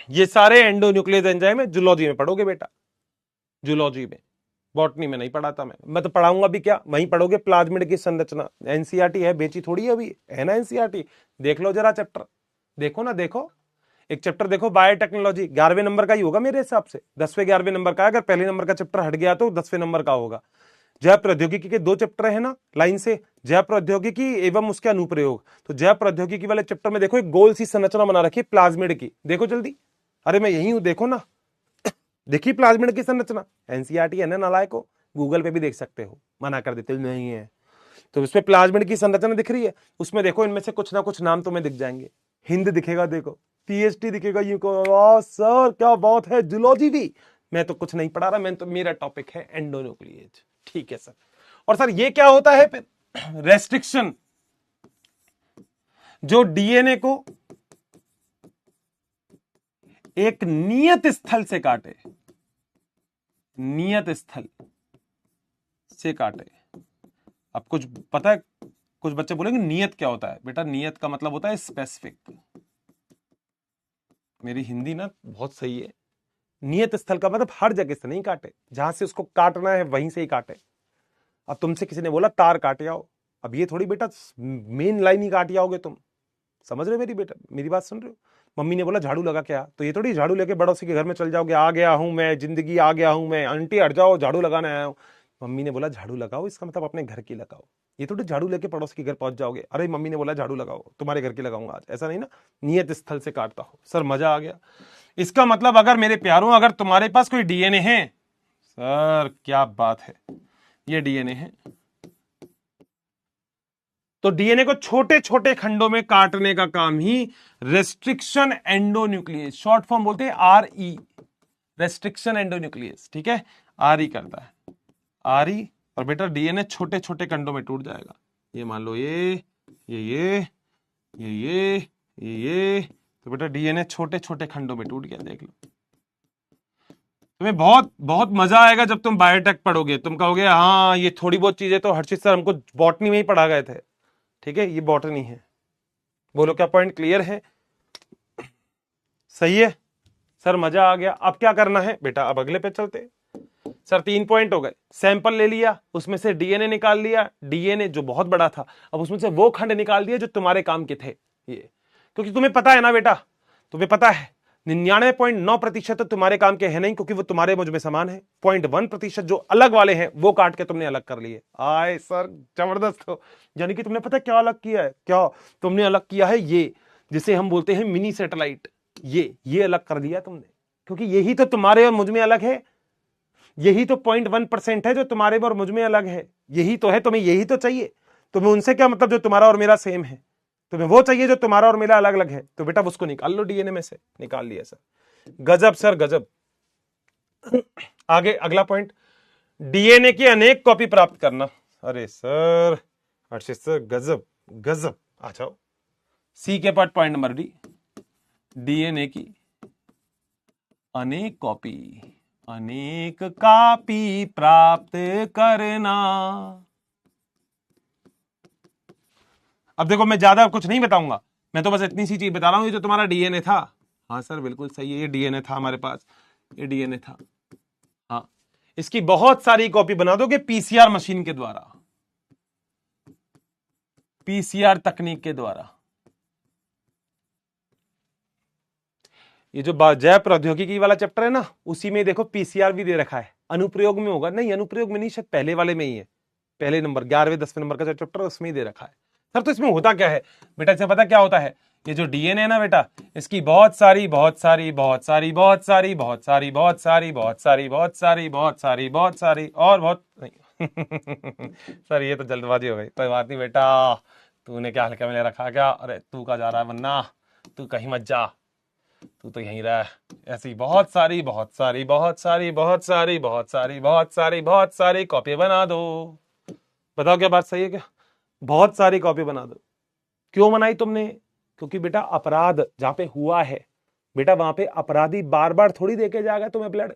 ये सारे एंडोन्यूक्लियस एंजाइम है। जूलॉजी में पढ़ोगे बेटा, जूलॉजी में, बॉटनी में नहीं पढ़ाता मैं तो पढ़ाऊंगा भी क्या, वहीं पढ़ोगे प्लाज्मिड की संरचना। एनसीईआरटी है, बेची थोड़ी है अभी, है ना एनसीईआरटी। देख लो जरा चैप्टर, देखो ना, देखो एक चैप्टर देखो, बायोटेक्नोलॉजी 11वें नंबर का ही होगा मेरे हिसाब से, 10वें 11वें नंबर का। अगर पहले नंबर का चैप्टर हट गया तो 10वें नंबर का होगा। जैव प्रौद्योगिकी के 2 चैप्टर है ना लाइन से, जैव प्रौद्योगिकी एवं उसके अनुप्रयोग। तो जैव प्रौद्योगिकी वाले चैप्टर में देखो एक गोल सी संरचना बना रखी प्लाज्मिड की, देखो जल्दी। अरे मैं यही हूं, देखो ना, देखिए प्लाज्मिड की संरचना। एनसीईआरटी है ना नालायको, गूगल पे भी देख सकते हो, मना कर देते नहीं है तो। इसमें प्लाज्मिड की संरचना दिख रही है, उसमें देखो इनमें से कुछ ना कुछ नाम तुम्हें दिख जाएंगे। हिंद दिखेगा, देखो पीएचडी दिखेगा, ये को सर क्या बात है, जूलॉजी भी। मैं तो कुछ नहीं पढ़ा रहा, मैं तो, मेरा टॉपिक है एंडोन्यूक्लियस। ठीक है सर। और सर ये क्या होता है फिर? रेस्ट्रिक्शन, जो डीएनए को एक नियत स्थल से काटे, नियत स्थल से काटे। अब कुछ पता है, कुछ बच्चे बोलेंगे नियत क्या होता है? बेटा नियत का मतलब होता है स्पेसिफिक। मेरी हिंदी ना बहुत सही है। नियत स्थल का मतलब हर जगह से नहीं काटे, जहां से उसको काटना है वहीं से ही काटे। अब तुमसे किसी ने बोला तार काटे आओ, अब ये थोड़ी बेटा मेन लाइन ही काट आओगे तुम। समझ रहे हो मेरी बेटा, मेरी बात सुन रहे हो? मम्मी ने बोला झाड़ू लगा के आ, तो ये थोड़ी झाड़ू लेके बड़ों से के घर में चल जाओगे, आ गया हूं मैं, जिंदगी आ गया हूं मैं, आंटी हट जाओ झाड़ू लगाने आया हूं। मम्मी ने बोला झाड़ू लगाओ, इसका मतलब अपने घर की लगाओ। ये थोड़ी झाड़ू लेके पड़ोस के घर पहुंच जाओगे, अरे मम्मी ने बोला झाड़ू लगाओ, तुम्हारे घर की लगाऊंगा आज, ऐसा नहीं ना। नियत स्थल से काटता हो। सर मजा आ गया। इसका मतलब अगर मेरे प्यारों, अगर तुम्हारे पास कोई डीएनए है, सर क्या बात है, ये डीएनए है, तो डीएनए को छोटे छोटे खंडों में काटने का काम ही रेस्ट्रिक्शन एंडोन्यूक्लियस, शॉर्ट फॉर्म बोलते हैं आरई, रेस्ट्रिक्शन एंडोन्यूक्लियस। ठीक है, आरई करता है, आरई। और बेटा डीएनए छोटे छोटे खंडों में टूट जाएगा। ये मान लो ये तो बेटा डीएनए छोटे छोटे खंडों में टूट गया। देख लो, तुम्हें बहुत बहुत मजा आएगा जब तुम बायोटेक पढ़ोगे। तुम कहोगे हाँ ये थोड़ी बहुत चीजें तो हर्षित सर हमको बॉटनी में ही पढ़ा गए थे। ठीक है, ये बॉटनी है। बोलो क्या पॉइंट क्लियर है? सही है सर, मजा आ गया। अब क्या करना है बेटा? अब अगले पे चलते। सर 3 पॉइंट हो गए। सैंपल ले लिया, उसमें से डीएनए निकाल लिया, डीएनए जो बहुत बड़ा था, अब उसमें से वो खंड निकाल दिए जो तुम्हारे काम के थे। ये क्योंकि तुम्हें पता है ना बेटा, तुम्हें पता है 99.9% तो तुम्हारे काम के है नहीं, क्योंकि वो तुम्हारे मुझ में समान है। 0.1% जो अलग वाले हैं वो काट के तुमने अलग कर लिए। आए सर जबरदस्त हो। यानी कि तुमने पता क्या अलग किया है? क्या तुमने अलग किया है? ये जिसे हम बोलते हैं मिनी सैटेलाइट, ये अलग कर दिया तुमने, क्योंकि यही तो तुम्हारे और मुझ में अलग है। यही तो 0.1% है जो तुम्हारे और मुझ में अलग है। यही तो है, तुम्हें यही तो चाहिए। तुम्हें उनसे क्या मतलब जो तुम्हारा और मेरा सेम है? तुम्हें वो चाहिए जो तुम्हारा और मेरा अलग अलग है। तो बेटा उसको निकाल लो डीएनए में से। निकाल लिया सर, गजब सर गजब। आगे अगला पॉइंट, डीएनए की अनेक कॉपी प्राप्त करना। अरे सर हर्षित सर गजब गजब। आ जाओ सी के part, point number D, DNA की अनेक कॉपी, अनेक कॉपी प्राप्त करना। अब देखो मैं ज्यादा कुछ नहीं बताऊंगा, मैं तो बस इतनी सी चीज बता रहा हूं, ये जो तुम्हारा डीएनए था, हाँ सर बिल्कुल सही है, ये डीएनए था हमारे पास, ये डीएनए था, हाँ, इसकी बहुत सारी कॉपी बना दोगे पीसीआर मशीन के द्वारा, पीसीआर तकनीक के द्वारा। ये जो जैव प्रौद्योगिकी वाला चैप्टर है ना, उसी में देखो पीसीआर भी दे रखा है, अनुप्रयोग में होगा, नहीं अनुप्रयोग में नहीं, शायद पहले वाले में ही है, पहले नंबर 11वें 10वें नंबर का जो चैप्टर है उसमें ही दे रखा है। सर तो इसमें होता क्या है बेटा, इसे पता क्या होता है, ये जो डीएनए है ना बेटा, इसकी बहुत सारी बहुत सारी बहुत सारी बहुत सारी बहुत सारी बहुत सारी बहुत सारी बहुत सारी बहुत सारी बहुत सारी और बहुत नहीं सर ये तो जल्दबाजी हो गई, कोई बात नहीं बेटा, तूने क्या हल्के में ले रखा क्या, अरे तू का जा रहा है वरना, तू कहीं मत जा, तू तो यहीं रह, ऐसी बहुत सारी बहुत सारी बहुत सारी बहुत सारी बहुत सारी बहुत सारी बहुत सारी कॉपी बना दो। बताओ क्या बात सही है क्या, बहुत सारी कॉपी बना दो। क्यों बनाई तुमने, क्योंकि बेटा अपराध जहां पे हुआ है बेटा, वहां पे अपराधी बार बार थोड़ी देके जाएगा तुम्हें ब्लड,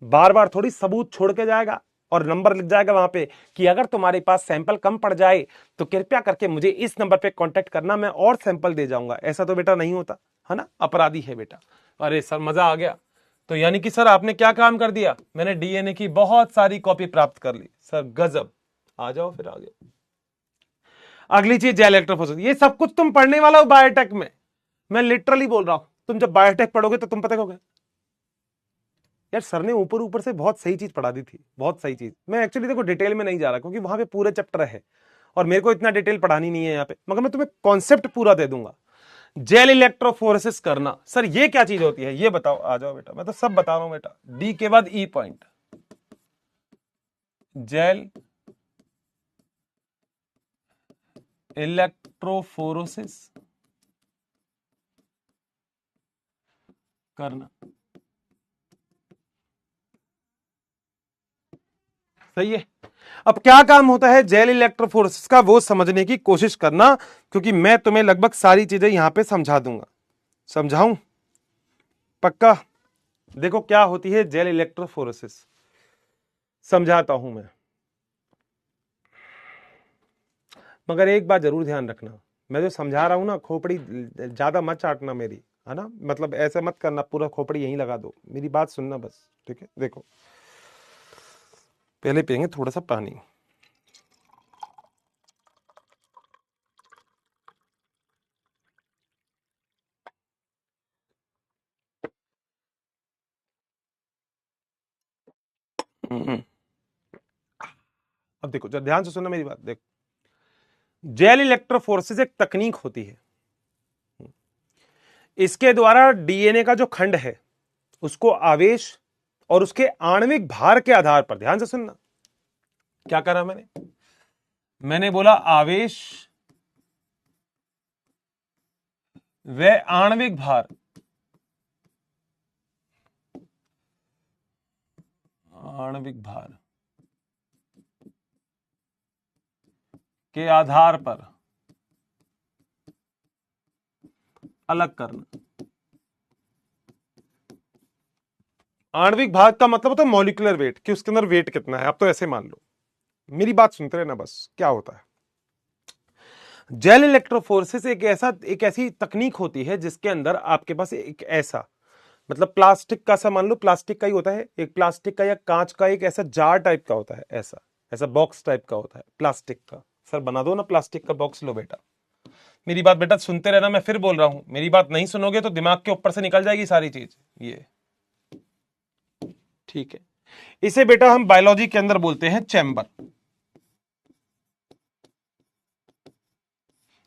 बार बार थोड़ी सबूत छोड़ के जाएगा और नंबर लिख जाएगा वहां पे कि अगर तुम्हारे पास सैंपल कम पड़ जाए तो कृपया करके मुझे इस नंबर पे कांटेक्ट करना, मैं और सैंपल दे जाऊंगा। ऐसा तो बेटा नहीं होता है ना, अपराधी है बेटा। अरे सर मजा आ गया, तो यानी कि सर आपने क्या काम कर दिया, मैंने डीएनए की बहुत सारी कॉपी प्राप्त कर ली, सर गजब। आ जाओ फिर आगे, अगली चीज जेल इलेक्ट्रोफोरेसिस, ये सब कुछ तुम पढ़ने वाला हो बायोटेक में, मैं लिटरली बोल रहा हूं, तुम जब बायोटेक पढ़ोगे तो तुम पता कहोगे यार सर ने ऊपर ऊपर से बहुत सही चीज पढ़ा दी थी, बहुत सही चीज। मैं एक्चुअली देखो डिटेल में नहीं जा रहा क्योंकि वहां पे पूरे चैप्टर है और मेरे को इतना डिटेल पढ़ानी नहीं है यहाँ पे, मगर मैं तुम्हें कॉन्सेप्ट पूरा दे दूंगा। जेल इलेक्ट्रोफोरेसिस करना, सर ये क्या चीज होती है ये बताओ, आ जाओ बेटा, मैं तो सब बता रहा हूं बेटा, डी के बाद ई पॉइंट, जेल इलेक्ट्रोफोरेसिस करना, सही है। अब क्या काम होता है जेल इलेक्ट्रोफोरेसिस का, वो समझने की कोशिश करना, क्योंकि मैं तुम्हें लगभग सारी चीजें यहां पे समझा दूंगा, समझाऊं पक्का। देखो क्या होती है जेल इलेक्ट्रोफोरेसिस, समझाता हूं मैं, मगर एक बात जरूर ध्यान रखना, मैं जो समझा रहा हूं ना, खोपड़ी ज्यादा मत चाटना मेरी, है ना, मतलब ऐसे मत करना पूरा खोपड़ी यहीं लगा दो, मेरी बात सुनना बस, ठीक है। देखो पहले पियेंगे थोड़ा सा पानी, अब देखो जरा ध्यान से सुनना मेरी बात, देखो जेल इलेक्ट्रोफोरेसिस एक तकनीक होती है, इसके द्वारा डीएनए का जो खंड है उसको आवेश और उसके आणविक भार के आधार पर, ध्यान से सुनना, क्या करा मैंने बोला आवेश व आणविक भार, आणविक भार के आधार पर अलग करना। आणविक भार का मतलब होता है मॉलिक्यूलर वेट, कि उसके अंदर वेट कितना है, आप तो ऐसे मान लो, मेरी बात सुनते रहना बस। क्या होता है जेल इलेक्ट्रोफोरेसिस, एक ऐसी तकनीक होती है जिसके अंदर आपके पास एक ऐसा, मतलब प्लास्टिक का सा मान लो, प्लास्टिक का ही होता है, एक प्लास्टिक का या कांच का एक ऐसा जार टाइप का होता है, ऐसा ऐसा बॉक्स टाइप का होता है प्लास्टिक का। सर बना दो ना प्लास्टिक का बॉक्स, लो बेटा मेरी बात बेटा सुनते रहना, मैं फिर बोल रहा हूं, मेरी बात नहीं सुनोगे तो दिमाग के ऊपर से निकल जाएगी सारी चीज ये, ठीक है। इसे बेटा हम बायोलॉजी के अंदर बोलते हैं चैम्बर।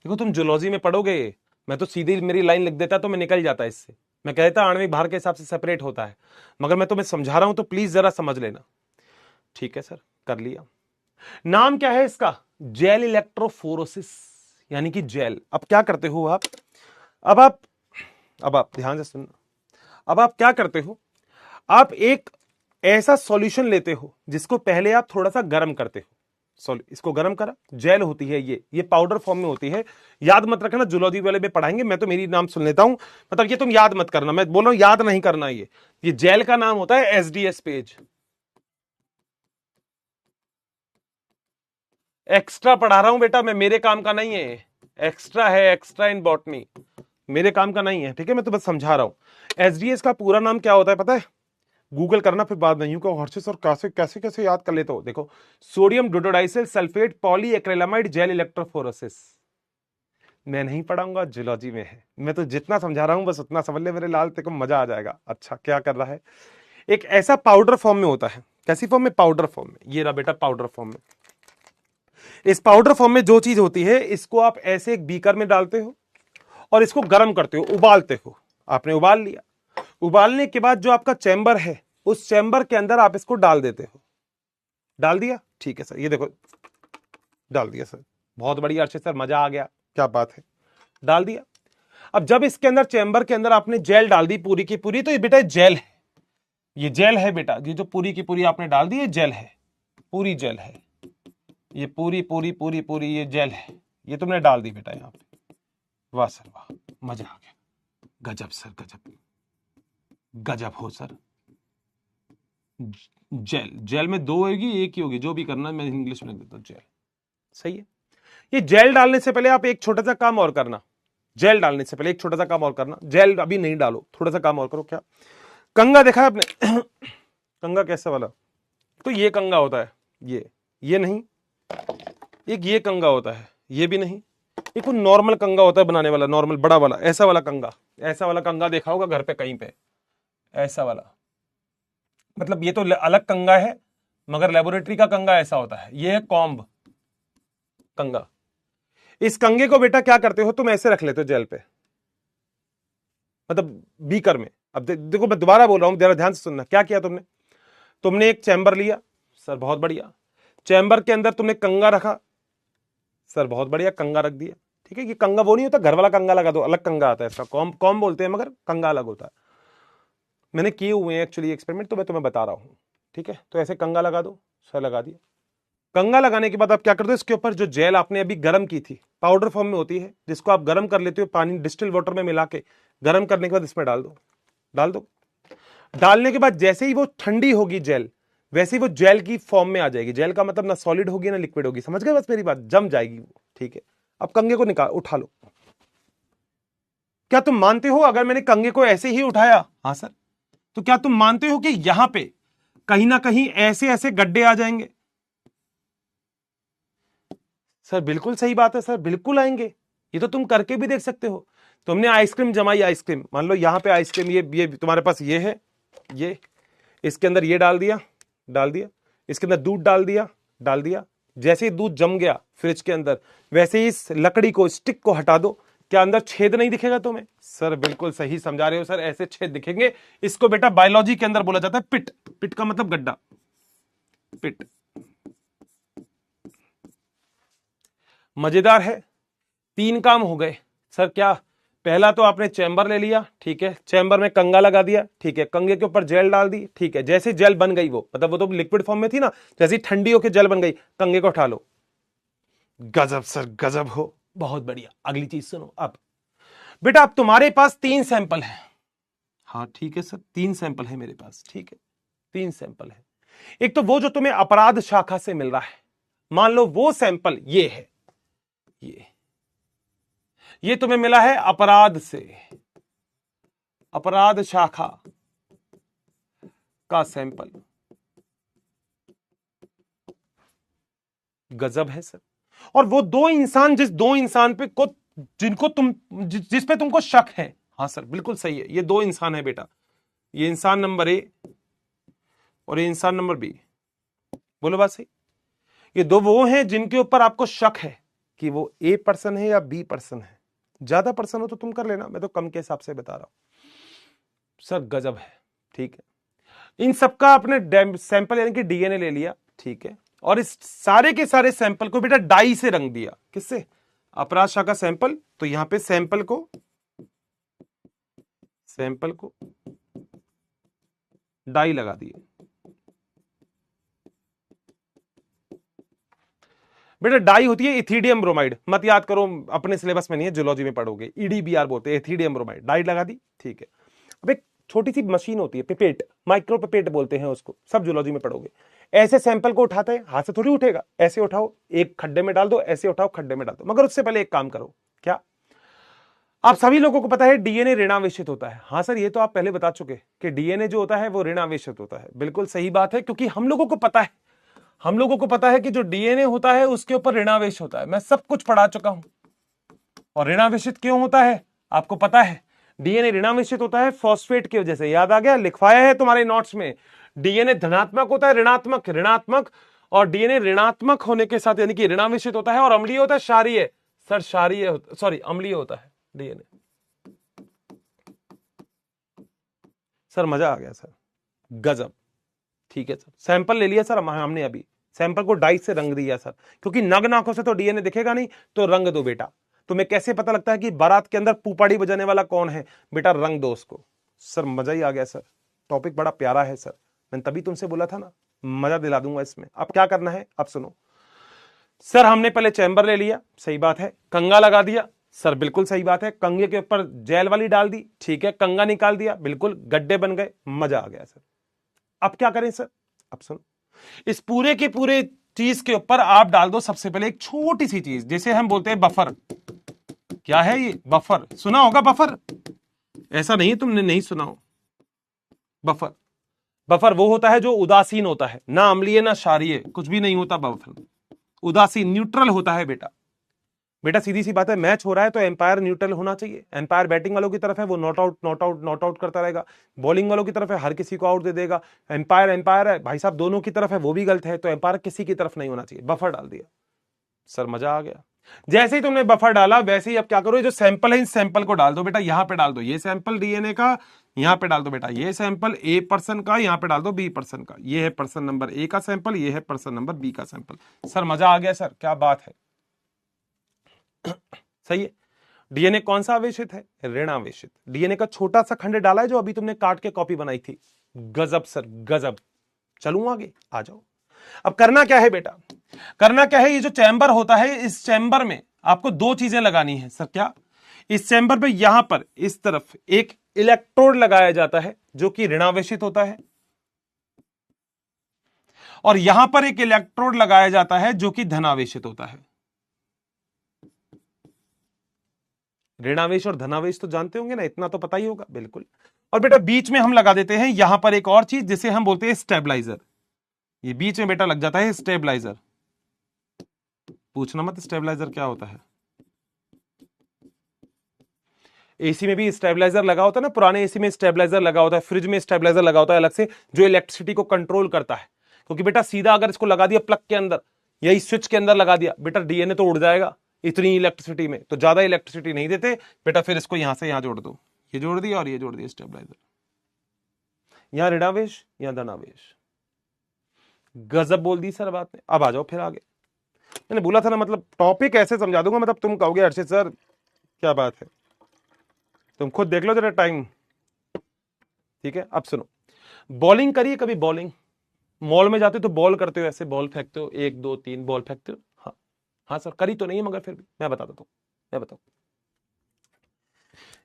देखो तुम जूलॉजी में पढ़ोगे, मैं तो सीधी मेरी लाइन लिख देता तो मैं निकल जाता इससे, मैं कहता आणविक भार के हिसाब से सेपरेट होता है, मगर मैं तुम्हें समझा रहा हूं तो प्लीज जरा समझ लेना, ठीक है सर कर लिया। नाम क्या है इसका, जेल इलेक्ट्रोफोरेसिस, यानी कि जेल। अब क्या करते हो आप, अब आप ध्यान से सुनना, अब आप क्या करते हो, आप एक ऐसा सॉल्यूशन लेते हो जिसको पहले आप थोड़ा सा गर्म करते हो, सॉरी, इसको गर्म करा, जेल होती है ये पाउडर फॉर्म में होती है। याद मत रखना, जूलॉजी वाले में पढ़ाएंगे, मैं तो मेरी नाम सुन लेता हूं, मतलब ये तुम याद मत करना, मैं बोल रहा हूं याद नहीं करना। ये जेल का नाम होता है एसडीएस पेज। एक्स्ट्रा पढ़ा रहा हूं बेटा मैं, मेरे काम का नहीं है, एक्स्ट्रा है, एक्स्ट्रा इन बॉटनी, मेरे काम का नहीं है, ठीक है, मैं तो बस समझा रहा हूं। एसडीएस का पूरा नाम क्या होता है पता है? गूगल करना, फिर बाद नहीं को हर्षित और कैसे कैसे कैसे याद कर लेते हो। देखो, sodium dodecyl sulphate polyacrylamide gel electrophoresis. मैं नहीं पढ़ाऊंगा, जियोलॉजी में है, मैं तो जितना समझा रहा हूं बस उतना समझ ले मेरे लाल, तेरे को मजा आ जाएगा। अच्छा क्या कर रहा है? एक ऐसा पाउडर फॉर्म में होता है। कैसी फॉर्म में? पाउडर फॉर्म में। ये रहा बेटा पाउडर फॉर्म में। इस पाउडर फॉर्म में जो चीज होती है, इसको आप ऐसे एक बीकर में डालते हो और इसको गर्म करते हो, उबालते हो। आपने उबाल लिया, उबालने के बाद जो आपका चैम्बर है, उस चैम्बर के अंदर आप इसको डाल देते हो। डाल दिया? ठीक है सर, ये देखो डाल दिया सर, बहुत बढ़िया, अच्छे सर, मजा आ गया, क्या बात है, डाल दिया। अब जब इसके अंदर चैम्बर के अंदर आपने जेल डाल दी पूरी की पूरी, तो ये बेटा जेल है, ये जेल है बेटा, ये जो पूरी की पूरी आपने डाल दी, ये जेल है, पूरी जेल है, ये पूरी पूरी पूरी पूरी ये जेल है, ये तुमने डाल दी बेटा यहां पे। वाह सर वाह, मजा आ गया, गजब सर गजब, गजब हो सर। जेल, जेल में दो होगी एक ही होगी, जो भी करना है मैं इंग्लिश में लिख देता हूं, जेल। सही है। ये जेल डालने से पहले आप एक छोटा सा काम और करना, जेल डालने से पहले एक छोटा सा काम और करना, जेल अभी नहीं डालो, थोड़ा सा काम और करो। क्या? कंगा देखा है आपने? कंगा कैसा वाला? तो ये कंगा होता है, ये नहीं, एक ये कंगा होता है, ये भी नहीं, एक वो नॉर्मल कंगा होता है बनाने वाला, नॉर्मल बड़ा वाला, ऐसा वाला कंगा, ऐसा वाला कंगा देखा होगा घर पे कहीं पे, ऐसा वाला, मतलब ये तो अलग कंगा है, मगर लेबोरेटरी का कंगा ऐसा होता है। ये है कॉम्ब कंगा। इस कंगे को बेटा क्या करते हो तुम, ऐसे रख लेते हो जेल पे, मतलब बीकर में। अब देखो मैं दोबारा बोल रहा हूं, जरा ध्यान से सुनना। क्या किया तुमने? तुमने एक चैम्बर लिया सर, बहुत बढ़िया, चैम्बर के अंदर तुमने कंगा रखा सर, बहुत बढ़िया, कंगा रख दिया, ठीक है। ये कंगा वो नहीं होता घर वाला कंगा लगा दो, अलग कंगा आता है इसका, कॉम बोलते हैं, मगर कंगा अलग होता है। मैंने किए हुए हैं एक्चुअली एक्सपेरिमेंट, तो मैं तुम्हें बता रहा हूं, ठीक है। तो ऐसे कंगा लगा दो सर, लगा दिया। कंगा लगाने के बाद आप क्या करते हो, इसके ऊपर जो जेल आपने अभी गर्म की थी, पाउडर फॉर्म में होती है, जिसको आप गर्म कर लेते हो पानी डिस्टिल वाटर में मिला के, गर्म करने के बाद इसमें डाल दो, डाल दो। डालने के बाद जैसे ही वो ठंडी होगी जेल, वैसे ही वो जेल की फॉर्म में आ जाएगी। जेल का मतलब ना सॉलिड होगी ना लिक्विड होगी, समझ गए बस मेरी बात, जम जाएगी वो, ठीक है। अब कंगे को निकाल, उठा लो। क्या तुम मानते हो अगर मैंने कंगे को ऐसे ही उठाया, हाँ सर, तो क्या तुम मानते हो कि यहां पे कहीं ना कहीं ऐसे ऐसे गड्ढे आ जाएंगे? सर बिल्कुल सही बात है सर, बिल्कुल आएंगे, ये तो तुम करके भी देख सकते हो। तुमने आइसक्रीम जमाई, आइसक्रीम मान लो यहां पे आइसक्रीम, ये तुम्हारे पास ये है, ये इसके अंदर ये डाल दिया, डाल दिया, इसके अंदर दूध डाल दिया, डाल दिया। जैसे ही दूध जम गया फ्रिज के अंदर, वैसे ही इस लकड़ी को, स्टिक को हटा दो, क्या अंदर छेद नहीं दिखेगा तुम्हें? सर बिल्कुल सही समझा रहे हो सर, ऐसे छेद दिखेंगे। इसको बेटा बायोलॉजी के अंदर बोला जाता है पिट, पिट का मतलब गड्ढा, पिट। मजेदार है, तीन काम हो गए सर। क्या? पहला तो आपने चैम्बर ले लिया, ठीक है, चैम्बर में कंगा लगा दिया, ठीक है, कंगे के ऊपर जेल डाल दी, ठीक है, जैसे जेल बन गई वो, मतलब वो तो लिक्विड फॉर्म में थी ना, जैसे ठंडी होकर जेल बन गई, कंगे को उठा लो। गजब सर गजब हो, बहुत बढ़िया। अगली चीज सुनो अब बेटा, अब तुम्हारे पास तीन सैंपल है, हाँ ठीक है सर, तीन सैंपल है मेरे पास, ठीक है, तीन सैंपल है। एक तो वो जो तुम्हें अपराध शाखा से मिल रहा है, मान लो वो सैंपल ये है, ये तुम्हें मिला है अपराध से, अपराध शाखा का सैंपल। गजब है सर। और वो दो इंसान, जिस दो इंसान पे को, जिनको तुम, जिस पे तुमको शक है, हाँ सर बिल्कुल सही है, ये दो इंसान है बेटा, ये इंसान नंबर ए और ये इंसान नंबर बी। बोलो बात सही। ये दो वो हैं जिनके ऊपर आपको शक है कि वो ए पर्सन है या बी पर्सन है। ज्यादा पर्सन हो तो तुम कर लेना, मैं तो कम के हिसाब से बता रहा हूं सर। गजब है, ठीक है। इन सबका आपने सैंपल यानी कि डीएनए ले लिया, ठीक है, और इस सारे के सारे सैंपल को बेटा डाई से रंग दिया। किससे? अपराध शाखा सैंपल, तो यहां पे सैंपल को डाई लगा दिए। बेटा डाई होती है इथिडियम ब्रोमाइड, मत याद करो, अपने सिलेबस में नहीं है, जूलॉजी में पढ़ोगे, ईडीबीआर बोलते हैं, इथिडियम ब्रोमाइड, डाई लगा दी, ठीक है। अब एक छोटी सी मशीन होती है पिपेट, माइक्रो पिपेट बोलते हैं उसको, सब जूलॉजी में पढ़ोगे। ऐसे सैंपल को उठाते हैं, हाथ से थोड़ी उठेगा, ऐसे उठाओ, एक खड्डे में डाल दो, ऐसे उठाओ, खड्डे में डाल दो। मगर उससे पहले एक काम करो, क्या आप सभी लोगों को पता है डीएनए ऋणावेशित होता है? हाँ सर, ये तो आप पहले बता चुके कि डीएनए जो होता है वो ऋणावेशित होता है। बिल्कुल सही बात है, क्योंकि हम लोगों को पता है, हम लोगों को पता है कि जो डीएनए होता है उसके ऊपर ऋणावेश होता है। मैं सब कुछ पढ़ा चुका हूं। और ऋणावेशित क्यों होता है आपको पता है? डीएनए ऋणावेशित होता है फॉस्फेट की वजह से। याद आ गया, लिखवाया है तुम्हारे नोट्स में। डीएनए धनात्मक होता है, ऋणात्मक, ऋणात्मक, और डीएनए ऋणात्मक होने के साथ यानी कि ऋणावेशित होता है, और अम्लीय होता है, क्षारीय। सर क्षारीय, सॉरी अम्लीय होता है डीएनए। सर मजा आ गया सर, गजब, ठीक है सर। सैंपल ले लिया सर हमने, अभी सैंपल को डाई से रंग दिया सर, क्योंकि नग आंखों से तो डीएनए दिखेगा नहीं, तो रंग दो बेटा। तुम्हें कैसे पता लगता है कि बारात के अंदर पुपाड़ी बजाने वाला कौन है? बेटा रंग दो उसको। सर मजा ही आ गया सर, टॉपिक बड़ा प्यारा है सर, मैंने तभी तुमसे बोला था ना मजा दिला दूंगा इसमें। अब क्या करना है, अब सुनो सर। हमने पहले चैम्बर ले लिया, सही बात है। कंगा लगा दिया, सर बिल्कुल सही बात है। कंगे के ऊपर जेल वाली डाल दी, ठीक है। कंगा निकाल दिया, बिल्कुल गड्ढे बन गए, मजा आ गया सर। अब क्या करें सर? अब सुनो, इस पूरे के पूरे चीज के ऊपर आप डाल दो सबसे पहले एक छोटी सी चीज, जिसे हम बोलते हैं बफर। क्या है ये? बफर। सुना होगा बफर, ऐसा नहीं तुमने नहीं सुना हो। बफर, बफर वो होता है जो उदासीन होता है, ना अम्लीय ना क्षारीय, कुछ भी नहीं होता बफर, उदासीन, न्यूट्रल होता है बेटा। बेटा सीधी सी बात है, मैच हो रहा है तो एम्पायर न्यूट्रल होना चाहिए। एम्पायर बैटिंग वालों की तरफ है, वो not out not out not out करता रहेगा। बॉलिंग वालों की तरफ है, हर किसी को आउट दे देगा। एम्पायर एम्पायर है भाई साहब, दोनों की तरफ है, वो भी गलत है, तो एम्पायर किसी की तरफ नहीं होना चाहिए। बफर डाल दिया सर, मजा आ गया। जैसे ही तुमने बफर डाला वैसे ही अब क्या करो, जो सैंपल है इस सैंपल को डाल दो बेटा, यहां पे डाल दो ये सैंपल डीएनए का, यहां पे डाल दो बेटा ये सैंपल ए पर्सन का, यहां पे डाल दो बी पर्सन का। ये है पर्सन नंबर ए का सैंपल, ये है पर्सन नंबर बी का सैंपल। सर मजा आ गया सर, क्या बात है, सही है। डीएनए कौन सा आवेशित है? ऋणावेशित। डीएनए का छोटा सा खंड डाला है जो अभी तुमने काट के कॉपी बनाई थी। गजब सर गजब। चलूं आगे, आ जाओ। अब करना क्या है बेटा, करना क्या है, ये जो चैम्बर होता है इस चैम्बर में आपको दो चीजें लगानी है सर। क्या? इस चैम्बर पे यहां पर इस तरफ एक इलेक्ट्रोड लगाया जाता है जो कि ऋणावेशित होता है, और यहां पर एक इलेक्ट्रोड लगाया जाता है जो कि धनावेशित होता है। ऋणावेश और धनावेश तो जानते होंगे ना, इतना तो पता ही होगा, बिल्कुल। और बेटा बीच में हम लगा देते हैं यहां पर एक और चीज जिसे हम बोलते हैं स्टेबलाइजर। ये बीच में बेटा लग जाता है स्टेबलाइजर। पूछना मत स्टेबलाइजर क्या होता है। एसी में भी स्टेबलाइजर लगा होता है ना, पुराने एसी में स्टेबलाइजर लगा होता है, फ्रिज में स्टेबलाइजर लगा होता है अलग से, जो इलेक्ट्रिसिटी को कंट्रोल करता है। क्योंकि बेटा सीधा अगर इसको लगा दिया प्लग के अंदर या इस स्विच के अंदर लगा दिया, बेटा डीएनए तो उड़ जाएगा इतनी इलेक्ट्रिसिटी में, तो ज्यादा इलेक्ट्रिसिटी नहीं देते बेटा। फिर इसको यहां से यहां जोड़ दो, ये जोड़ दिया और ये जोड़ दिया स्टेबलाइजर। यहां ऋणावेश, यहां धनावेश। गजब बोल दी सर बात ने। अब आ जाओ फिर आगे। मैंने बोला था ना, मतलब टॉपिक ऐसे समझा दूंगा, मतलब तुम कहोगे अर्षित सर क्या बात है। तुम खुद देख लो जरा टाइम, ठीक है। अब सुनो, बॉलिंग करिए कभी। बॉलिंग मॉल में जाते हो तो बॉल करते हो, ऐसे बॉल फेंकते हो, 1 2 3 बॉल फेंकते हो। हाँ हाँ सर, करी तो नहीं है मगर फिर भी मैं बता देता हूं, मैं बताऊं।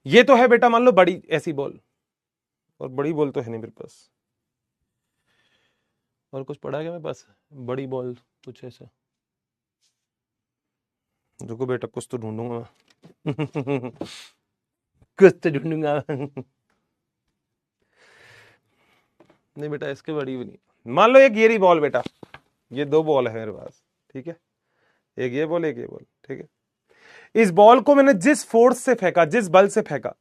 ये तो है बेटा मान लो बड़ी ऐसी बॉल, और बड़ी बॉल तो है नहीं मेरे पास, और कुछ पड़ा क्या मेरे पास बड़ी बॉल कुछ ऐसा। रुको बेटा कुछ तो ढूंढूंगा कुछ तो ढूंढूंगा नहीं बेटा इसके बड़ी भी नहीं। मान लो एक ये रही बॉल बेटा, ये 2 बॉल है मेरे पास, ठीक है। एक ये बॉल, एक ये बॉल, ठीक है। इस बॉल को मैंने जिस फोर्स से फेंका, जिस बल से फेंका,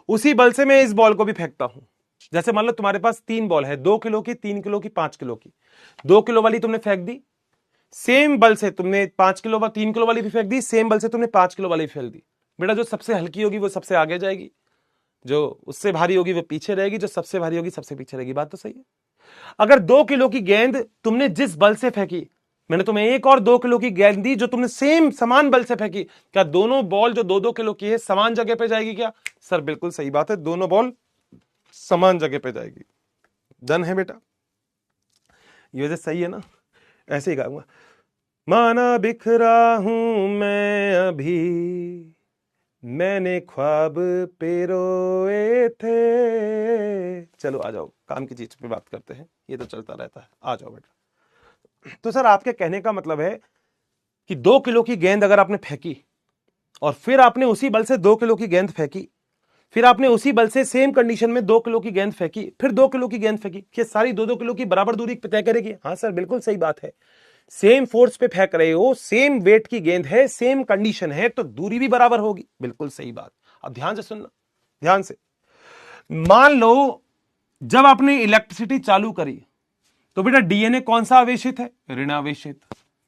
उसी बल से मैं इस बॉल को भी फेंकता हूं। जैसे मान लो तुम्हारे पास 3 बॉल है, 2 किलो की, 3 किलो की, 5 किलो की। 2 किलो वाली तुमने फेंक दी, सेम बल से तुमने 5 किलो 3 किलो वाली भी फेंक दी, सेम बल से तुमने 5 किलो वाली फेंक दी। बेटा जो सबसे हल्की होगी वो सबसे आगे जाएगी, जो उससे भारी होगी वो पीछे रहेगी, जो सबसे भारी होगी सबसे पीछे रहेगी। बात तो सही है। अगर 2 किलो की गेंद तुमने जिस बल से फेंकी, मैंने तुम्हें एक और 2 किलो की गेंद दी जो तुमने सेम समान बल से फेंकी, क्या दोनों बॉल जो 2-2 किलो की है समान जगह पे जाएगी क्या? सर बिल्कुल सही बात है, दोनों बॉल समान जगह पे जाएगी। डन है बेटा, ये वजह सही है ना, ऐसे ही गाऊंगा। माना बिखरा हूं मैं अभी, मैंने ख्वाब पे रोए थे। चलो आ जाओ, काम की चीज पे बात करते हैं, ये तो चलता रहता है, आ जाओ बेटा। तो सर आपके कहने का मतलब है कि 2 किलो की गेंद अगर आपने फेंकी और फिर आपने उसी बल से 2 किलो की गेंद फेंकी, फिर आपने उसी बल से सेम कंडीशन में 2 किलो की गेंद फेंकी, फिर 2 किलो की गेंद फेंकी, ये सारी 2-2 किलो की बराबर दूरी तय करेगी? हाँ सर बिल्कुल सही बात है। सेम फोर्स पे फेंक रहे हो, सेम वेट की गेंद है, सेम कंडीशन है, तो दूरी भी बराबर होगी। बिल्कुल सही बात। अब ध्यान से सुनना, ध्यान से। मान लो जब आपने इलेक्ट्रिसिटी चालू करी तो बेटा डीएनए कौन सा आवेशित है? ऋणावेशित।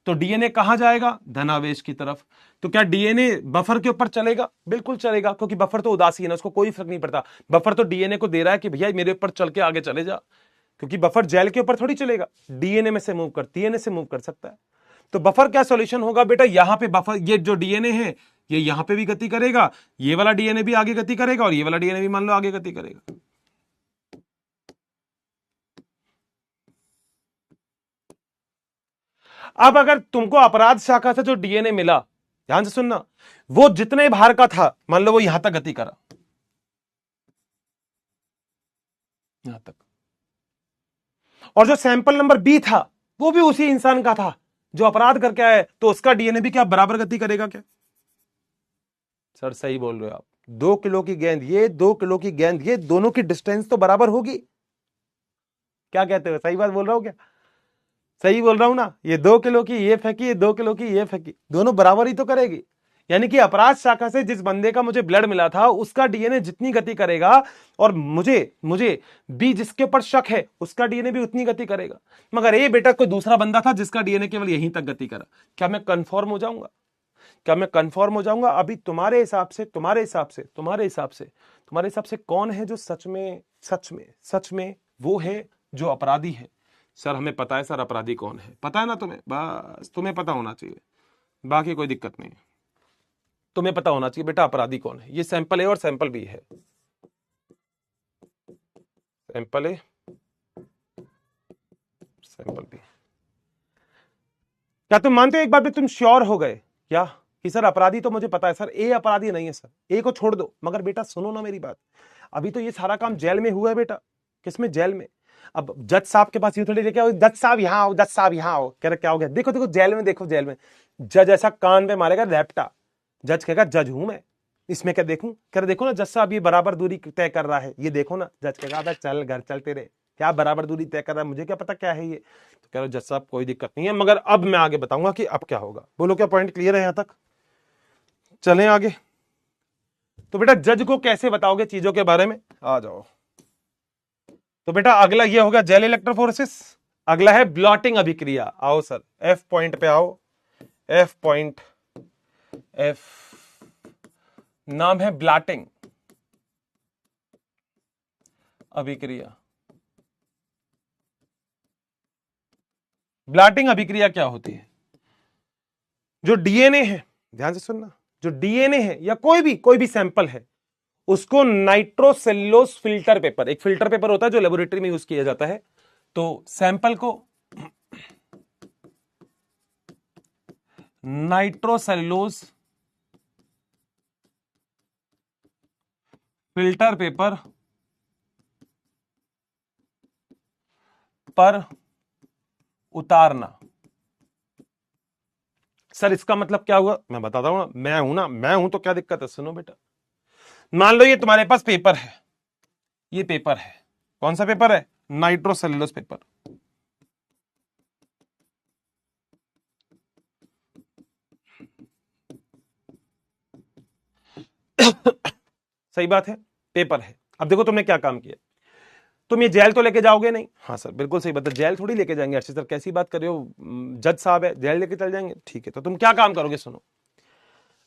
तो डीएनए कहां जाएगा? धनावेश की तरफ। तो क्या डीएनए बफर के ऊपर चलेगा? बिल्कुल चलेगा, क्योंकि बफर तो उदासीन है, उसको कोई फर्क नहीं पड़ता। बफर तो डीएनए को दे रहा है कि भैया मेरे ऊपर चल के आगे चले जा, क्योंकि बफर जेल के ऊपर थोड़ी चलेगा, डीएनए में से मूव कर, डीएनए से मूव कर सकता है। तो बफर क्या सॉल्यूशन होगा बेटा? यहां पे बफर, ये जो डीएनए है ये यहां पे भी गति करेगा, ये वाला डीएनए भी आगे गति करेगा, और ये वाला डीएनए भी मान लो आगे गति करेगा। अब अगर तुमको अपराध शाखा से जो डीएनए मिला, ध्यान से सुनना, वो जितने भार का था, मान लो वो यहां तक गति करा, यहां तक, और जो सैंपल नंबर बी था वो भी उसी इंसान का था जो अपराध करके आया है, तो उसका डीएनए भी क्या बराबर गति करेगा क्या? सर सही बोल रहे हो आप। 2 किलो की गेंद ये, 2 किलो की गेंद ये, दोनों की डिस्टेंस तो बराबर होगी। क्या कहते हो, सही बात बोल रहा हूं क्या? सही बोल रहा हूं ना? ये 2 किलो की ये फेंकी, ये 2 किलो की ये फेंकी, दोनों बराबर ही तो करेगी। यानी कि अपराध शाखा से जिस बंदे का मुझे ब्लड मिला था उसका डीएनए जितनी गति करेगा, और मुझे मुझे बी जिसके ऊपर शक है उसका डीएनए भी उतनी गति करेगा। मगर ये बेटा कोई दूसरा बंदा था जिसका डीएनए केवल यहीं तक गति करा, क्या मैं कंफर्म हो जाऊंगा? क्या मैं कंफर्म हो जाऊंगा? अभी तुम्हारे हिसाब से, तुम्हारे हिसाब से, तुम्हारे हिसाब से, तुम्हारे हिसाब से कौन है जो सच में, सच में, सच में वो है जो अपराधी है? सर हमें पता है सर अपराधी कौन है, पता है ना तुम्हें, बस तुम्हें पता होना चाहिए, बाकी कोई दिक्कत नहीं है। तुम्हें पता होना चाहिए बेटा अपराधी कौन है। ये सैंपल ए और सैंपल बी है, सैंपल ए, सैंपल बी। क्या तुम मानते हो, एक बात में तुम श्योर हो गए क्या कि सर अपराधी तो मुझे पता है, सर ए अपराधी नहीं है, सर ए को छोड़ दो। मगर बेटा सुनो ना मेरी बात, अभी तो ये सारा काम जेल में हुआ है बेटा। किसमें? जेल में। अब जज साहब के पास ये थोड़ी लेके आओ, जज साहब यहाँ आओ, जज साहब यहाँ आओ, कह रहे क्या हो गया? देखो देखो जेल में, देखो जेल में जज ऐसा कान पे मारेगा रैप्टा, जज कहेगा जज हूं मैं, इसमें क्या देखूं? कह रहे देखो ना जज साहब ये बराबर दूरी तय कर रहा है, ये देखो ना। जज कहेगा अबे चल घर चल तेरे, क्या बराबर दूरी तय कर रहा है, मुझे क्या पता क्या है ये। तो कह रहे जज साहब कोई दिक्कत नहीं है, मगर अब मैं आगे बताऊंगा कि अब क्या होगा। बोलो क्या पॉइंट क्लियर है यहां तक? चलें आगे। तो बेटा जज को कैसे बताओगे चीजों के बारे में? आ जाओ। तो बेटा अगला ये होगा जेल इलेक्ट्रोफोरेसिस, अगला है ब्लॉटिंग अभिक्रिया। आओ सर एफ पॉइंट पे आओ, एफ पॉइंट, एफ नाम है ब्लॉटिंग अभिक्रिया। ब्लॉटिंग अभिक्रिया क्या होती है? जो डीएनए है, ध्यान से सुनना, जो डीएनए है या कोई भी सैंपल है, उसको नाइट्रोसेल्युलोज फिल्टर पेपर, एक फिल्टर पेपर होता है जो लेबोरेटरी में यूज किया जाता है, तो सैंपल को नाइट्रोसेल्युलोज फिल्टर पेपर पर उतारना। सर इसका मतलब क्या हुआ? मैं बताता हूं ना, मैं हूं तो क्या दिक्कत है? सुनो बेटा, मान लो ये तुम्हारे पास पेपर है, ये पेपर है, कौन सा पेपर है? नाइट्रोसेल्युलोज पेपर। सही बात है, पेपर है। अब देखो तुमने क्या काम किया, तुम ये जेल तो लेके जाओगे नहीं? हाँ सर बिल्कुल सही बात है, जेल थोड़ी लेके जाएंगे। अर्षित सर कैसी बात कर रहे हो, जज साहब है, जेल लेके चल जाएंगे? ठीक है, तो तुम क्या काम करोगे? सुनो,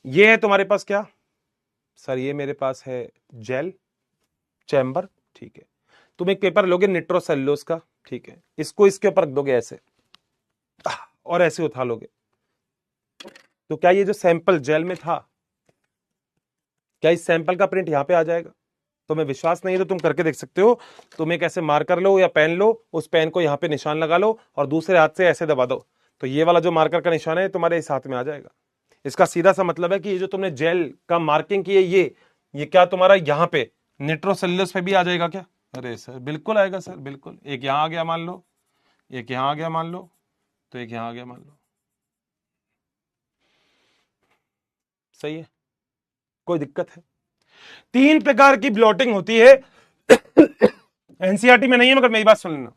ये है तुम्हारे पास क्या सर? ये मेरे पास है जेल चैम्बर, ठीक है। तुम एक पेपर लोगे निट्रोसेल्युलोज का, ठीक है, इसको इसके ऊपर रख दोगे ऐसे, और ऐसे उठा लोगे, तो क्या ये जो सैंपल जेल में था, क्या इस सैंपल का प्रिंट यहां पे आ जाएगा? तुम्हें विश्वास नहीं है तो तुम करके देख सकते हो। तुम एक ऐसे मार्कर लो या पेन लो, उस पेन को यहां पे निशान लगा लो और दूसरे हाथ से ऐसे दबा दो, तो ये वाला जो मार्कर का निशान है तुम्हारे इस हाथ में आ जाएगा। इसका सीधा सा मतलब है कि ये जो तुमने जेल का मार्किंग की है ये क्या तुम्हारा यहाँ पे निट्रोसेल्युलोज पे भी आ जाएगा क्या? अरे सर बिल्कुल आएगा सर, बिल्कुल। एक यहाँ आ गया मान लो, एक यहाँ आ गया मान लो, तो एक यहाँ आ गया मान लो। सही है, कोई दिक्कत है? 3 प्रकार की ब्लॉटिंग होती है। एनसीईआरटी में नहीं है मगर मेरी बात सुन लेना।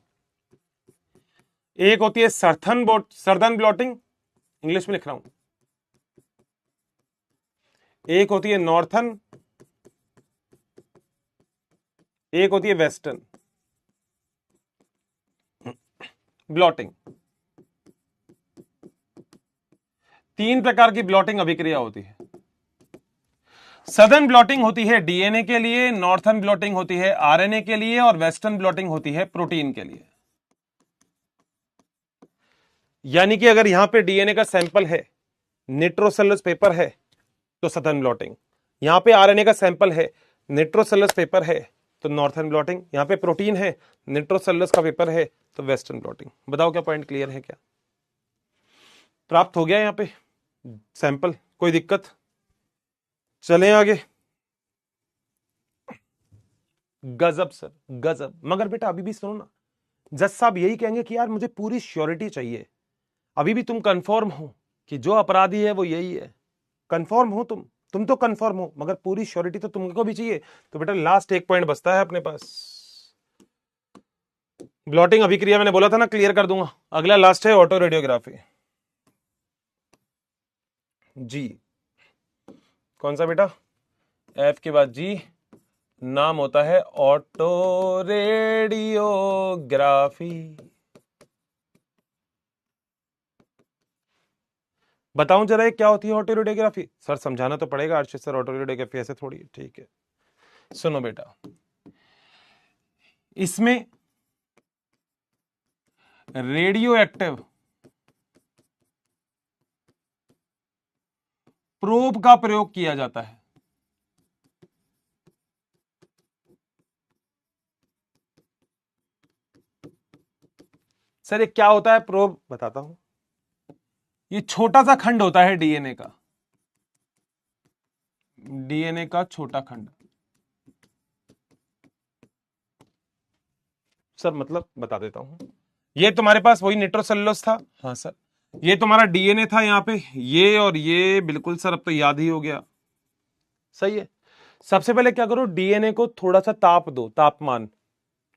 एक होती है सर्दन ब्लॉटिंग, इंग्लिश में लिख रहा हूं। एक होती है नॉर्थन, एक होती है वेस्टर्न ब्लॉटिंग। 3 प्रकार की ब्लॉटिंग अभिक्रिया होती है। सदर्न ब्लॉटिंग होती है डीएनए के लिए, नॉर्थन ब्लॉटिंग होती है आरएनए के लिए, और वेस्टर्न ब्लॉटिंग होती है प्रोटीन के लिए। यानी कि अगर यहां पे डीएनए का सैंपल है, निट्रोसेलुलोज पेपर है, तो सदर्न ब्लॉटिंग। यहां पे आरएनए का सैंपल है, निट्रोसेलुलोज पेपर है, तो नॉर्थन ब्लॉटिंग। यहां पे प्रोटीन है, निट्रोसेलुलोज का पेपर है, तो वेस्टर्न ब्लॉटिंग। बताओ क्या पॉइंट क्लियर है? क्या प्राप्त हो गया यहां पे सैंपल? कोई दिक्कत? चलें आगे। गजब सर, गजब। मगर बेटा अभी भी सुनो ना, जज साहब यही कहेंगे कि यार मुझे पूरी श्योरिटी चाहिए। अभी भी तुम कंफर्म हो कि जो अपराधी है वो यही है? कंफर्म हो तुम तो कंफर्म हो, मगर पूरी श्योरिटी तो तुमको भी चाहिए। तो बेटा लास्ट एक पॉइंट बचता है अपने पास। ब्लॉटिंग अभिक्रिया मैंने बोला था ना क्लियर कर दूंगा। अगला लास्ट है ऑटो रेडियोग्राफी। जी कौन सा बेटा? एफ के बाद जी, नाम होता है ऑटो रेडियोग्राफी। बताऊं जरा क्या होती है ऑटो रेडियोग्राफी? सर समझाना तो पड़ेगा अर्षित सर, ऑटो रेडियोग्राफी ऐसे थोड़ी। ठीक है सुनो बेटा, इसमें रेडियो एक्टिव प्रोब का प्रयोग किया जाता है। सर ये क्या होता है प्रोब? बताता हूं। ये छोटा सा खंड होता है डीएनए का, डीएनए का छोटा खंड। सर मतलब बता देता हूं। ये तुम्हारे पास वही निट्रोसेलुलोज था। हाँ सर। ये तुम्हारा डीएनए था यहाँ पे, ये और ये। बिल्कुल सर, अब तो याद ही हो गया। सही है। सबसे पहले क्या करो, डीएनए को थोड़ा सा ताप दो, तापमान,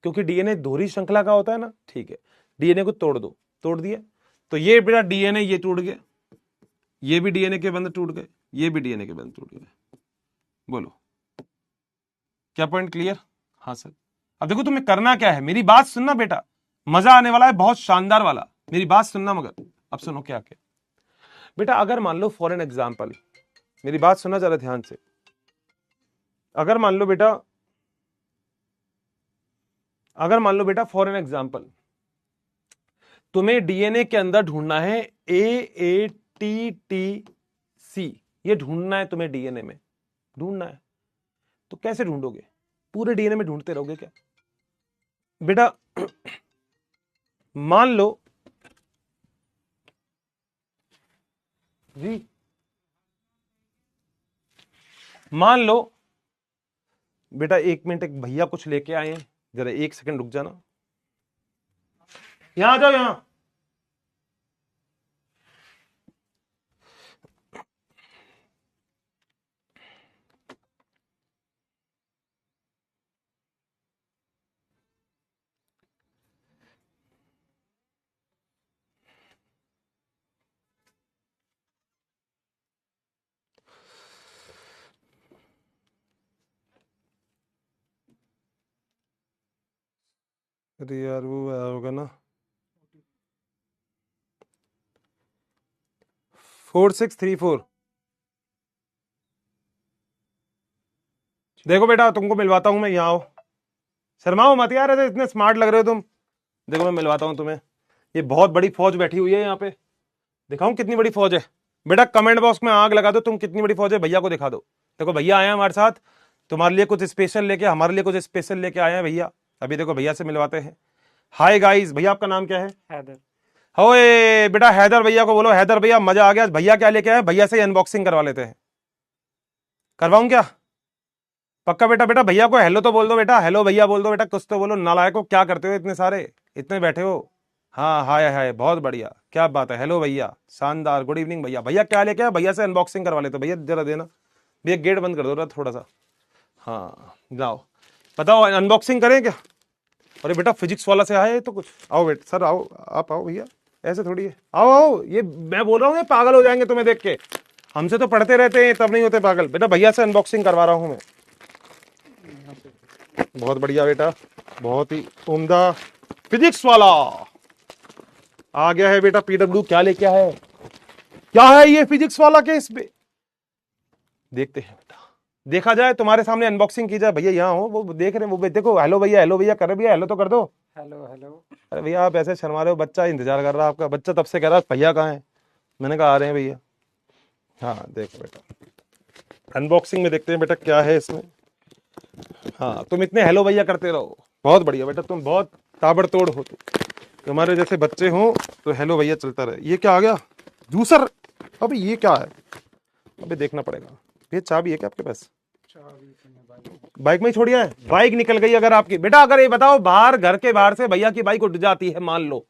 क्योंकि डीएनए दोहरी श्रृंखला का होता है ना। ठीक है, डीएनए को तोड़ दो। तोड़ दिया तो ये बेटा डीएनए ये टूट गया, ये भी डीएनए के बंध टूट गए, ये भी डीएनए के बंध टूट गए। बोलो क्या पॉइंट क्लियर? हाँ सर। अब देखो तुम्हें करना क्या है, मेरी बात सुनना बेटा, मजा आने वाला है, बहुत शानदार वाला। मेरी बात सुनना मगर अब सुनो क्या क्या बेटा। अगर मान लो फॉर एन एग्जाम्पल, मेरी बात सुनना जरा ध्यान से। अगर मान लो बेटा, फॉर एन एग्जाम्पल, तुम्हें डीएनए के अंदर ढूंढना है AATTC। ये ढूंढना है तुम्हें, डीएनए में ढूंढना है। तो कैसे ढूंढोगे? पूरे डीएनए में ढूंढते रहोगे क्या बेटा? मान लो जी, मान लो बेटा, 1 मिनट, एक भैया कुछ लेके आए हैं, जरा 1 सेकंड रुक जाना। यहां आ जाओ, यहां। अरे यार वो होगा ना 4634। देखो बेटा तुमको मिलवाता हूं मैं, यहां आओ। शर्माओ मत यार, ऐसे इतने स्मार्ट लग रहे हो तुम। देखो मैं मिलवाता हूं तुम्हें। ये बहुत बड़ी फौज बैठी हुई है यहाँ पे। दिखाऊं कितनी बड़ी फौज है? बेटा कमेंट बॉक्स में आग लगा दो तुम, कितनी बड़ी फौज है भैया को दिखा दो। देखो भैया आए हैं हमारे साथ, तुम्हारे लिए कुछ स्पेशल लेके, हमारे लिए कुछ स्पेशल लेके आए हैं भैया। अभी देखो भैया से मिलवाते हैं। हाय गाइस, भैया आपका नाम क्या है? हैदर। ओए बेटा हैदर भैया को बोलो, हैदर भैया मजा आ गया, भैया क्या लेके आए, भैया से अनबॉक्सिंग करवा लेते हैं। करवाऊं क्या? पक्का बेटा? बेटा भैया को हेलो तो बोल दो बेटा, हेलो भैया बोल दो बेटा, कुछ तो बोलो। नालायको क्या करते हो इतने सारे, इतने बैठे हो। हाँ हाय हाय, बहुत बढ़िया, क्या बात है। हेलो भैया, शानदार, गुड इवनिंग भैया। भैया क्या लेके आए, भैया से अनबॉक्सिंग करवा लेते। भैया जरा देना भैया, गेट बंद कर दो थोड़ा सा। हाँ जाओ बताओ, अनबॉक्सिंग करें क्या? अरे बेटा फिजिक्स वाला से आए तो कुछ, आओ बेटा सर आओ, आप आओ भैया, ऐसे थोड़ी है, आओ आओ। ये मैं बोल रहा हूँ, ये पागल हो जाएंगे तुम्हें देख के, हमसे तो पढ़ते रहते हैं तब नहीं होते पागल। बेटा भैया से अनबॉक्सिंग करवा रहा हूँ मैं। बहुत बढ़िया बेटा, बहुत ही उम्दा। फिजिक्स वाला आ गया है बेटा, पीडब्ल्यू क्या लेके आया है, क्या है ये फिजिक्स वाला के इसमें, देखते हैं बेटा। देखा जाए तुम्हारे सामने अनबॉक्सिंग की जाए। भैया यहाँ हो, वो देख रहे हैं, वो देखो, हेलो भैया कर रहे भैया, हेलो तो कर दो। Hello hello. अरे भैया आप ऐसे शर्मा रहे हो, बच्चा इंतजार कर रहा है आपका, बच्चा तब से कह रहा है भैया कहाँ है। मैंने कहा आ रहे हैं भैया। हाँ देखो बेटा, अनबॉक्सिंग में देखते हैं बेटा क्या है इसमें। हाँ तुम इतने हेलो भैया करते रहो, बहुत बढ़िया बेटा, तुम बहुत ताबड़तोड़ हो, तुम्हारे जैसे बच्चे हो तो हेलो भैया चलता रहे। ये क्या आ गया, जूसर। अबे ये क्या है, अबे देखना पड़ेगा। ये चाबी है क्या आपके पास? बाइक में ही छोड़िया है, बाइक निकल गई अगर आपकी। बेटा अगर ये बताओ, बाहर घर के बाहर से भैया की बाइक उठ जाती है, मान लो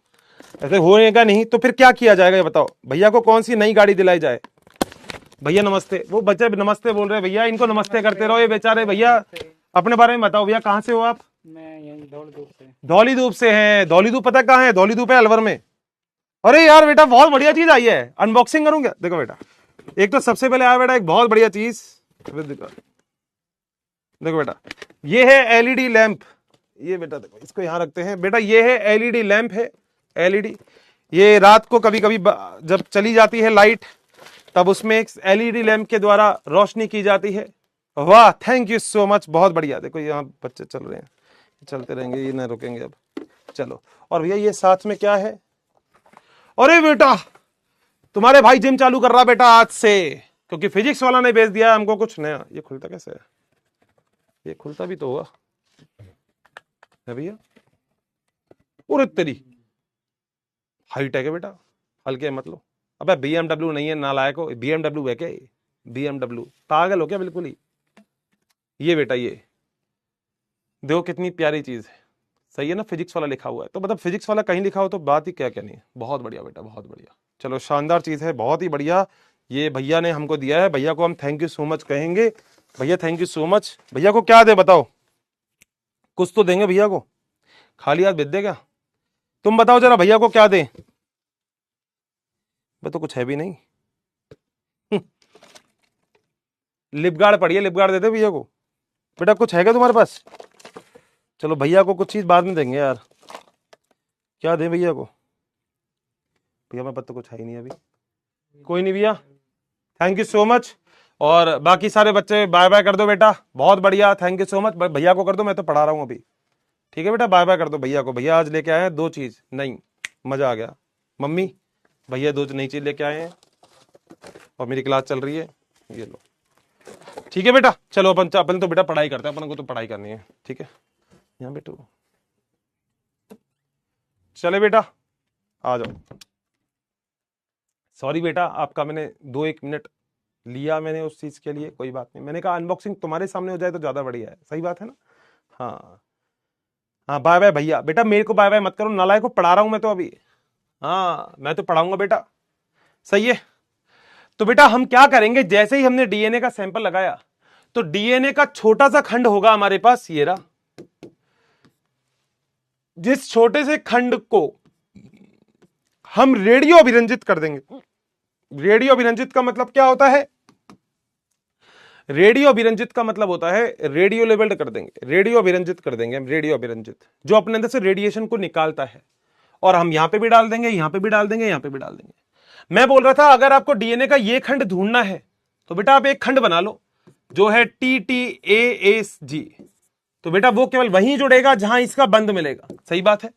ऐसे होएगा नहीं, तो फिर क्या किया जाएगा ये बताओ। भैया को कौन सी नई गाड़ी दिलाई जाए? भैया नमस्ते, वो बच्चे नमस्ते बोल रहे हैं भैया, इनको नमस्ते करते रहो ये बेचारे। भैया अपने बारे में बताओ भैया, कहाँ से हो आप? मैं यही धौली धूप से। धौली धूप से हैं? धौली धूप पता कहाँ है? धौली धूप है अलवर में। अरे यार बेटा बहुत बढ़िया चीज आई है, अनबॉक्सिंग करूं क्या? देखो बेटा, एक तो सबसे पहले आया बेटा एक बहुत बढ़िया चीज, देखो बेटा, ये है एलईडी लैंप। ये बेटा देखो, इसको यहां रखते हैं बेटा, ये है एलईडी लैंप है, एलईडी। ये रात को कभी कभी जब चली जाती है लाइट, तब उसमें एक एलईडी लैंप के द्वारा रोशनी की जाती है। वाह थैंक यू सो मच, बहुत बढ़िया। देखो यहाँ बच्चे चल रहे हैं, चलते रहेंगे, ये ना रुकेंगे अब। चलो, और भैया ये साथ में क्या है? अरे बेटा तुम्हारे भाई जिम चालू कर रहा बेटा आज से, क्योंकि फिजिक्स वाला ने भेज दिया हमको कुछ नया। ये खुलता कैसे है? ये खुलता भी तो होगा है भैया। अरे तेरी हाईटेक है बेटा, हल्के मत लो। अबे बीएमडब्ल्यू नहीं है नालायक हो, बीएमडब्ल्यू है क्या? बीएमडब्ल्यू पागल हो क्या बिल्कुल ही। ये बेटा ये देखो कितनी प्यारी चीज है, सही है ना, फिजिक्स वाला लिखा हुआ है, तो मतलब फिजिक्स वाला कहीं लिखा हो तो बात ही क्या क्या नहीं है। बहुत बढ़िया बेटा, बहुत बढ़िया, चलो शानदार चीज है, बहुत ही बढ़िया। ये भैया ने हमको दिया है, भैया को हम थैंक यू सो मच कहेंगे। भैया थैंक यू सो मच। भैया को क्या दे बताओ, कुछ तो देंगे भैया को, खाली हाथ भेज दे क्या? तुम बताओ जरा भैया को क्या दें? मैं तो कुछ है भी नहीं। लिपगार्ड पड़ी है, लिपगार्ड देते भैया को। बेटा कुछ है क्या तुम्हारे पास? चलो भैया को कुछ चीज बाद में देंगे यार, क्या दें भैया को? भैया मेरे पास तो कुछ है ही नहीं अभी। कोई नहीं भैया, थैंक यू सो मच। और बाकी सारे बच्चे बाय बाय कर दो बेटा, बहुत बढ़िया, थैंक यू सो मच। भैया को कर दो, मैं तो पढ़ा रहा हूँ अभी, ठीक है बेटा, बाय बाय कर दो भैया को। भैया आज लेके आए हैं 2 चीज नहीं, मजा आ गया। मम्मी भैया 2 नई चीज लेके आए हैं, और मेरी क्लास चल रही है, ये लो, ठीक है बेटा। चलो अपन तो बेटा पढ़ाई करते हैं, अपन को तो पढ़ाई करनी है, ठीक है। यहाँ बेटो चले बेटा, आ जाओ। सॉरी बेटा आपका मैंने 2-1 मिनट लिया मैंने उस चीज के लिए, कोई बात नहीं। मैंने कहा अनबॉक्सिंग तुम्हारे सामने हो जाए तो ज्यादा बढ़िया है, सही बात है ना। हाँ हाँ बाय बाय भैया। बेटा मेरे को बाय बाय मत करो, नालायक को पढ़ा रहा हूं मैं तो अभी। हाँ मैं तो पढ़ाऊंगा बेटा, सही है। तो बेटा हम क्या करेंगे, जैसे ही हमने डीएनए का सैंपल लगाया, तो डीएनए का छोटा सा खंड होगा हमारे पास, ये रहा। जिस छोटे से खंड को हम रेडियो अभिरंजित कर देंगे। रेडियो अभिरंजित का मतलब क्या होता है? रेडियो अभिरंजित का मतलब होता है रेडियो लेवल्ड कर देंगे, रेडियो अभिरंजित कर देंगे हम, रेडियो अभिरंजित, जो अपने अंदर से रेडिएशन को निकालता है। और हम यहां पे भी डाल देंगे, यहां पे भी डाल देंगे, यहां पे भी डाल देंगे। मैं बोल रहा था अगर आपको डीएनए का ये खंड ढूंढना है तो बेटा आप एक खंड बना लो जो है TTASG, तो बेटा वो केवल वहीं जुड़ेगा जहां इसका बंद मिलेगा, सही बात है।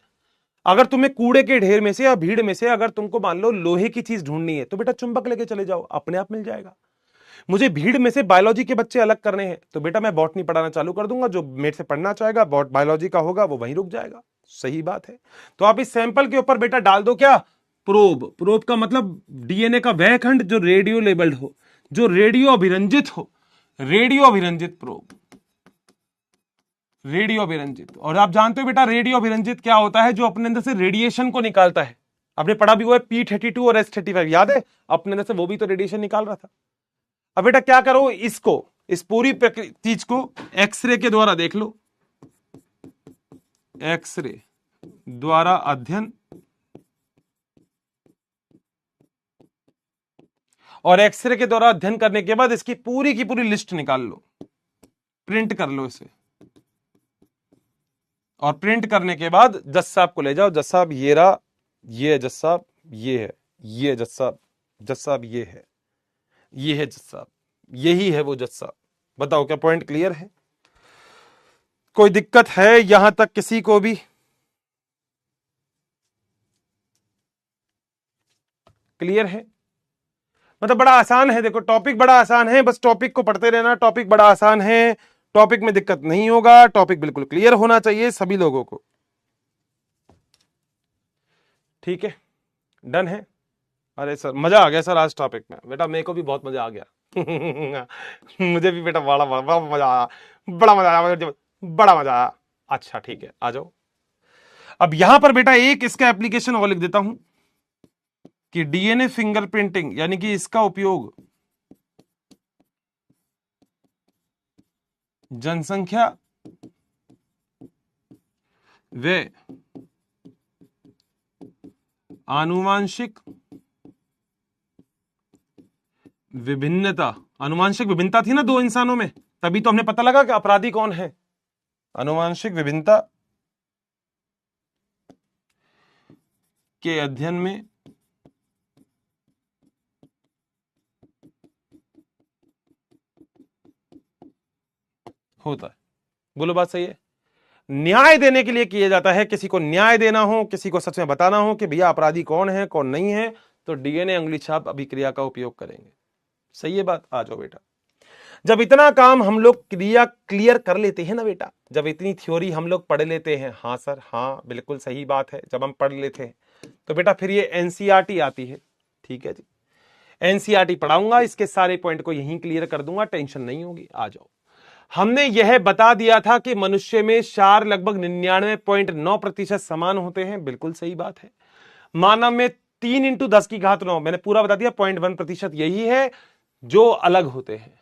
अगर तुम्हें कूड़े के ढेर में से या भीड़ में से अगर तुमको मान लो लोहे की चीज ढूंढनी है, तो बेटा चुंबक लेके चले जाओ, अपने आप मिल जाएगा। मुझे भीड़ में से बायोलॉजी के बच्चे अलग करने हैं, तो बेटा मैं बॉटनी पढ़ाना चालू कर दूंगा, जो मेरे से पढ़ना चाहेगा बायोलॉजी का होगा वो वहीं रुक जाएगा, सही बात है। तो आप इस सैंपल के ऊपर बेटा डाल दो क्या, प्रोब, प्रोब का मतलब डीएनए का वह खंड जो रेडियो लेबल्ड हो, जो रेडियो अभिरंजित हो, रेडियो अभिरंजित प्रोब, रेडियो अभिरंजित। और आप जानते हो बेटा रेडियो अभिरंजित क्या होता है? जो अपने अंदर से रेडिएशन को निकालता है। आपने पढ़ा भी हुआ है P32 और S35, याद है? अपने अंदर से वो भी तो रेडिएशन निकाल रहा था। अब बेटा क्या करो, इसको, इस पूरी चीज को एक्सरे के द्वारा देख लो, एक्सरे द्वारा अध्ययन, और एक्सरे के द्वारा अध्ययन करने के बाद इसकी पूरी की पूरी लिस्ट निकाल लो, प्रिंट कर लो इसे, और प्रिंट करने के बाद जज साहब को ले जाओ। जज साहब ये रहा, ये है जज साहब, ये है, ये जज साहब, जज साहब ये है, ये है जज साहब, यही है वो जज साहब। बताओ क्या पॉइंट क्लियर है? कोई दिक्कत है यहां तक किसी को भी? क्लियर है? मतलब बड़ा आसान है, देखो टॉपिक बड़ा आसान है, बस टॉपिक को पढ़ते रहना। टॉपिक बड़ा आसान है, टॉपिक में दिक्कत नहीं होगा, टॉपिक बिल्कुल क्लियर होना चाहिए सभी लोगों को। ठीक है, डन है? अरे सर मजा आ गया सर आज टॉपिक में। बेटा मेरे को भी बहुत मजा आ गया मुझे भी बेटा बड़ा बड़ा मजा आया, बड़ा मजा आया, बड़ा मजा आया। अच्छा ठीक है, आ जाओ। अब यहां पर बेटा एक इसका एप्लीकेशन और लिख देता हूं कि डीएनए फिंगरप्रिंटिंग, यानी कि इसका उपयोग जनसंख्या व आनुवांशिक विभिन्नता, आनुवांशिक विभिन्नता थी ना दो इंसानों में, तभी तो हमने पता लगा कि अपराधी कौन है। आनुवांशिक विभिन्नता के अध्ययन में होता है। बोलो बात सही है? न्याय देने के लिए किया जाता है। किसी को न्याय देना हो, किसी को सच में बताना हो कि भैया अपराधी कौन है कौन नहीं है, तो डीएनए अंगुली छाप अभिक्रिया का उपयोग करेंगे। सही है बात? आ जाओ बेटा। जब इतना काम हम लोग क्रिया क्लियर कर लेते हैं ना बेटा, जब इतनी थ्योरी हम लोग पढ़ लेते हैं, हाँ सर हाँ बिल्कुल सही बात है, जब हम पढ़ लेते हैं तो बेटा फिर ये एनसीईआरटी आती है। ठीक है जी, एनसीईआरटी पढ़ाऊंगा, इसके सारे पॉइंट को यहीं क्लियर कर दूंगा, टेंशन नहीं होगी। आ जाओ। हमने यह बता दिया था कि मनुष्य में क्षार लगभग 99.9% समान होते हैं, बिल्कुल सही बात है। मानव में 3 × 10⁹ मैंने पूरा बता दिया, 0.1% यही है जो अलग होते हैं।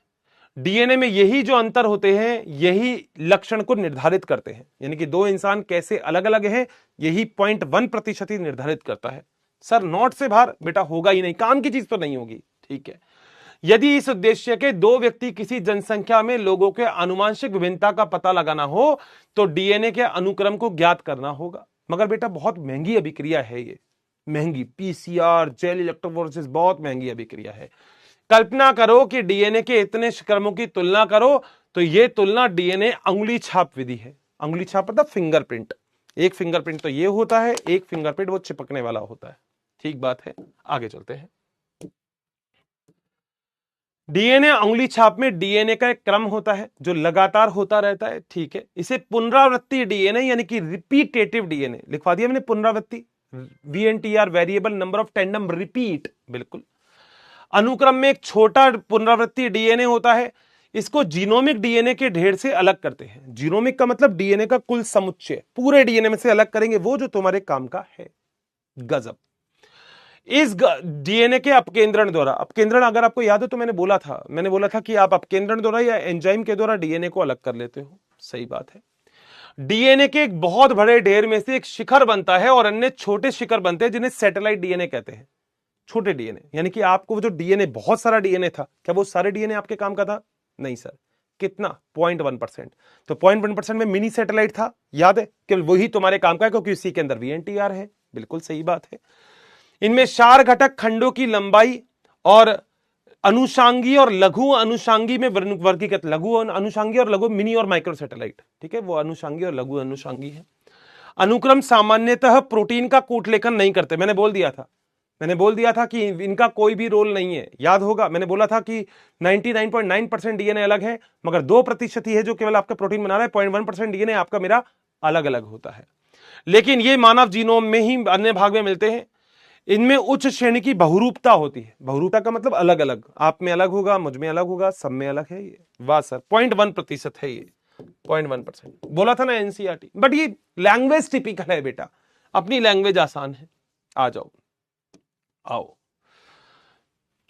डीएनए में यही जो अंतर होते हैं, यही लक्षण को निर्धारित करते हैं, यानी कि दो इंसान कैसे अलग अलग हैं, यही 0.1% ही निर्धारित करता है। सर नॉट से बाहर बेटा होगा ही नहीं, काम की चीज तो नहीं होगी। ठीक है, यदि इस उद्देश्य के दो व्यक्ति किसी जनसंख्या में लोगों के आनुवांशिक विभिन्नता का पता लगाना हो तो डीएनए के अनुक्रम को ज्ञात करना होगा। मगर बेटा बहुत महंगी अभिक्रिया है ये, महंगी, पीसीआर, जेल इलेक्ट्रोफोरेसिस, बहुत महंगी अभिक्रिया है। कल्पना करो कि डीएनए के इतने क्रमों की तुलना करो तो ये तुलना डीएनए अंगुली छाप विधि है। अंगुली छाप मतलब फिंगरप्रिंट। एक फिंगरप्रिंट तो ये होता है, एक फिंगरप्रिंट वो चिपकने वाला होता है। ठीक बात है, आगे चलते हैं। डीएनए अंगुली छाप में डीएनए का एक क्रम होता है जो लगातार होता रहता है। ठीक है, इसे पुनरावृत्ति डीएनए यानी कि रिपीटेटिव डीएनए लिखवा दिया मैंने, पुनरावृत्ति, VNTR, variable number of tandem repeat, बिल्कुल। अनुक्रम में एक छोटा पुनरावृत्ति डीएनए होता है, इसको जीनोमिक डीएनए के ढेर से अलग करते हैं। जीनोमिक का मतलब डीएनए का कुल समुच्चय, पूरे डीएनए में से अलग करेंगे वो जो तुम्हारे काम का है। गजब। इस डीएनए के अपकेंद्रण द्वारा, अपकेंद्रण अगर आपको याद हो तो मैंने बोला था कि आप अपकेंद्रण द्वारा या एंजाइम के द्वारा डीएनए को अलग कर लेते हो। सही बात है। डीएनए के एक बहुत बड़े ढेर में से एक शिखर बनता है और अन्य छोटे शिखर बनते हैं जिन्हें सैटेलाइट डीएनए कहते हैं। छोटे डीएनए, यानी कि आपको जो डीएनए, बहुत सारा डीएनए था, क्या वो सारे डीएनए आपके काम का था? नहीं सर। कितना? 0.1%। तो 0.1% में मिनी सैटेलाइट था, याद है? केवल वही तुम्हारे काम का है क्योंकि इसी के अंदर VNTR है। बिल्कुल सही बात है। इनमें क्षार घटक खंडों की लंबाई और अनुषांगी और लघु अनुषांगी में वर्गीकृत, लघु अनुषांगी और लघु, मिनी और माइक्रो सैटेलाइट। ठीक है, वो अनुषांगी और लघु अनुषांगी है। अनुक्रम सामान्यतः प्रोटीन का कूटलेखन नहीं करते। मैंने बोल दिया था कि इनका कोई भी रोल नहीं है, याद होगा। मैंने बोला था कि 99.9% डीएनए अलग है, मगर 2% ही है जो केवल आपका प्रोटीन बना रहा है। 0.1% डीएनए आपका मेरा अलग अलग होता है। लेकिन ये मानव जीनोम में ही अन्य भाग में मिलते हैं। इनमें उच्च श्रेणी की बहुरूपता होती है। बहुरूपता का मतलब अलग अलग, आप में अलग होगा, मुझ में अलग होगा, सब में अलग है ये। वाह सर, 0.1% है ये, 0.1%। बोला था ना एनसीईआरटी, बट ये लैंग्वेज टिपिकल है बेटा, अपनी लैंग्वेज आसान है। आ जाओ, आओ।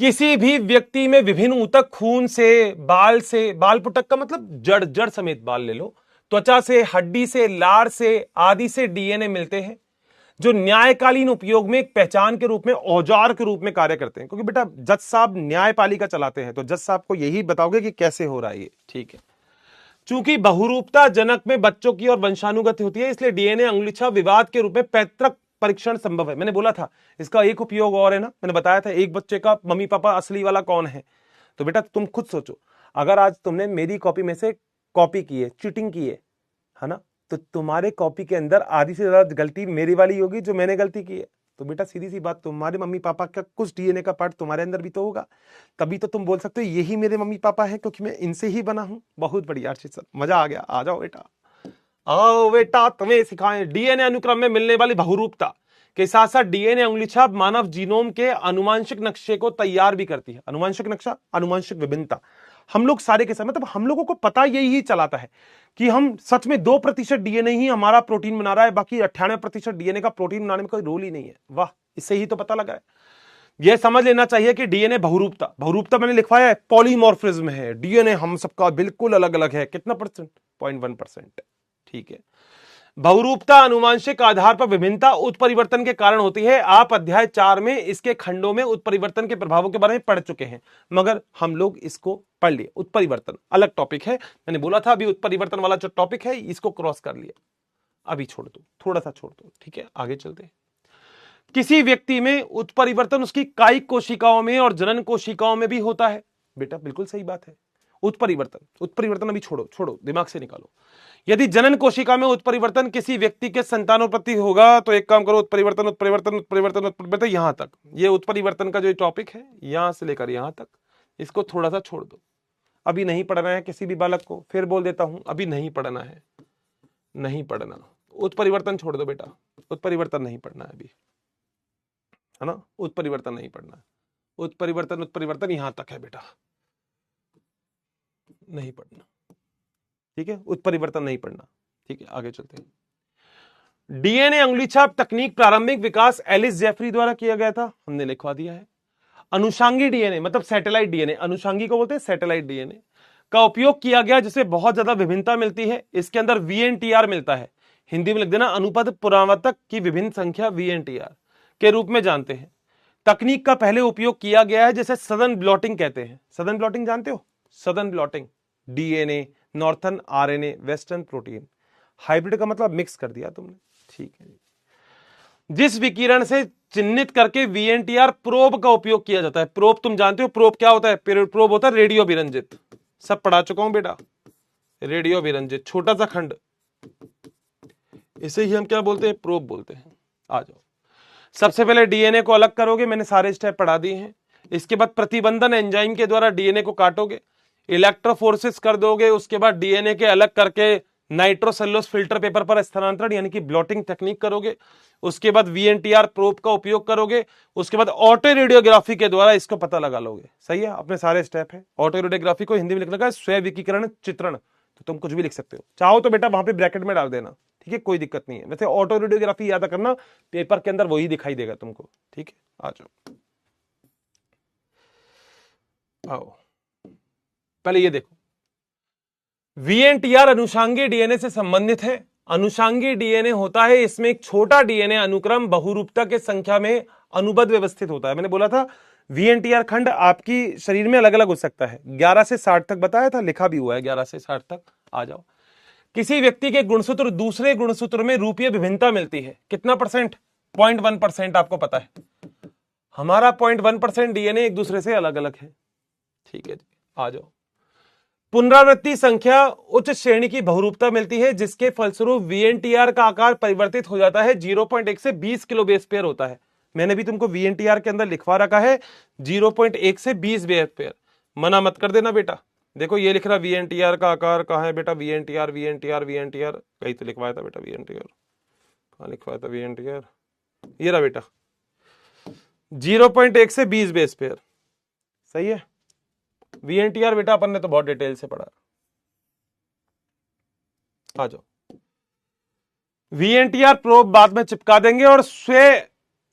किसी भी व्यक्ति में विभिन्न ऊतक खून से, बाल पुटक का मतलब जड़, जड़ समेत बाल ले लो, त्वचा से, हड्डी से, लार से आदि से डीएनए मिलते हैं, जो न्यायकालीन उपयोग में एक पहचान के रूप में, औजार के रूप में कार्य करते हैं। क्योंकि बेटा जज साहब न्यायपालिका चलाते हैं, तो जज साहब को यही बताओगे कि कैसे हो रहा है ये, ठीक है। चूंकि बहुरूपता जनक में बच्चों की और वंशानुगत होती है, इसलिए डीएनए अंगुलीछाप विवाद के रूप में पैतृक परीक्षण संभव है। मैंने बोला था इसका एक उपयोग और है ना, मैंने बताया था, एक बच्चे का मम्मी पापा असली वाला कौन है। तो बेटा तुम खुद सोचो, अगर आज तुमने मेरी कॉपी में से कॉपी की है, चीटिंग की है ना, तो तुम्हारे कॉपी के अंदर आधी से ज्यादा गलती मेरी वाली होगी, जो मैंने गलती की है। तो बेटा सीधी सी बात, तुम्हारे मम्मी पापा का कुछ डीएनए का पार्ट तुम्हारे अंदर भी तो होगा, तभी तो तुम बोल सकते हो यही मेरे मम्मी पापा है, क्योंकि मैं इनसे ही बना हूं। बहुत बढ़िया अर्षित सर, मजा आ गया। आ जाओ बेटा, आओ बेटा, तुम्हें सिखाएं डीएनए अनुक्रम में मिलने वाली बहुरूपता के साथ साथ डीएनए अंगुलीछाप मानव जीनोम के अनुवांशिक नक्शे को तैयार भी करती है। अनुवांशिक नक्शा, अनुवांशिक विभिन्नता, हम लोग सारे के साथ, मतलब हम लोगों को पता यही चलाता है कि हम सच में 2% डीएनए ही हमारा प्रोटीन बना रहा है, बाकी 98% डीएनए का प्रोटीन बनाने में कोई रोल ही नहीं है। वाह, इससे ही तो पता लगा है। यह समझ लेना चाहिए कि डीएनए बहुरूपता, बहुरूपता मैंने लिखवाया है, पॉलीमॉर्फिज्म है। डीएनए हम सबका बिल्कुल अलग अलग है, कितना परसेंट? 0.1%, ठीक है। बहुरूपता अनुवांशिक आधार पर विभिन्नता उत्परिवर्तन के कारण होती है। आप अध्याय 4 में इसके खंडों में उत्परिवर्तन के प्रभावों के बारे में पढ़ चुके हैं, मगर हम लोग इसको पढ़ लिए। उत्परिवर्तन अलग टॉपिक है, मैंने बोला था अभी उत्परिवर्तन वाला जो टॉपिक है इसको क्रॉस कर लिया, अभी छोड़ दो, थोड़ा सा छोड़ दो, ठीक है। आगे चलते हैं। किसी व्यक्ति में उत्परिवर्तन उसकी कायिक कोशिकाओं में और जनन कोशिकाओं में भी होता है। बेटा बिल्कुल सही बात है। उत्परिवर्तन अभी छोड़ो, दिमाग से निकालो। यदि जनन कोशिका में उत्परिवर्तन किसी व्यक्ति के संतानोत्पत्ति होगा, तो एक काम करो, उत्परिवर्तन यहां तक, ये उत्परिवर्तन का जो टॉपिक है यहां से लेकर यहां तक, इसको थोड़ा सा छोड़ दो। अभी नहीं पढ़ना है किसी भी बालक को, फिर बोल देता हूं, अभी नहीं पढ़ना है, नहीं पढ़ना। उत्परिवर्तन छोड़ दो बेटा, उत्परिवर्तन नहीं पढ़ना है अभी, है ना, उत्परिवर्तन नहीं पढ़ना है। उत्परिवर्तन यहां तक है बेटा, नहीं पढ़ना, ठीक है। उत्परिवर्तन नहीं पढ़ना, ठीक है। आगे चलते हैं। डीएनए अंगुलीछाप तकनीक प्रारंभिक विकास एलिस जेफरी द्वारा किया गया था, हमने लिखवा दिया है। अनुषांगी डीएनए मतलब सैटेलाइट डीएनए, अनुषांगी को बोलते हैं सैटेलाइट डीएनए, का उपयोग किया गया जिससे बहुत ज्यादा विभिन्नता मिलती है। इसके अंदर वीएनटीआर मिलता है, हिंदी में लिख देना, अनुपद पुरावर्तक की विभिन्न संख्या वीएनटीआर के रूप में जानते हैं। तकनीक का पहले उपयोग किया गया है जिसे सदन ब्लॉटिंग कहते हैं। सदन ब्लॉटिंग जानते हो? सदन blotting, DNA, northern RNA, western protein, hybrid का मतलब मिक्स कर दिया तुमने, ठीक है। जिस विकिरण से चिन्हित करके वीएनटीआर प्रोब का उपयोग किया जाता है। प्रोब तुम जानते हो, प्रोब क्या होता है? प्रोब होता है रेडियो विरंजित, सब पढ़ा चुका हूं बेटा, रेडियो विरंजित, छोटा सा खंड, इसे ही हम क्या बोलते हैं? प्रोब बोलते हैं। आ जाओ, सबसे पहले डीएनए को अलग करोगे, मैंने सारे स्टेप पढ़ा दिए हैं। इसके बाद प्रतिबंधन एंजाइम के द्वारा डीएनए को काटोगे, इलेक्ट्रोफोर्सिस कर दोगे, उसके बाद डीएनए के अलग करके नाइट्रोसेलुलोज फिल्टर पेपर पर स्थानांतरण यानी कि ब्लॉटिंग टेक्निक करोगे। उसके बाद वीएनटीआर प्रोब का उपयोग करोगे, उसके बाद ऑटो रेडियोग्राफी के द्वारा इसको पता लगा लोगे। सही है, अपने सारे स्टेप है। ऑटो रेडियोग्राफी को हिंदी में लिखने का स्वयं विकिरण चित्रण, तो तुम कुछ भी लिख सकते हो, चाहो तो बेटा वहां पे ब्रैकेट में डाल देना, ठीक है, कोई दिक्कत नहीं है। वैसे ऑटो रेडियोग्राफी याद करना, पेपर के अंदर वही दिखाई देगा तुमको, ठीक है। आ जाओ, आओ, पहले ये देखो, वीएनटीआर अनुषांगी डीएनए से संबंधित है। अनुषांगी डीएनए होता है, इसमें एक छोटा डीएनए अनुक्रम बहुरूपता के संख्या में अनुबद्ध व्यवस्थित होता है। मैंने बोला था वीएनटीआर खंड आपकी शरीर में अलग अलग हो सकता है, 11 से 60 तक बताया था, लिखा भी हुआ है 11 से 60 तक। आ जाओ, किसी व्यक्ति के गुणसूत्र दूसरे गुणसूत्र में रूपीय विभिन्नता मिलती है, कितना परसेंट? 0.1%। आपको पता है हमारा 0.1% डीएनए एक दूसरे से अलग अलग है, ठीक है जी। आ जाओ, पुनरावृत्ति संख्या उच्च श्रेणी की बहुरूपता मिलती है, जिसके फलस्वरूप वीएनटीआर का आकार परिवर्तित हो जाता है। 0.1 से 20 किलो बेस पेयर होता है। मैंने भी तुमको वीएनटीआर के अंदर लिखवा रखा है 0.1 से 20 बेस पेयर, मना मत कर देना बेटा। देखो ये लिख रहा वीएनटीआर का आकार कहां है बेटा? वीएनटीआर वीएनटीआर वीएनटीआर कहीं तो लिखवाया था बेटा, वीएनटीआर कहां लिखवाया था? वीएनटीआर ये रहा बेटा, 0.1 से 20 बेस पेयर। सही है। VNTR बेटा अपन ने तो बहुत डिटेल से पढ़ा। आ जाओ, VNTR प्रोब बाद में चिपका देंगे और स्वयं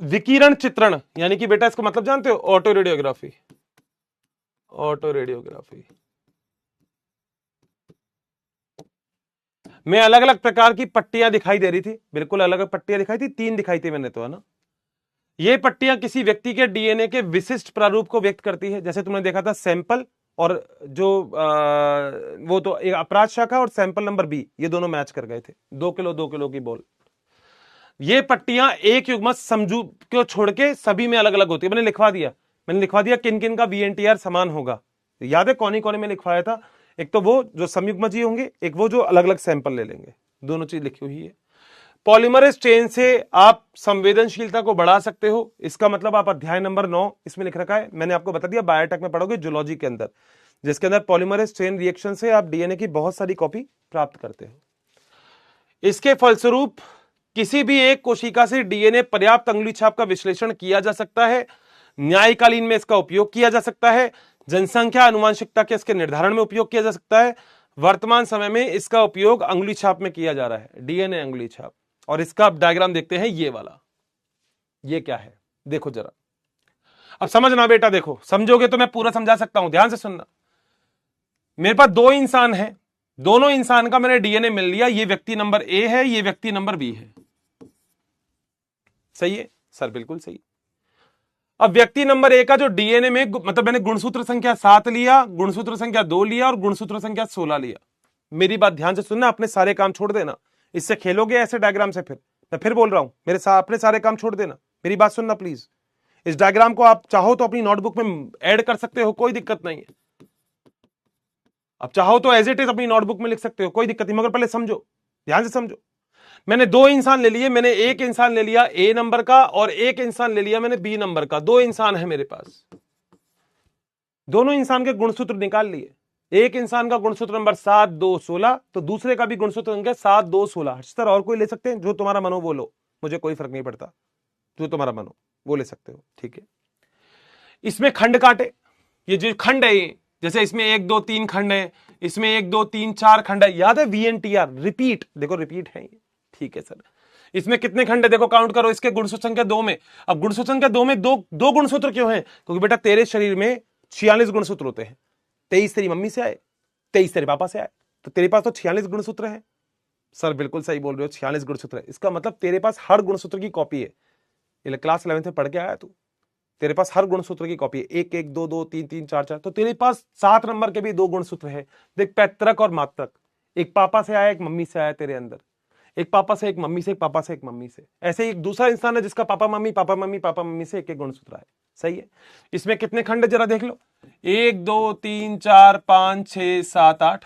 विकिरण चित्रण, यानी कि बेटा इसका मतलब जानते हो, ऑटो रेडियोग्राफी। ऑटो रेडियोग्राफी में अलग अलग प्रकार की पट्टियां दिखाई दे रही थी, बिल्कुल अलग अलग पट्टियां दिखाई थी, 3 दिखाई थी मैंने तो, है ना। ये पट्टियां किसी व्यक्ति के डीएनए के विशिष्ट प्रारूप को व्यक्त करती है। जैसे तुमने देखा था सैंपल और जो वो तो एक अपराध शाखा और सैंपल नंबर बी, ये दोनों मैच कर गए थे। 2 किलो 2 किलो की बॉल। ये पट्टियां एक युग्मक समझू को छोड़ के सभी में अलग अलग होती है। मैंने लिखवा दिया किन किन का VNTR समान होगा। याद है कौन कौन में लिखवाया था? एक तो वो जो संयुग्मक जी होंगे, एक वो जो अलग अलग सैंपल ले लेंगे। दोनों चीज लिखी हुई है। पॉलीमरेज चेन से आप संवेदनशीलता को बढ़ा सकते हो। इसका मतलब आप अध्याय नंबर 9 इसमें लिख रखा है, मैंने आपको बता दिया, बायोटेक में पढ़ोगे जूलॉजी के अंदर, जिसके अंदर पॉलीमरेज चेन रिएक्शन से आप डीएनए की बहुत सारी कॉपी प्राप्त करते हो। इसके फलस्वरूप किसी भी एक कोशिका से डीएनए पर्याप्त अंगुली छाप का विश्लेषण किया जा सकता है। न्यायकालीन में इसका उपयोग किया जा सकता है। जनसंख्या अनुवांशिकता के इसके निर्धारण में उपयोग किया जा सकता है। वर्तमान समय में इसका उपयोग अंगुली छाप में किया जा रहा है, डीएनए अंगुली छाप। और इसका आप डायग्राम देखते हैं, ये वाला, ये क्या है देखो जरा। अब समझना बेटा, देखो समझोगे तो मैं पूरा समझा सकता हूं, ध्यान से सुनना। मेरे पास 2 इंसान हैं, दोनों इंसान का मैंने डीएनए मिल लिया। ये व्यक्ति नंबर ए है, ये व्यक्ति नंबर बी है। सही है सर? बिल्कुल सही। अब व्यक्ति नंबर ए का जो डीएनए में, मतलब मैंने गुणसूत्र संख्या 7 लिया, गुणसूत्र संख्या 2 लिया और गुणसूत्र संख्या 16 लिया। मेरी बात ध्यान से सुनना, अपने सारे काम छोड़ देना। इससे खेलोगे ऐसे डायग्राम से, फिर मैं फिर बोल रहा हूं, मेरे साथ अपने सारे काम छोड़ देना। मेरी बात सुनना प्लीज। इस डायग्राम को आप चाहो तो अपनी नोटबुक में ऐड कर सकते हो, कोई दिक्कत नहीं है। अब चाहो तो एज इट इज अपनी नोटबुक में लिख सकते हो, कोई दिक्कत नहीं, मगर पहले समझो, ध्यान से समझो। मैंने 2 इंसान ले लिए, मैंने एक इंसान ले लिया ए नंबर का और एक इंसान ले लिया मैंने बी नंबर का। 2 इंसान है मेरे पास, दोनों इंसान के गुणसूत्र निकाल लिए। एक इंसान का गुणसूत्र नंबर 7 2 16, तो दूसरे का भी गुणसूत्र संख्या 7 2 16। सर और कोई ले सकते हैं? जो तुम्हारा मनो वो लो, मुझे कोई फर्क नहीं पड़ता, जो तुम्हारा मनो वो ले सकते हो, ठीक है। इसमें खंड काटे, ये जो खंड है, जैसे इसमें 1 2 3 खंड है, इसमें 1 2 3 4 खंड है। याद है VNTR रिपीट, देखो रिपीट है ये, ठीक है सर। इसमें कितने खंड है देखो, काउंट करो। इसके गुणसूत्र संख्या 2 में, अब गुणसूत्र संख्या 2 में दो गुणसूत्र क्यों है? क्योंकि बेटा तेरे शरीर में 46 गुणसूत्र होते हैं। 23 तेरी मम्मी से आए, 23 तेरे पापा से आए, तो तेरे पास तो 46 गुणसूत्र है। सर बिल्कुल सही बोल रहे हो, 46 गुणसूत्र है। इसका मतलब तेरे पास हर गुणसूत्र की कॉपी है। ये क्लास 11 में पढ़ के आया तू, तेरे पास हर गुणसूत्र की कॉपी है। 1 1 2 2 3 3 4 4, तो तेरे पास 7 नंबर के भी 2 गुणसूत्र है। देख, पैतृक और मातृक, एक पापा से आया एक मम्मी से आया तेरे अंदर, एक पापा से एक मम्मी से, एक पापा से एक मम्मी से। ऐसे ही एक दूसरा इंसान है जिसका papa mummy papa mummy papa mummy से एक एक गुणसूत्र है। सही है। इसमें कितने खंड जरा देख लो, 1 2 3 4 5 6 7 8।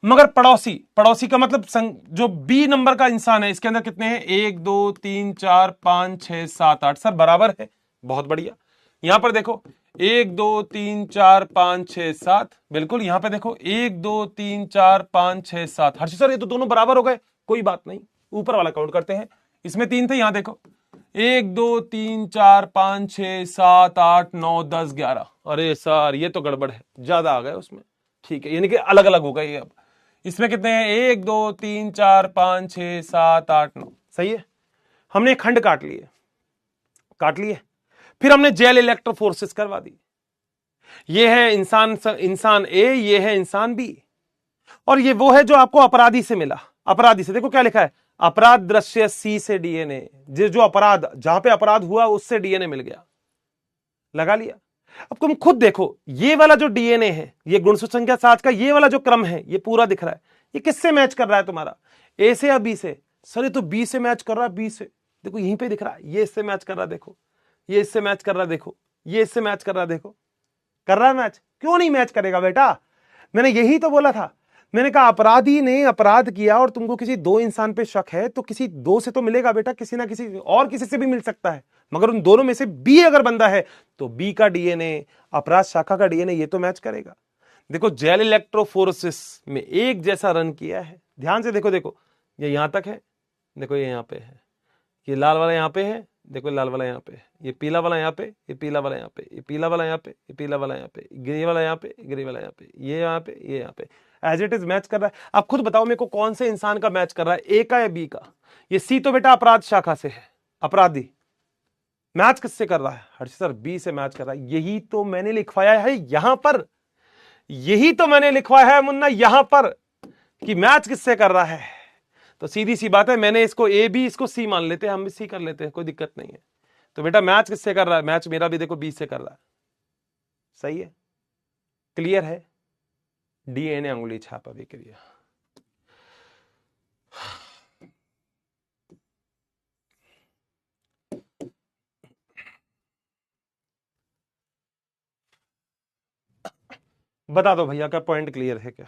मगर पड़ोसी का मतलब जो बी नंबर का इंसान है, इसके अंदर कितने हैं? 1 2 3 4 5 6 7 8। सर बराबर है, बहुत बढ़िया। यहां पर देखो 1 2 3 4 5 6 7, बिल्कुल। यहां पे देखो 1 2 3 4 5 6 7। हर्ष सर ये तो दोनों बराबर हो गए, कोई बात नहीं, ऊपर वाला काउंट करते हैं। इसमें 3 थे, यहां देखो 1 2 3 4 5 6 7 8 9 10 11। अरे सर ये तो गड़बड़ है, ज्यादा आ गए उसमें, ठीक है, यानी कि अलग अलग हो गए ये। अब इसमें कितने हैं? 1 2 3 4 5 6 7 8 9। सही है। हमने खंड काट लिए, फिर हमने जेल इलेक्ट्रोफोरेसिस करवा दी। ये है इंसान ए, ये है इंसान बी, और ये वो है जो आपको अपराधी से मिला। अपराधी से देखो क्या लिखा है, अपराध दृश्य सी से डीएनए, जो अपराध, जहां पे अपराध हुआ उससे डीएनए मिल गया, लगा लिया। अब तुम खुद देखो, ये वाला जो डीएनए है, ये गुणसूत्र संख्या 7 का ये वाला जो क्रम है, ये पूरा दिख रहा है, ये किससे मैच कर रहा है तुम्हारा? ए से या बी से? सर ये तो बी से मैच कर रहा है, बी से। देखो यहीं पे दिख रहा है, ये इससे मैच कर रहा है, देखो ये इससे मैच कर रहा है, देखो ये इससे मैच कर रहा है, देखो कर रहा है मैच। क्यों नहीं मैच करेगा बेटा? मैंने यही तो बोला था। मैंने कहा अपराधी ने अपराध किया और तुमको किसी 2 इंसान पे शक है, तो किसी 2 से तो मिलेगा बेटा, किसी ना किसी और, किसी से भी मिल सकता है। मगर उन दोनों में से बी अगर बंदा है तो बी का डीएनए, अपराध शाखा का डीएनए, ये तो मैच करेगा। देखो जेल इलेक्ट्रोफोरेसिस में एक जैसा रन किया है, ध्यान से देखो, देखो ये यहां तक है, देखो ये यहां पे है, ये लाल वाला यहां पे है, देखो लाल वाला यहाँ पे, ये पीला वाला यहाँ पे, ये पीला वाला यहाँ पे, ये पीला वाला यहाँ पे, ये पीला वाला यहाँ पे, ग्रे वाला यहाँ पे, ग्रे वाला यहाँ पे, ये यहाँ पे, ये यहाँ पे, एज इट इज मैच कर रहा है। आप खुद बताओ मेरे को कौन से इंसान का मैच कर रहा है, ए का या बी का? ये सी तो बेटा अपराध शाखा से है, अपराधी। मैच किससे कर रहा है? हर्षित सर बी से मैच कर रहा है। यही तो मैंने लिखवाया है यहां पर, यही तो मैंने लिखवाया है मुन्ना यहां पर कि मैच किससे कर रहा है। तो सीधी सी बात है, मैंने इसको ए बी, इसको सी मान लेते हैं, हम भी सी कर लेते हैं, कोई दिक्कत नहीं है। तो बेटा मैच किससे कर रहा है? मैच मेरा भी देखो बी से कर रहा है। सही है, क्लियर है। डीएनए अंगुली छाप अभिक्रिया। बता दो भैया क्या पॉइंट क्लियर है क्या?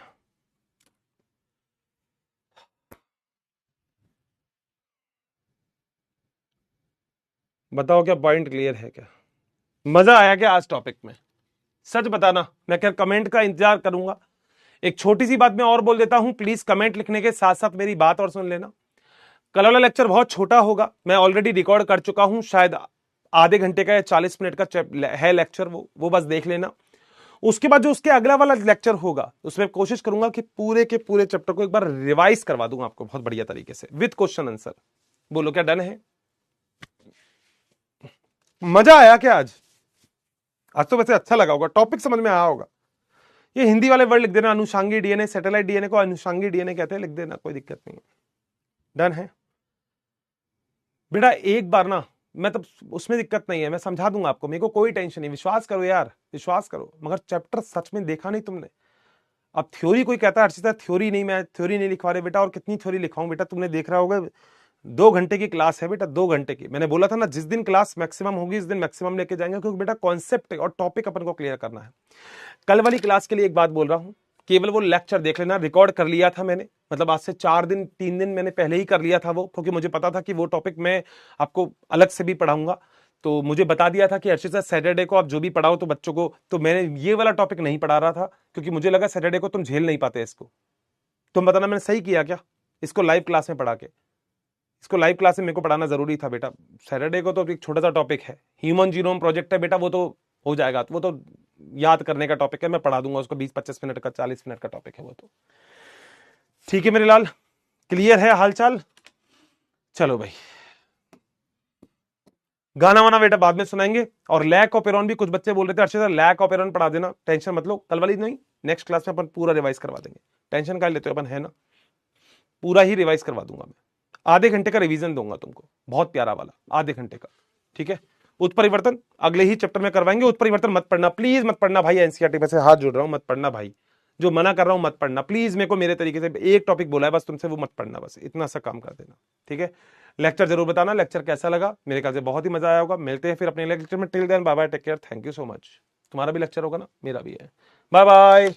बताओ क्या पॉइंट क्लियर है क्या? मजा आया क्या आज टॉपिक में? सच बताना, मैं क्या कमेंट का इंतजार करूंगा। एक छोटी सी बात मैं और बोल देता हूं, प्लीज कमेंट लिखने के साथ साथ मेरी बात और सुन लेना। कल वाला लेक्चर बहुत छोटा होगा, मैं ऑलरेडी रिकॉर्ड कर चुका हूं, शायद आधे घंटे का या 40 मिनट का है लेक्चर, वो बस देख लेना। उसके बाद जो उसके अगला वाला लेक्चर होगा उसमें कोशिश करूंगा कि पूरे के पूरे चैप्टर को एक बार रिवाइज करवा दूंगा आपको बहुत बढ़िया तरीके से विद क्वेश्चन आंसर। बोलो क्या डन है? मजा आया क्या आज? आज तो वैसे अच्छा लगा होगा, टॉपिक समझ में आया होगा। ये हिंदी वाले वर्ड लिख देना, अनुषांगी डीएनए, सैटेलाइट डीएनए को अनुषांगी डीएनए कहते हैं, लिख देना, कोई दिक्कत नहीं है। डन है बेटा। एक बार ना मैं तब उसमें दिक्कत नहीं है, मैं समझा दूंगा आपको, मेरे को कोई टेंशन नहीं, विश्वास करो यार, विश्वास करो। मगर चैप्टर सच में देखा नहीं तुमने। अब थ्योरी कोई कहता है अर्चिता थ्योरी नहीं, मैं थ्योरी नहीं लिखवा रहे बेटा, और कितनी थ्योरी लिखवाऊं बेटा? तुमने देख रहा होगा 2 घंटे की क्लास है बेटा, 2 घंटे की। मैंने बोला था ना जिस दिन क्लास मैक्सिमम होगी इस दिन मैक्सिमम लेके जाएंगे, क्योंकि बेटा कॉन्सेप्ट और टॉपिक अपन को क्लियर करना है। कल वाली क्लास के लिए एक बात बोल रहा हूं, केवल वो लेक्चर देख लेना, रिकॉर्ड कर लिया था मैंने, मतलब आज से 3 दिन मैंने पहले ही कर लिया था वो, क्योंकि मुझे पता था कि वो टॉपिक मैं आपको अलग से भी पढ़ाऊंगा। तो मुझे बता दिया था कि अर्षित सर सैटरडे को आप जो भी पढ़ाओ तो बच्चों को, तो मैंने ये वाला टॉपिक नहीं पढ़ा रहा था क्योंकि मुझे लगा सैटरडे को तुम झेल नहीं पाते इसको। तुम बताना मैंने सही किया क्या इसको लाइव क्लास में पढ़ा के? इसको लाइव क्लास में मेरे को पढ़ाना जरूरी था बेटा। सैटरडे को तो एक छोटा सा टॉपिक है, ह्यूमन जीनोम प्रोजेक्ट है बेटा, वो तो हो जाएगा, वो तो याद करने का टॉपिक है, मैं पढ़ा दूंगा उसको, 20-25 मिनट का 40 मिनट का टॉपिक है वो तो। ठीक है मेरे लाल, क्लियर है हालचाल? चलो भाई, गाना वाना बेटा बाद में सुनाएंगे। और लैक ऑफ एरॉन भी कुछ बच्चे बोल रहे थे अर्षित लैक ऑफ एरॉन पढ़ा देना, टेंशन मत लो, कल वाली नहीं नेक्स्ट क्लास में अपन पूरा रिवाइज करवा देंगे, टेंशन का लेते हो अपन, है ना? पूरा ही रिवाइज करवा दूंगा मैं, आधे घंटे का रिवीजन दूंगा तुमको, बहुत प्यारा वाला आधे घंटे का। ठीक है, उत्परिवर्तन अगले ही चैप्टर में करवाएंगे। उत्परिवर्तन मत पढ़ना प्लीज, मत पढ़ना भाई, एनसीईआरटी में से हाथ जोड़ रहा हूं, मत पढ़ना भाई, जो मना कर रहा हूं मत पढ़ना प्लीज। मेरे को मेरे तरीके से एक टॉपिक बोला है बस तुमसे, वो मत पढ़ना, बस इतना सा काम कर देना। ठीक है, लेक्चर जरूर बताना लेक्चर कैसा लगा, मेरे ख्याल से बहुत ही मजा आया होगा। मिलते हैं फिर अपने लेक्चर में, till then bye bye, take care, thank you so much. तुम्हारा भी लेक्चर होगा ना? मेरा भी है, बाय बाय।